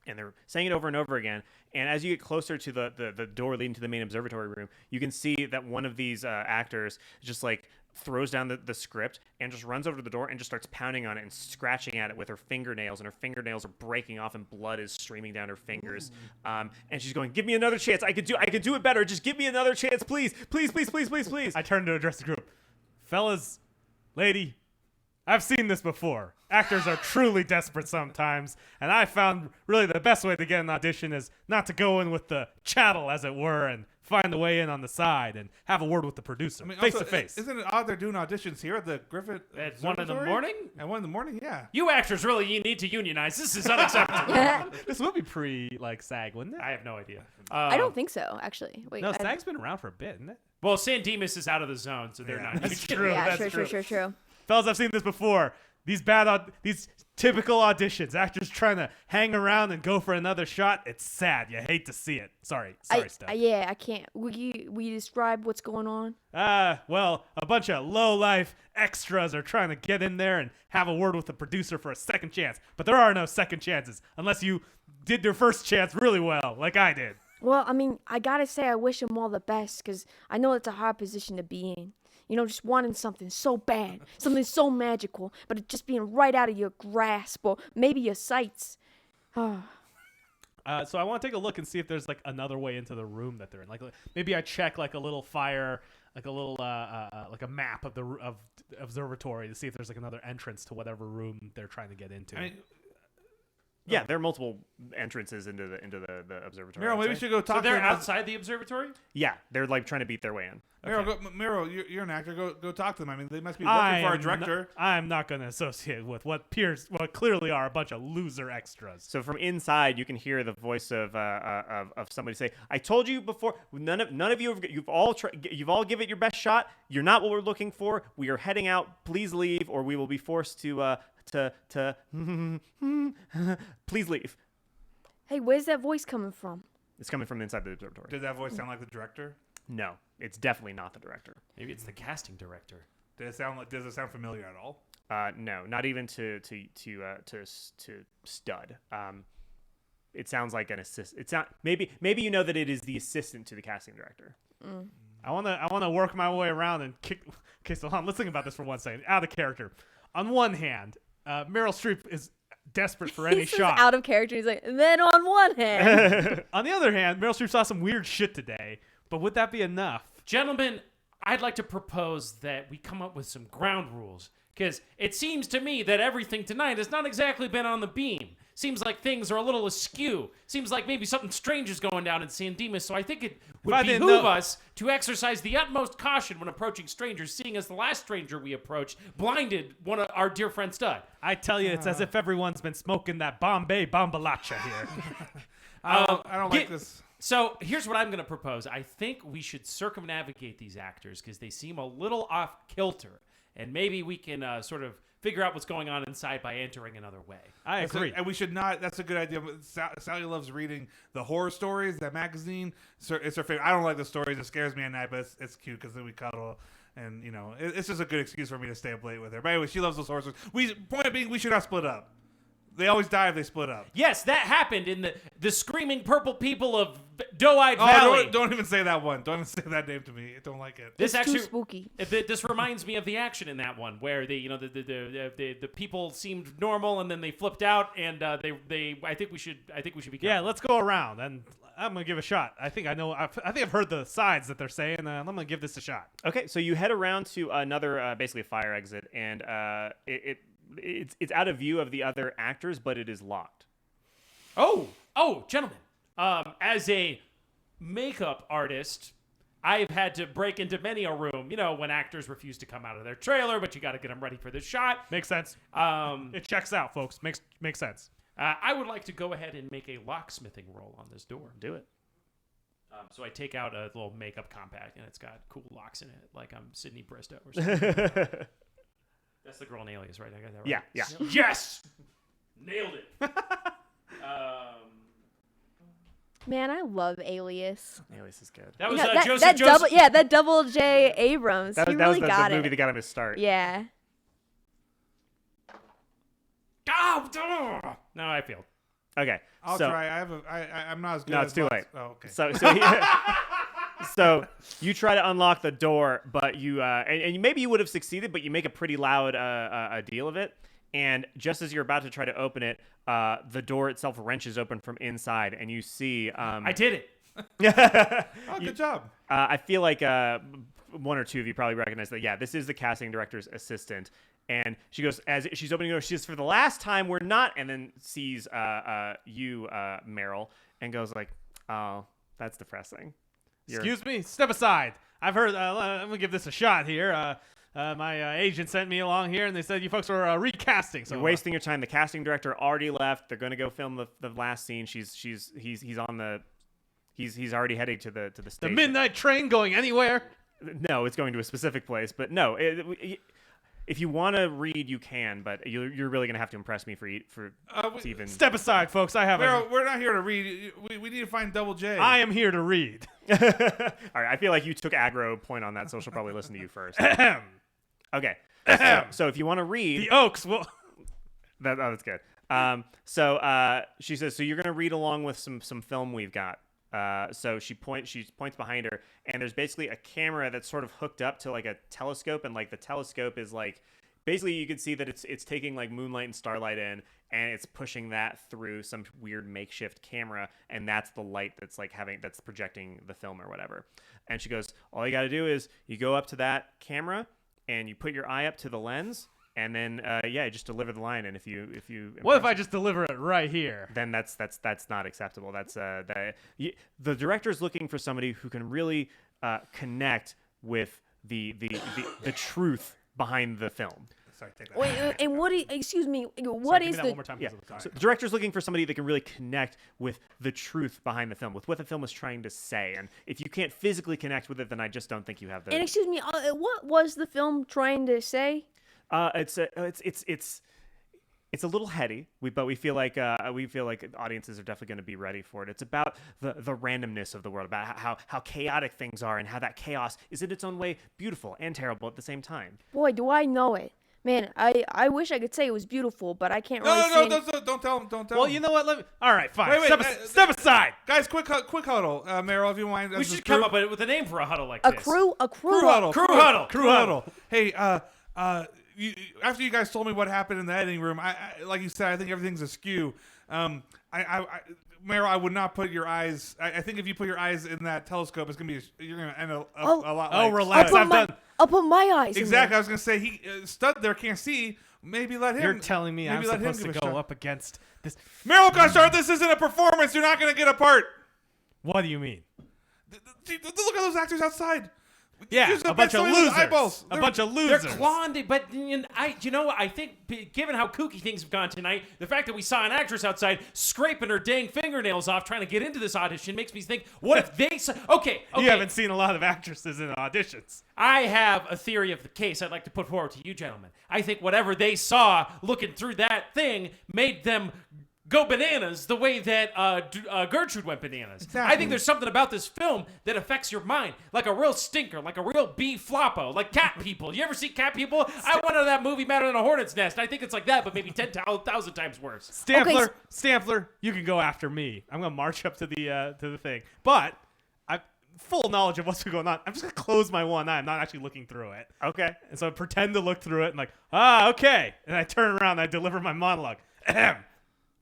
And they're saying it over and over again. And as you get closer to the door leading to the main observatory room, you can see that one of these actors just like throws down the script and just runs over to the door and just starts pounding on it and scratching at it with her fingernails. And her fingernails are breaking off and blood is streaming down her fingers. And she's going, "Give me another chance. I could do it better. Just give me another chance, please. Please, please, please, please, please." I turned to address the group. Fellas, lady, I've seen this before. Actors are truly desperate sometimes, and I found really the best way to get an audition is not to go in with the chattel, as it were, and find a way in on the side and have a word with the producer, face also, to face. Isn't it odd they're doing auditions here at the Griffith At 1 in the Observatory? morning? At 1 in the morning, yeah. You actors really need to unionize. This is unacceptable. This would be SAG, wouldn't it? I have no idea. I don't think so, actually. Wait, No, I- SAG's been around for a bit, isn't it? Well, San Dimas is out of the zone, so they're not. That's union. true. Yeah, That's true. Fellas, I've seen this before. These these typical auditions, actors trying to hang around and go for another shot. It's sad. You hate to see it. Sorry, Steph. Yeah, I can't. Will you describe what's going on? Well, a bunch of low-life extras are trying to get in there and have a word with the producer for a second chance. But there are no second chances unless you did your first chance really well, like I did. Well, I mean, I gotta say I wish them all the best because I know it's a hard position to be in. You know, just wanting something so bad, something so magical, but it just being right out of your grasp or maybe your sights. So I want to take a look and see if there's like another way into the room that they're in. Like maybe I check like a little fire, like a little like a map of the observatory to see if there's like another entrance to whatever room they're trying to get into. I mean, Yeah, there are multiple entrances into the observatory. Miro, I'd maybe we say. should go So talk to they're them. outside the observatory? Yeah, they're like trying to beat their way in. Miro, you're an actor. Go talk to them. I mean, they must be working for our director. I'm not going to associate with what clearly are a bunch of loser extras. So from inside, you can hear the voice of somebody say, "I told you before. None of you you've all give it your best shot. You're not what we're looking for. We are heading out. Please leave, or we will be forced to please leave." Hey, where's that voice coming from? It's coming from inside the observatory. Did that voice sound like the director? No, it's definitely not the director. Maybe it's the casting director. Does it sound familiar at all? No, not even to Stud. It sounds like an assist. It's not. Maybe you know that it is the assistant to the casting director. I wanna work my way around and kick. Okay, so hold on, let's think about this for 1 second. Out of character. On one hand, Meryl Streep is desperate for any He's just shot. out of character. He's like, then on one hand. On the other hand, Meryl Streep saw some weird shit today. But would that be enough? Gentlemen, I'd like to propose that we come up with some ground rules. Because it seems to me that everything tonight has not exactly been on the beam. Seems like things are a little askew. Seems like maybe something strange is going down in San Dimas. So I think it would I didn't behoove know- us to exercise the utmost caution when approaching strangers, seeing as the last stranger we approached blinded one of our dear friend Stud. I tell you, it's as if everyone's been smoking that Bombay Bombalacha here. I don't like this. So here's what I'm going to propose. I think we should circumnavigate these actors because they seem a little off kilter. And maybe we can sort of figure out what's going on inside by entering another way. I agree. And we should not. That's a good idea. Sally loves reading the horror stories. That magazine. So it's her favorite. I don't like the stories. It scares me at night, but it's cute because then we cuddle. And you know, it's just a good excuse for me to stay up late with her. But anyway, she loves those horror stories. Point being, we should not split up. They always die if they split up. Yes, that happened in the screaming purple people of Doe-Eyed Oh, Valley. don't even say that one. Don't even say that name to me. I don't like it. This It's too actually spooky. This reminds me of the action in that one where the people seemed normal and then they flipped out and they I think we should be Yeah, careful. let's go around, and I'm gonna give a shot. I think I know. I think I've heard the sides that they're saying. I'm gonna give this a shot. Okay, so you head around to another, basically a fire exit, and it's out of view of the other actors, but it is locked. Oh, gentlemen. As a makeup artist, I've had to break into many a room, when actors refuse to come out of their trailer, but you got to get them ready for the shot. Makes sense. It checks out, folks. Makes sense. I would like to go ahead and make a locksmithing roll on this door. Do it. So I take out a little makeup compact, and it's got cool locks in it, like I'm Sydney Bristow or something. That's the girl in Alias, right? I got that right? Yeah. Yes! Nailed it. Man, I love Alias. Alias is good. That was You know, Joseph. that double J Abrams. That he was really the got movie it. that got him his start. Yeah. No, I failed. Okay. I'll so, try. I'm not as good. No, as it's too lots- late. Oh, okay. So you try to unlock the door, but you and maybe you would have succeeded, but you make a pretty loud a deal of it. And just as you're about to try to open it, the door itself wrenches open from inside, and you see. I did it. Oh, good job. I feel like one or two of you probably recognize that. Yeah, this is the casting director's assistant. And she goes, as she's opening the door, she says, "For the last time, we're not," and then sees you, Meryl, and goes like, "Oh, that's depressing." Excuse me. Step aside. I've heard. I'm gonna give this a shot here. My agent sent me along here, and they said you folks were recasting. So You're wasting your time. The casting director already left. They're gonna go film the last scene. He's on the. He's already heading to the the station. midnight train going anywhere. No, it's going to a specific place. But no, if you want to read, you can. But you're really gonna have to impress me to even. Step aside, folks. I have. Meryl, we're not here to read. We need to find Double J. I am here to read. All right, I feel like you took aggro point on that, so she'll probably listen to you first. Okay, so if you want to read, The Oaks will. that's good. So she says, so you're gonna read along with some film we've got. So she points behind her, and there's basically a camera that's sort of hooked up to like a telescope, and like the telescope is like basically you can see that it's taking like moonlight and starlight in, and it's pushing that through some weird makeshift camera, and that's the light that's that's projecting the film or whatever. And she goes, all you got to do is you go up to that camera and you put your eye up to the lens, and then you just deliver the line. And if you What if I just deliver it right here? then that's not acceptable. That's the director's looking for somebody who can really connect with the truth behind the film. Sorry, take that. Wait, and excuse me, what Sorry, give is me that the one more time, Yeah. please. Sorry. So the director's looking for somebody that can really connect with the truth behind the film, with what the film is trying to say. And if you can't physically connect with it, then I just don't think you have the. And excuse me, what was the film trying to say? It's a little heady, but we feel like audiences are definitely going to be ready for it. It's about the randomness of the world, about how chaotic things are, and how that chaos is in its own way beautiful and terrible at the same time. Boy, do I know it. Man, I wish I could say it was beautiful, but I can't really No, say don't tell him. Don't tell Well, him. you know what? All right, fine. Wait, Step aside. Guys, quick huddle. Meryl, if you mind. We should come up with a name for a huddle like a this. crew huddle. Crew huddle. Crew huddle. Hey, after you guys told me what happened in the editing room, I like you said, I think everything's askew. Meryl, I would not put your eyes. I think if you put your eyes in that telescope, it's gonna be you're gonna end a lot. Oh, like relax. I'll put my eyes in Exactly. there. I was gonna say he stud there can't see. Maybe let him. You're telling me I'm maybe let him supposed to give a go shot. up against this? Meryl Goshard, this isn't a performance. You're not gonna get a part. What do you mean? Look at those actors outside. Yeah, You're just a gonna bunch bet of somebody with losers. eyeballs. A They're- bunch of They're losers. clawing, but I think given how kooky things have gone tonight, the fact that we saw an actress outside scraping her dang fingernails off trying to get into this audition makes me think, what if they saw... Okay. You haven't seen a lot of actresses in auditions. I have a theory of the case I'd like to put forward to you gentlemen. I think whatever they saw looking through that thing made them go bananas the way that Gertrude went bananas. Exactly. I think there's something about this film that affects your mind, like a real stinker, like a real B floppo, like cat people. You ever see cat people? I went to that movie Matter than a Hornet's Nest. I think it's like that, but maybe 10,000 times worse. Stampler, you can go after me. I'm gonna march up to the thing, but I full knowledge of what's going on. I'm just gonna close my one eye. I'm not actually looking through it. Okay. And so I pretend to look through it and okay. And I turn around and I deliver my monologue. Ahem.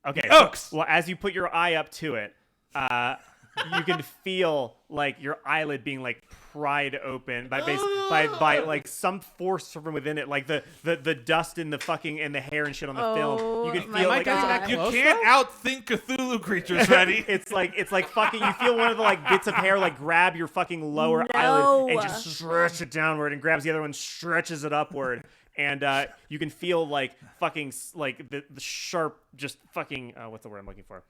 Okay. Oaks. Well, as you put your eye up to it, you can feel like your eyelid being like pried open by like some force from within it, like the dust and the fucking and the hair and shit on the film. You can my feel like God. You can't outthink Cthulhu creatures, Ready? it's like fucking. You feel one of the like bits of hair like grab your fucking lower No. eyelid and just stretch it downward, and grabs the other one, stretches it upward. And you can feel like fucking like the sharp, just fucking what's the word I'm looking for?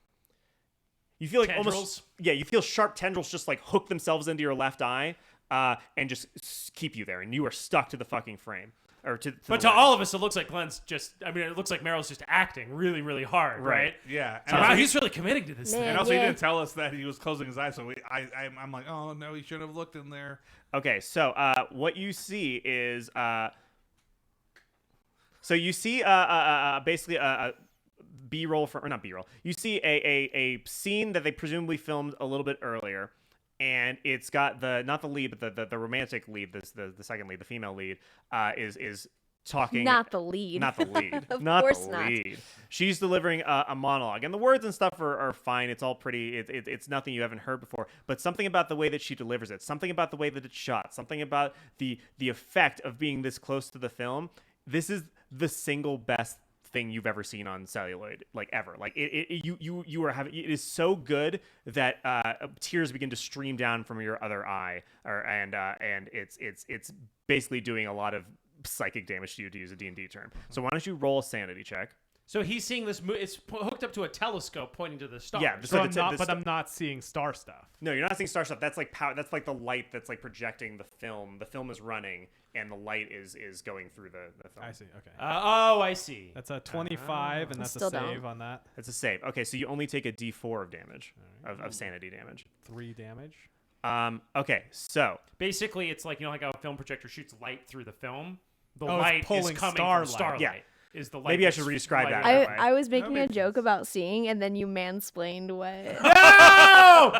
You feel like Tendrils? you feel sharp tendrils just like hook themselves into your left eye and just keep you there, and you are stuck to the fucking frame. Or to But to all of us, it looks like Glenn's it looks like Meryl's just acting really, really hard, right? Yeah. So, wow, he's really committing to this Man. thing. And also, Yeah. he didn't tell us that he was closing his eyes, so I'm like, oh no, he should have looked in there. Okay, so what you see is so you see basically a B-roll or not B-roll. You see a scene that they presumably filmed a little bit earlier, and it's got not the lead, but the romantic lead, the second lead, the female lead, is talking. Not the lead. Not the lead. Of not course the not. lead. She's delivering a monologue, and the words and stuff are fine. It's all pretty. It's nothing you haven't heard before. But something about the way that she delivers it, something about the way that it's shot, something about the effect of being this close to the film. This is the single best thing you've ever seen on celluloid, like ever. Like you are having. It is so good that tears begin to stream down from your other eye, and it's basically doing a lot of psychic damage to you, to use a D&D term. So why don't you roll a sanity check? So he's seeing this. It's hooked up to a telescope pointing to the stars. Yeah, just So like I'm not seeing star stuff. No, you're not seeing star stuff. That's like power. That's like the light that's like projecting the film. The film is running, and the light is going through the film. I see. Okay. I see. That's a 25, and that's a Still save down. on that. It's a save. Okay, so you only take a D4 of damage, of sanity damage. 3 damage. Okay, so Basically, it's like like how a film projector shoots light through the film. The Oh, it's light is pulling coming starlight. from starlight. Yeah. Is the light? Maybe I that's should re-describe that. lighting Right. it. I was making a makes joke sense. about seeing, and then you mansplained what. No!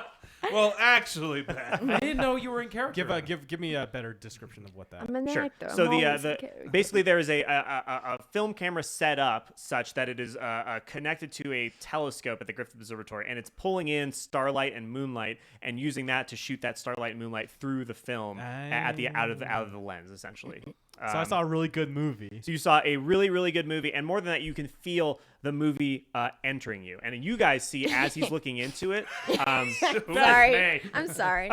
Well, actually, Ben. I didn't know you were in character. Give me a better description of what that. I'm an Sure. actor. So I'm always a the character. basically there is a film camera set up such that it is connected to a telescope at the Griffith Observatory, and it's pulling in starlight and moonlight and using that to shoot that starlight and moonlight through the film out of the lens, essentially. So I saw a really good movie. So you saw a really, really good movie, and more than that, you can feel the movie entering you. And you guys see as he's looking into it, Sorry. May. I'm sorry.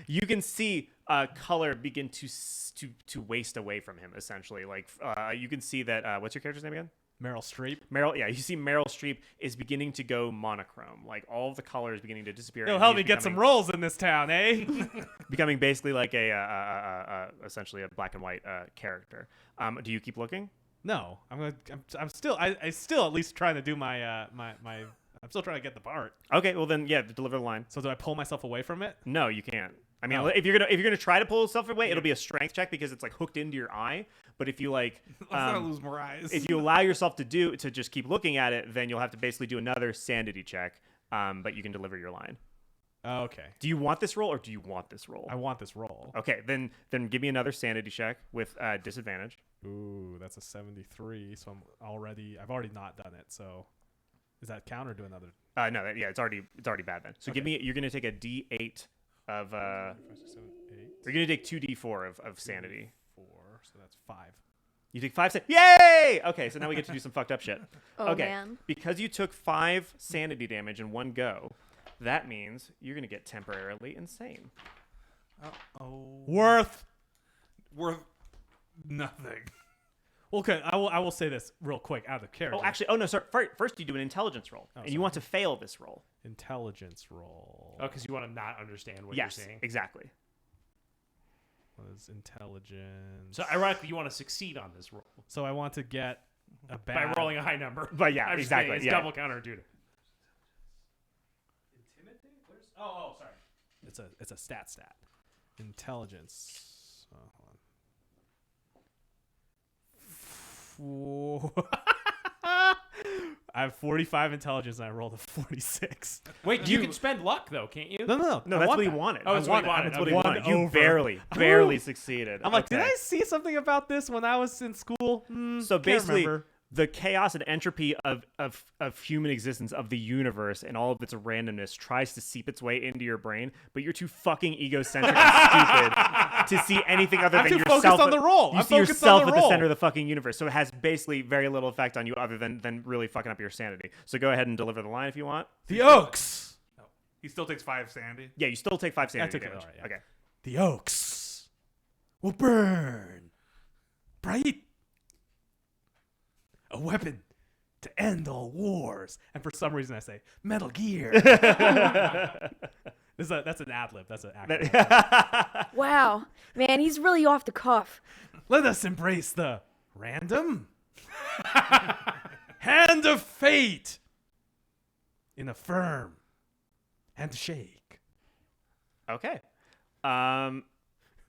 you can see color begin to waste away from him. Essentially, like you can see that. What's your character's name again? Meryl Streep. Meryl. Yeah, you see Meryl Streep is beginning to go monochrome. Like all of the color is beginning to disappear. It'll and help he's me get some becoming- roles in this town, eh? Becoming basically like essentially a black and white character. Do you keep looking? No, I'm still at least trying to do my I'm still trying to get the part. Okay, well then, yeah, deliver the line. So do I pull myself away from it? No, you can't. I mean, Oh. if you're gonna try to pull yourself away, it'll be a strength check because it's like hooked into your eye. But if you like, Let's not lose more eyes. if you allow yourself to just keep looking at it, then you'll have to basically do another sanity check. But you can deliver your line. Oh, okay. Do you want this roll or do you want this roll? I want this roll. Okay, then give me another sanity check with disadvantage. Ooh, that's a 73. So I've already not done it. So does that count or do another? No, it's already bad then. So you're gonna take a D8 of 5, 6, 7, 8, you're gonna take 2D4 of sanity. 4. So that's 5. You take 5 Yay! Okay, so now we get to do some fucked up shit. Oh, Okay, man. because you took 5 sanity damage in one go, that means you're gonna get temporarily insane. Worth. Worth nothing. Okay, I will say this real quick out of character. Oh, actually, no, sorry. First, you do an intelligence roll, and you want to fail this roll. Intelligence roll. Oh, because you want to not understand what Yes, you're saying. exactly. What is intelligence? So ironically, you want to succeed on this roll So I want to get a by bad rolling a high number. But yeah, I'm just exactly, kidding, It's yeah. double counterintuitive. it's a stat. Intelligence. Hold on. I have 45 intelligence and I rolled a 46. Wait, you can spend luck though, can't you? No. No, I that's want what he that. wanted. Oh, that's what he wanted. That's what he One wanted. You over. barely succeeded. I'm like, did Okay. I see something about this when I was in school? So basically, remember. the chaos and entropy of human existence, of the universe, and all of its randomness tries to seep its way into your brain, but you're too fucking egocentric and stupid to see anything other I'm than too yourself. focused on the role. You I'm see focused yourself on the at the role. center of the fucking universe, so it has basically very little effect on you other than really fucking up your sanity. So go ahead and deliver the line if you want. The Oaks. He still takes 5 sanity. Yeah, you still take 5 sanity took it, damage. all right, yeah. Okay. The Oaks will burn bright. A weapon to end all wars. And for some reason I say Metal Gear. That's an ad-lib. That's an actor. Wow, man, he's really off the cuff. Let us embrace the random hand of fate in a firm handshake. Okay.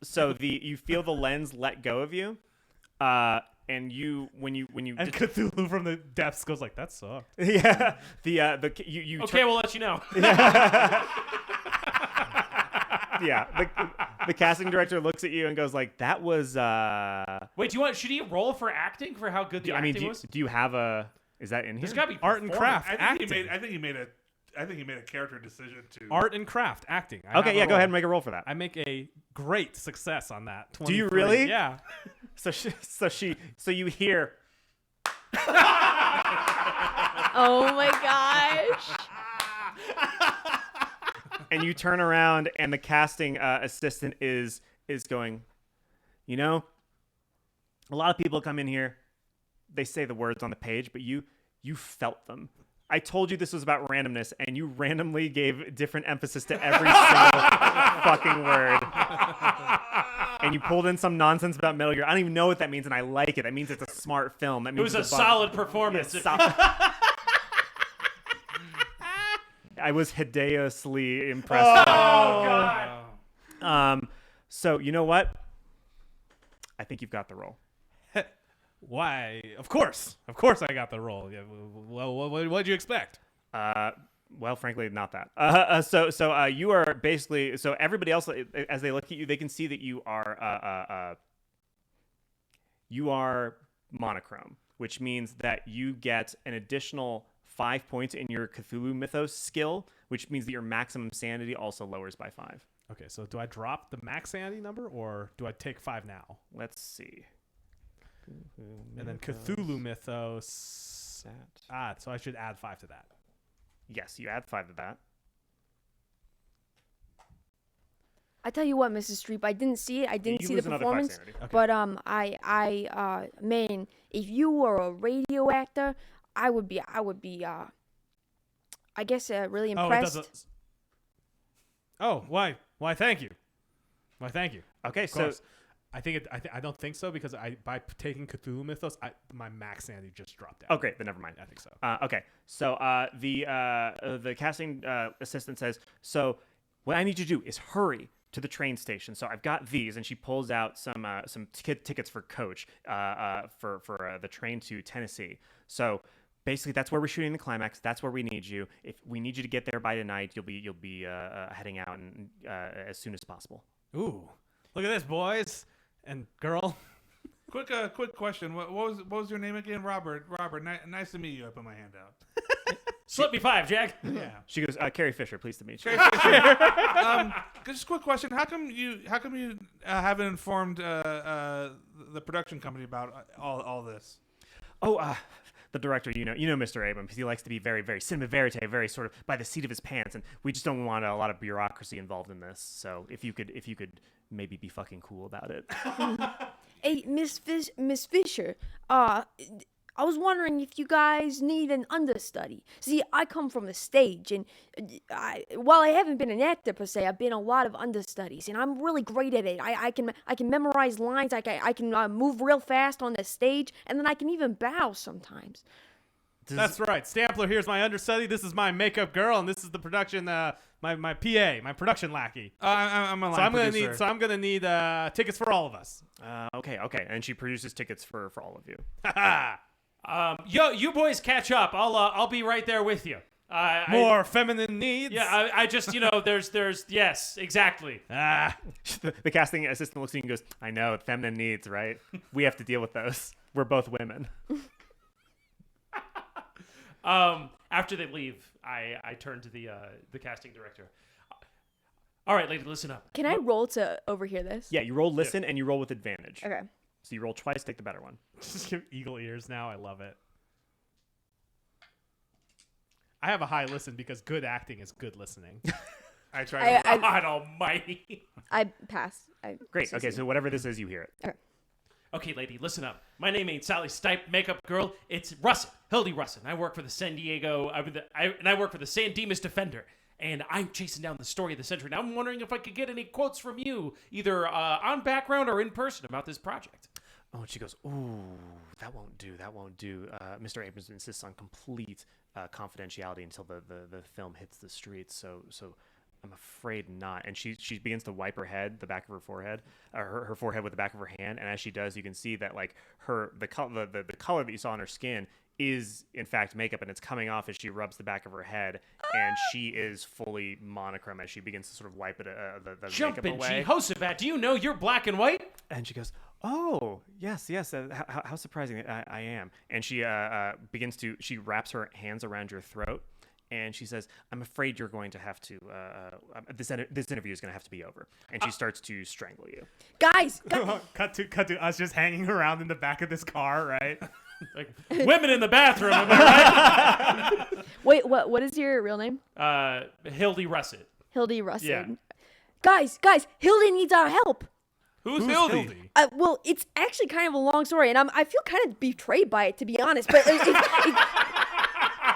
So you feel the lens let go of you, and when you And Cthulhu from the depths goes like, that sucked. yeah you Okay, we'll let you know. yeah the casting director looks at you and goes like, that was Wait, should he roll for acting for how good the I mean, acting was? do you have is that in here? There's got to be Art and performance. craft. I think Acting. he made a character decision to Art and craft, acting. I Okay, have a yeah, go roll. ahead and make a roll for that. I make a great success on that. Do you 23. really? Yeah. So you hear Oh my gosh. and you turn around and the casting assistant is going, a lot of people come in here, they say the words on the page, but you felt them. I told you this was about randomness, and you randomly gave different emphasis to every single fucking word. And you pulled in some nonsense about Metal Gear. I don't even know what that means, and I like it. That means it's a smart film. That It means was a it's solid performance. I was hideously impressed. Oh, God. So you know what? I think you've got the role. Why? Of course I got the role. Yeah, well, what'd you expect? Well, frankly, not that. So you are basically, so everybody else, as they look at you, they can see that you are monochrome, which means that you get an additional 5 points in your Cthulhu Mythos skill, which means that your maximum sanity also lowers by 5. Okay, so do I drop the max sanity number or do I take 5 now? Let's see. And then Cthulhu Mythos. So I should add 5 to that. Yes, you add 5 to that. I tell you what, Mrs. Streep, I didn't see it. I didn't You see lose the another 5 performance. sanity. Okay. But man, if you were a radio actor, I would be I guess really impressed. Why? Why? Thank you. Why? Thank you. Okay, Of so course. I don't think so because by taking Cthulhu Mythos, my max sanity just dropped down. oh great, then never mind. I think so. Okay, so the casting assistant says, so what I need you to do is hurry to the train station. So I've got these, and she pulls out some tickets for coach for the train to Tennessee. So basically, that's where we're shooting the climax. That's where we need you. If we need you to get there by tonight, you'll be heading out and as soon as possible. Ooh, look at this, boys and girl. Quick question. What was your name again? Robert. Nice to meet you. I put my hand out. Slip me 5, Jack. Yeah. She goes, Carrie Fisher, pleased to meet you. Just a quick question. How come you haven't informed the production company about all this? Oh, the director, you know Mr. Abrams. He likes to be very, very cinema verite, very sort of by the seat of his pants, and we just don't want a lot of bureaucracy involved in this. So if you could maybe be fucking cool about it. Hey, Miss Fisher, I was wondering if you guys need an understudy. See, I come from the stage, and while I haven't been an actor per se, I've been a lot of understudies, and I'm really great at it. I can memorize lines. I can move real fast on the stage, and then I can even bow sometimes. That's right. Stampler here's my understudy. This is my makeup girl, and this is the production, my PA, my production lackey. I'm a line producer. I'm gonna need tickets for all of us. Okay. And she produces tickets for all of you. You boys catch up. I'll be right there with you. More feminine needs. Yeah, I just there's yes, exactly. The casting assistant looks at you and goes, "I know, feminine needs, right? We have to deal with those. We're both women." After they leave, I turn to the casting director. All right, lady, listen up. Can I roll to overhear this? Yeah, you roll listen and you roll with advantage. Okay. So you roll twice, take the better one. Just give eagle ears now. I love it. I have a high listen because good acting is good listening. I tried. God almighty. I pass. Great. Okay, so whatever this is, you hear it. Okay. Okay, lady, listen up. My name ain't Sally Stipe, makeup girl. It's Russin, Hildy Russin. I work for the San Diego, I work for the San Dimas Defender. And I'm chasing down the story of the century. And I'm wondering if I could get any quotes from you, either on background or in person, about this project. Oh, and she goes, "Ooh, that won't do. Mr. Abrams insists on complete confidentiality until the film hits the streets. So I'm afraid not." And she begins to wipe her head, the back of her forehead, or her forehead with the back of her hand. And as she does, you can see that like the color that you saw on her skin is in fact makeup, and it's coming off as she rubs the back of her head, and she is fully monochrome as she begins to sort of wipe it the makeup Jumpin' away. Jehoshaphat, do you know you're black and white? And she goes, "Oh, yes. How surprising I am." And she she wraps her hands around your throat, and she says, "I'm afraid you're going to have to, this interview is going to have to be over." And she starts to strangle you. Guys, cut to us just hanging around in the back of this car, right? Like, women in the bathroom, am I right? wait, what is your real name? Hildy Russet. Hildy Russin. Yeah. Guys, Hildy needs our help. Who's Hildy? Well, it's actually kind of a long story, and I feel kind of betrayed by it, to be honest. But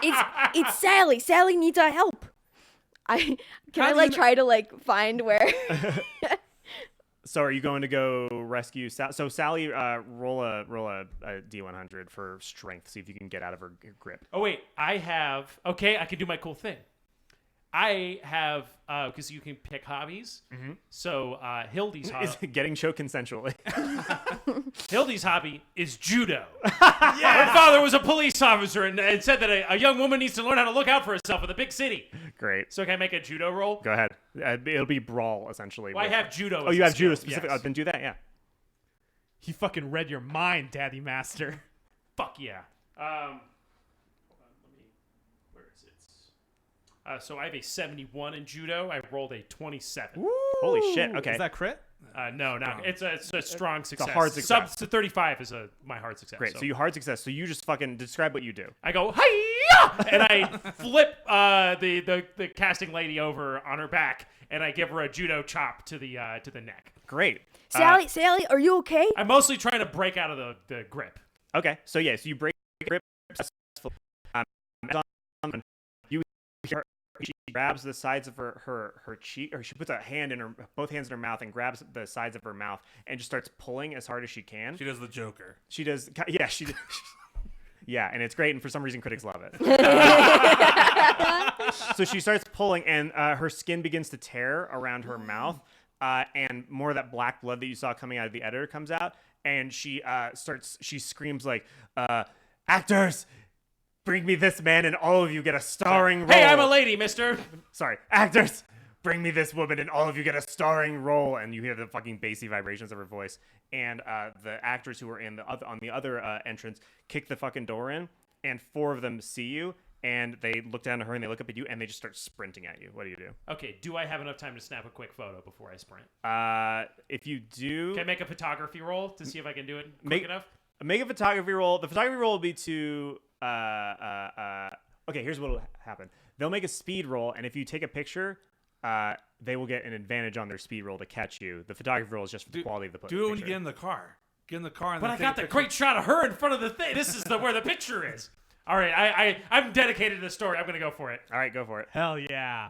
it's Sally. Sally needs our help. Can I try to find where? So are you going to go rescue Sally? So Sally, roll a D100 for strength. See if you can get out of her grip. Oh wait, I can do my cool thing. I have because you can pick hobbies. Mm-hmm. So Hildy's hobby is getting choked consensually. Hildy's hobby is judo. Yeah. Her father was a police officer and said that a young woman needs to learn how to look out for herself in the big city. Great. So can I make a judo roll? Go ahead. It'll be brawl essentially. Well, I have judo. Oh, you have judo skill. specific. Yes. Then do that. Yeah. He fucking read your mind, Daddy Master. Fuck yeah. Hold on, where is it? So I have a 71 in judo. I rolled a 27. Woo! Holy shit. Okay. Is that crit? No, it's a strong success. It's a hard success. Sub to 35 is my hard success. Great. So you hard success. So you just fucking describe what you do. I go hi and I flip the casting lady over on her back, and I give her a judo chop to the neck. Great. Sally, are you okay? I'm mostly trying to break out of the grip. Okay. So yes, you break grip. She grabs the sides of her cheek, or she puts both hands in her mouth and grabs the sides of her mouth and just starts pulling as hard as she can. She does the Joker. She does. Yeah, she did. Yeah, and it's great, and for some reason critics love it. So she starts pulling, and her skin begins to tear around her mouth, and more of that black blood that you saw coming out of the editor comes out, and she screams like, "Actors! Bring me this man, and all of you get a starring role." Hey, I'm a lady, mister. Sorry, actors, bring me this woman, and all of you get a starring role. And you hear the fucking bassy vibrations of her voice. And the actors who are on the other entrance kick the fucking door in, and 4 of them see you, and they look down at her, and they look up at you, and they just start sprinting at you. What do you do? Okay, do I have enough time to snap a quick photo before I sprint? If you do, can I make a photography roll to see if I can do it quick enough? Make a photography roll. The photography roll will be to. Okay, here's what will happen. They'll make a speed roll, and if you take a picture, they will get an advantage on their speed roll to catch you. The photography roll is just for the quality of the picture. Do it when you get in the car. Get in the car. And but I got the great shot of her in front of the thing. This is where the picture is. All right, I'm dedicated to the story. I'm gonna go for it. All right, go for it. Hell yeah.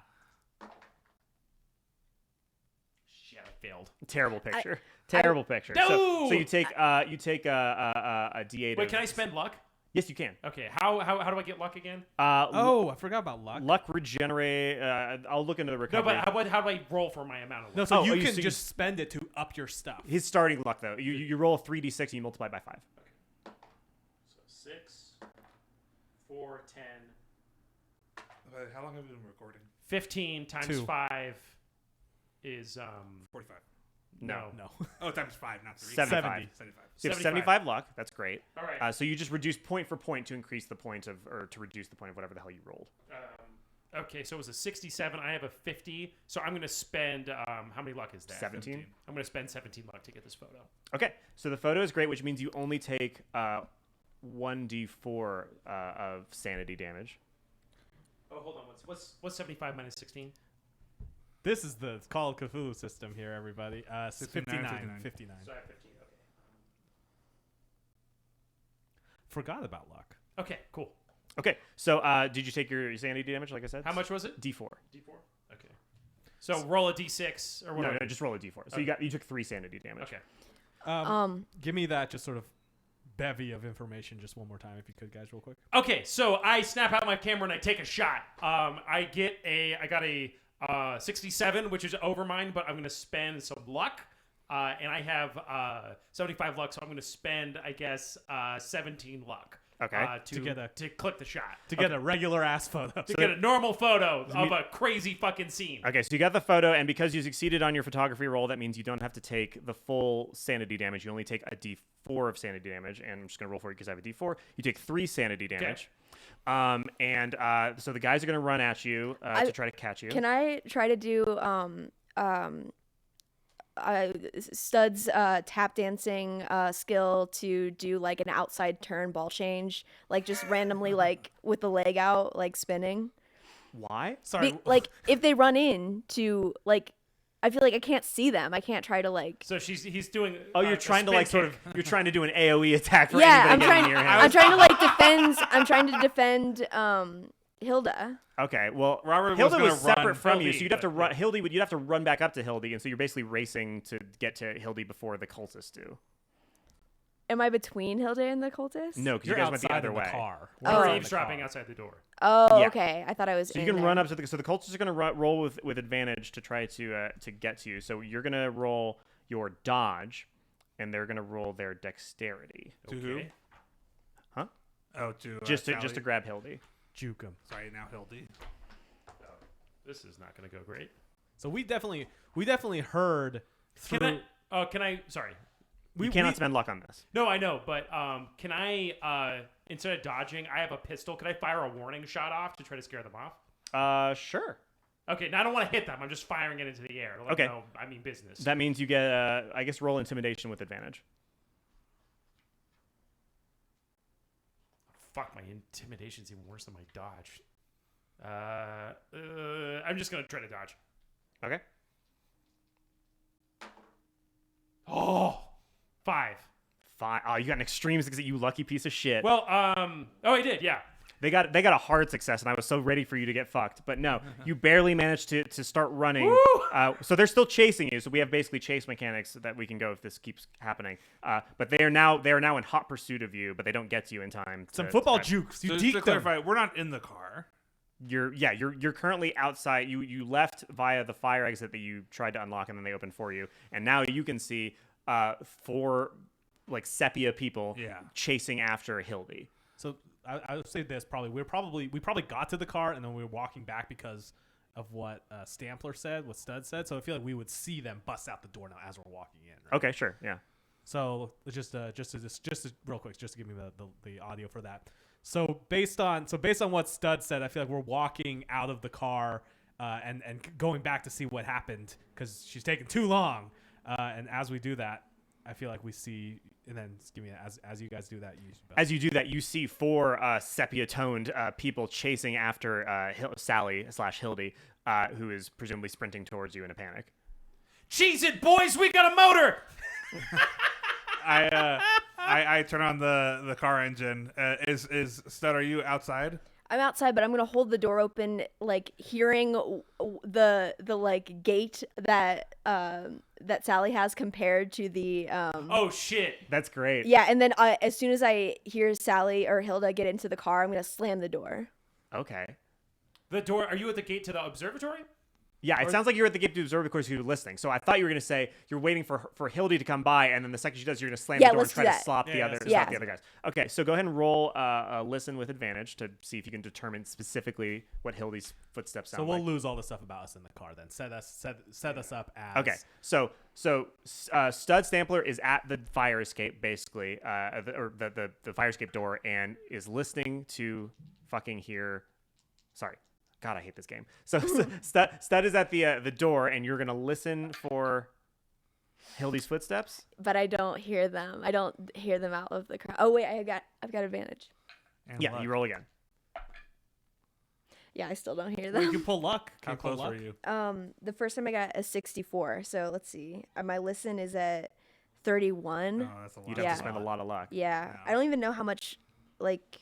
Shit, I failed. Terrible picture. Terrible picture. No! So you take a D8. Wait, can I spend luck? Yes, you can. Okay, how do I get luck again? I forgot about luck. Luck regenerate. I'll look into the No, recovery. but how do I roll for my amount of luck? No, so Oh, you you can see- just spend it to up your stuff. His starting luck though. You roll a 3d6 and you multiply by 5. So 6, 4, 10, How long have we been recording? 15 times 2. 5 is 45. No. Oh, times 5, not 3. 75. 75. So you have 75 luck. That's great. All right. So you just reduce point for point to increase the point of, or to reduce the point of whatever the hell you rolled. Okay, so it was a 67. I have a 50. So I'm going to spend, how many luck is that? 17. I'm going to spend 17 luck to get this photo. Okay, so the photo is great, which means you only take 1d4 of sanity damage. Oh, hold on. What's 75 minus 16? This is the Call of Cthulhu system here, everybody. 59. 59. So I have 15. Okay. Forgot about luck. Okay, cool. Okay, so did you take your sanity damage, like I said? How much was it? D4. D4? Okay. So roll a D6 or No, whatever. no, just roll a D4. So Okay. you took 3 sanity damage. Okay. Give me that just sort of bevy of information just one more time, if you could, guys, real quick. Okay, so I snap out my camera and I take a shot. I got a 67, which is over mine, but I'm going to spend some luck. And I have 75 luck, so I'm going to spend, I guess, 17 luck. Okay. To click the shot. To get a regular ass photo. To get a normal photo of a crazy fucking scene. Okay, so you got the photo, and because you succeeded on your photography roll, that means you don't have to take the full sanity damage. You only take a D4 of sanity damage, and I'm just going to roll for you because I have a D4. You take 3 sanity damage. So the guys are going to run at you to try to catch you. Can I try to do Stud's tap dancing skill to do like an outside turn ball change, like just randomly, like with the leg out, like spinning? Why? Sorry. Like if they run in to like, I feel like I can't see them. I can't try to like. So he's doing. Oh, you're a trying to spin like sort kick. of, you're trying to do an AOE attack for Yeah, anybody getting near him. I'm trying to like defend. I'm trying to defend Hilda. Okay, well, Robert was Hilda gonna was separate run from you, Hildy, so you'd have to but- run. Hildy you'd have to run back up to Hildy, and so you're basically racing to get to Hildy before the cultists do. Am I between Hilda and the cultist? No, because you You're guys went the outside other in the way. car. We're Oh. eavesdropping outside the door. Oh, Yeah. okay. I thought I was. So you in can run there. up to the. So the cultists are going to roll with advantage to try to get to you. So you're going to roll your dodge, and they're going to roll their dexterity. To who? Okay. Huh? Oh, to Just to Sally. grab Hildy. Juke 'em. Sorry, now Hildy. This is not going to go great. So we definitely heard through. Can I? Sorry. You cannot spend luck on this. No, I know, but can I instead of dodging, I have a pistol. Can I fire a warning shot off to try to scare them off? Sure. Okay, now I don't want to hit them. I'm just firing it into the air. To let Okay. them know I mean business. That means you get, I guess, roll intimidation with advantage. Fuck, my intimidation's even worse than my dodge. I'm just gonna try to dodge. Okay. Oh, 5. 5. Oh, you got an extreme success, you lucky piece of shit. Well, oh, I did, yeah. They got a hard success, and I was so ready for you to get fucked. But no, you barely managed to start running. So they're still chasing you. So we have basically chase mechanics that we can go if this keeps happening. But they are now in hot pursuit of you, but they don't get to you in time. Some to football try- jukes. You So just deked to them. clarify, we're not in the car. You're currently outside. You left via the fire exit that you tried to unlock, and then they opened for you. And now you can see 4 like sepia people chasing after Hildy. So I would say this probably we probably got to the car and then we were walking back because of what Stampler said, what Stud said. So I feel like we would see them bust out the door now as we're walking in. Right? Okay, sure, yeah. So just real quick, just to give me the audio for that. So based on what Stud said, I feel like we're walking out of the car and going back to see what happened because she's taking too long. And as we do that, I feel like we see, and then just give me as you guys do that. As you do that, you see 4 sepia-toned people chasing after Sally/Hildy, who is presumably sprinting towards you in a panic. Cheese it, boys! We got a motor! I turn on the car engine. Is Stud? Are you outside? I'm outside, but I'm gonna hold the door open, like hearing the like gate that that Sally has compared to the Oh shit! That's great. Yeah, and then as soon as I hear Sally or Hilda get into the car, I'm gonna slam the door. Okay. The door. Are you at the gate to the observatory? Yeah, it sounds like you're at the gate to observe the course you're listening. So I thought you were gonna say you're waiting for Hildy to come by, and then the second she does, you're gonna slam the door and let's try do to that. slap Yeah, slap the other guys. Okay, so go ahead and roll listen with advantage to see if you can determine specifically what Hildy's footsteps sound So we'll like. lose all the stuff about us in the car then. Set us up as. Okay, so Stud Stampler is at the fire escape, basically, the fire escape door, and is listening to fucking hear. Sorry, God, I hate this game. So Stud is at the door, and you're gonna listen for Hildy's footsteps. But I don't hear them. I don't hear them out of the car. Oh wait, I've got advantage. And Yeah, luck. you roll again. Yeah, I still don't hear Well, you them. can pull luck. How Can you pull close luck? were you? The first time I got a 64. So let's see. My listen is at 31. Oh, that's a lot. You'd have Yeah. to spend a lot of luck. Yeah. Yeah. I don't even know how much, like,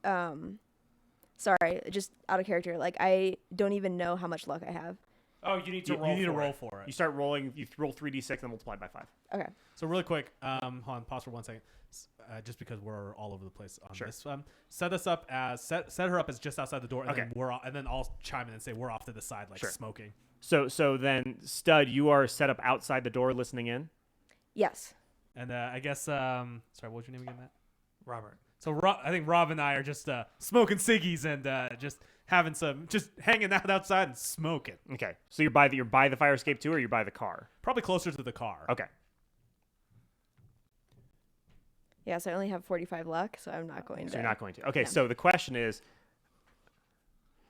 sorry, just out of character. Like, I don't even know how much luck I have. Oh, you need to roll. You need to for roll it. for it. You start rolling. You roll 3d6 and multiply by 5. Okay. So really quick, hold on, pause for 1 second. Just because we're all over the place on Sure. this, set us up as set her up as just outside the door, and Okay. then and then I'll chime in and say we're off to the side, like Sure. smoking. So then, Stud, you are set up outside the door, listening in. Yes. And I guess, sorry, what was your name again, Matt? Robert. So I think Rob and I are just smoking ciggies and just having just hanging out outside and smoking. Okay, so you're by the fire escape too, or you're by the car? Probably closer to the car. Okay. Yeah, so I only have 45 luck, so I'm not going to. So you're not going to. Okay, so the question is,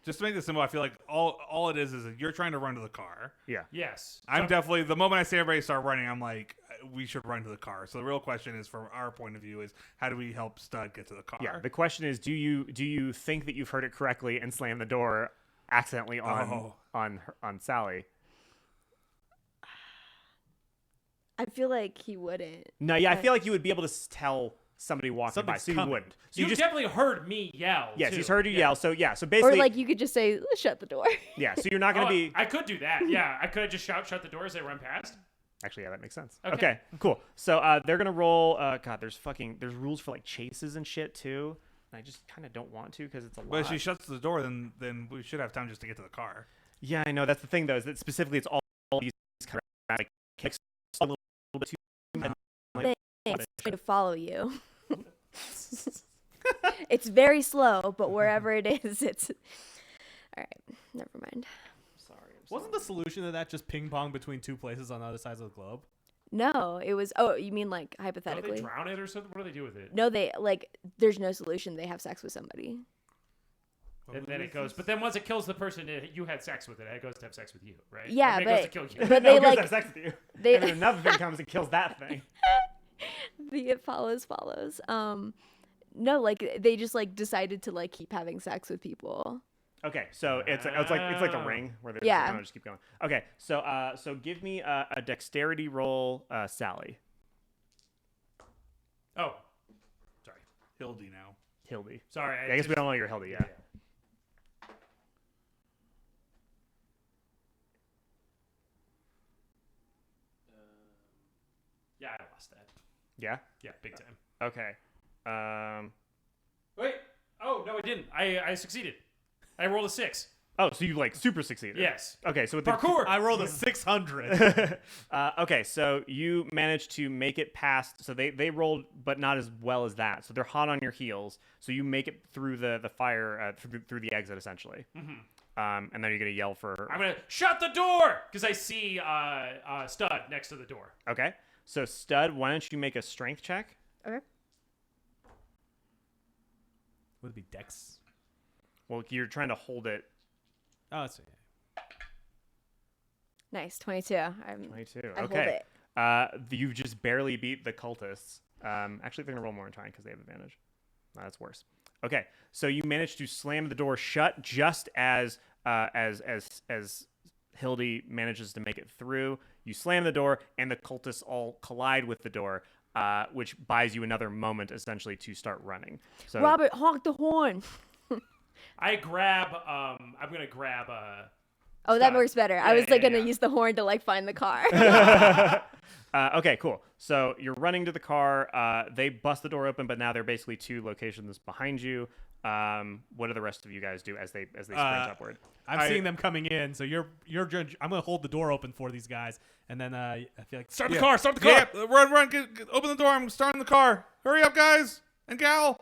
Just to make this simple, I feel like all it is that you're trying to run to the car. yeah. Yes. I'm definitely, the moment I see everybody start running, I'm like, we should run to the car. So the real question is, from our point of view, is how do we help Stud get to the car? Yeah, the question is, do you think that you've heard it correctly and slam the door accidentally on Sally? I feel like he wouldn't. No, yeah, I feel like you would be able to tell somebody walking by, Something's so you coming. wouldn't. So You just definitely heard me yell. yes, too. he's heard you yell. So Or basically, like you could just say, shut the door. yeah. So you're not going to be. I could do that. Yeah, I could just shut the door as they run past. Actually, yeah, that makes sense. Okay. Okay, cool. So they're gonna roll. God, there's rules for like chases and shit too. And I just kind of don't want to because it's a lot. But if she shuts the door, then we should have time just to get to the car. Yeah, I know. That's the thing, though, is that specifically it's all these kind of like kicks a little bit too. Thanks. I'm going to follow you. It's very slow, but wherever it is, it's. All right, never mind. Sorry. Wasn't the solution to that just ping pong between two places on the other sides of the globe? No, it was. Oh, you mean like Don't hypothetically? they drown it or something? What do they do with it? No, they like. There's no solution. They have sex with somebody. And then it goes. But then once it kills the person you had sex with, it goes to have sex with you, right? Yeah, And then it goes to but- kill you. but No, they it goes to like have sex with you. they. And then another thing comes and kills that thing. It follows. No, like they just like decided to like keep having sex with people. Okay, so it's like the ring where they Yeah. kind of just keep going. Okay, so give me a dexterity roll, Sally. Oh, sorry. Hildy now. Hildy. Sorry. I guess we don't know you're Hildy, yeah. Yeah, I lost that. Yeah? Yeah, big time. Okay. Wait. Oh no, I didn't. I succeeded. I rolled a 6. Oh, so you like super succeeded. Yes. Okay, so with Parkour. I rolled a 600. okay, so you managed to make it past. So they rolled, but not as well as that. So they're hot on your heels. So you make it through the fire through the exit essentially. And then you're gonna yell for. I'm gonna shut the door because I see Stud next to the door. Okay, so Stud, why don't you make a strength check? Okay. Would it be Dex? Well, you're trying to hold it. Oh, that's Nice, 22. 22. I hold Okay. it. You just barely beat the cultists. Actually, they're gonna roll more in time because they have advantage. No, that's worse. Okay, so you managed to slam the door shut just as Hildy manages to make it through. You slam the door, and the cultists all collide with the door, which buys you another moment essentially to start running. So Robert, honk the horn. I grab. I'm gonna grab Oh, that works better. I was like gonna yeah. use the horn to like find the car. Okay, cool. So you're running to the car. They bust the door open, but now they're basically 2 locations behind you. What do the rest of you guys do as they sprint upward? I'm seeing them coming in, so you're. I'm gonna hold the door open for these guys, and then I feel like start the car. Yeah, run, get, open the door. I'm starting the car. Hurry up, guys and gal.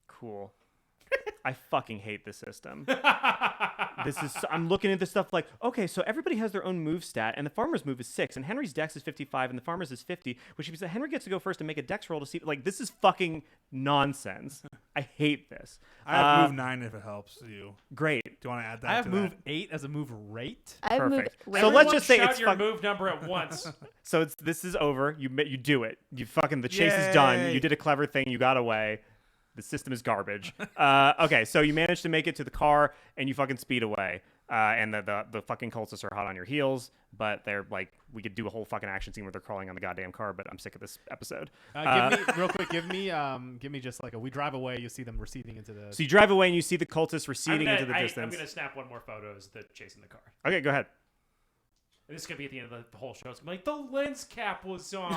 Cool. I fucking hate the system. I'm looking at this stuff like, okay, so everybody has their own move stat, and the farmer's move is 6, and Henry's dex is 55, and the farmer's is 50, which means that Henry gets to go first and make a dex roll to see. Like, this is fucking nonsense. I hate this. I have move 9 if it helps you. Great. Do you want to add that? I have to move that? 8 as a move rate. I have moved. Perfect. So let's just say shout it's your move number at once. So this is over. You do it. You fucking the chase is done. Yay. You did a clever thing. You got away. The system is garbage. Okay, so you managed to make it to the car and you fucking speed away. And the fucking cultists are hot on your heels, but they're like, we could do a whole fucking action scene where they're crawling on the goddamn car, but I'm sick of this episode. Give me just like we drive away. You see them receding into the. So you drive away and you see the cultists receding into the distance. I'm gonna snap one more photo as the chasing the car. Okay, go ahead. And this is gonna be at the end of the whole show. It's gonna be like the lens cap was on.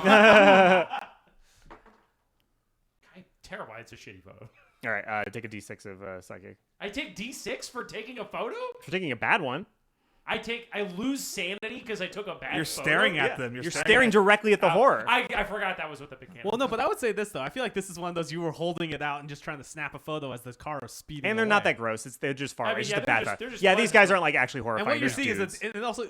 Terrible. It's a shitty photo. All right, take a d6 of psychic. I take D6 for taking a photo? For taking a bad one. I lose sanity because I took a bad You're photo? staring at them. You're staring directly at the horror. I forgot that was what the mechanic Well, no, but I would say this though. I feel like this is one of those you were holding it out and just trying to snap a photo as the car is speeding. And they're not away. that gross. They're just far. I mean, It's yeah, just a they're bad just- photo. they're just Yeah, these pleasant. guys aren't like actually horrifying. And what you're They're seeing is dudes. and also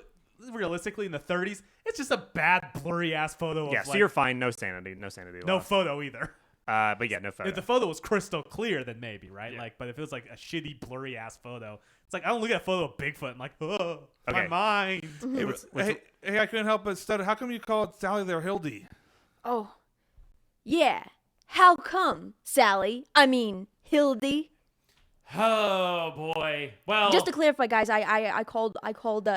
realistically in the 30s, it's just a bad blurry ass photo. Yeah, of, so like, you're fine. No sanity. No sanity. no left. photo either. But yeah, no photo. If the photo was crystal clear, then maybe, right? Yeah. Like, but if it was like a shitty blurry ass photo, it's like I don't look at a photo of Bigfoot. I'm like, oh, Okay. my mind. Hey, I couldn't help but stutter. How come you called Sally there Hildy? Oh, yeah. How come, Sally? I mean, Hildy. Oh boy. Well, Just to clarify, guys, I called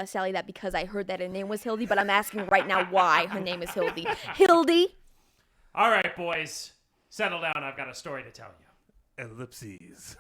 Sally that because I heard that her name was Hildy, but I'm asking right now why her name is Hildy. Hildy. all right, boys, settle down. I've got a story to tell you. Ellipses.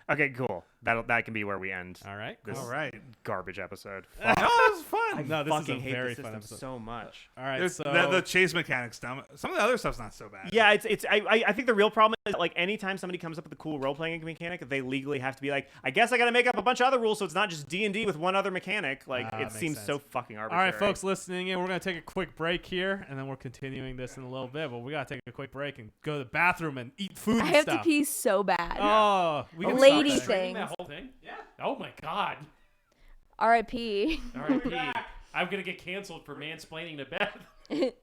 Okay, cool. That can be where we end. All right. This All right. garbage episode. No, it was fun. No, this is a Fucking hate very the fun system episode. so much. All right. There's So the chase mechanics dumb. Some of the other stuff's not so bad. Yeah, I think the real problem is like anytime somebody comes up with a cool role playing mechanic, they legally have to be like, I guess I got to make up a bunch of other rules so it's not just D&D with one other mechanic. Like it makes seems sense. so fucking all arbitrary. right, folks listening in, we're gonna take a quick break here, and then we're continuing this in a little bit. But we gotta take a quick break and go to the bathroom and eat food. I and have stuff. to pee so bad. Oh, we can Lady stop that. Streaming things. that whole thing? Yeah. Oh my god. R.I.P. R.I.P. I'm gonna get canceled for mansplaining to Beth.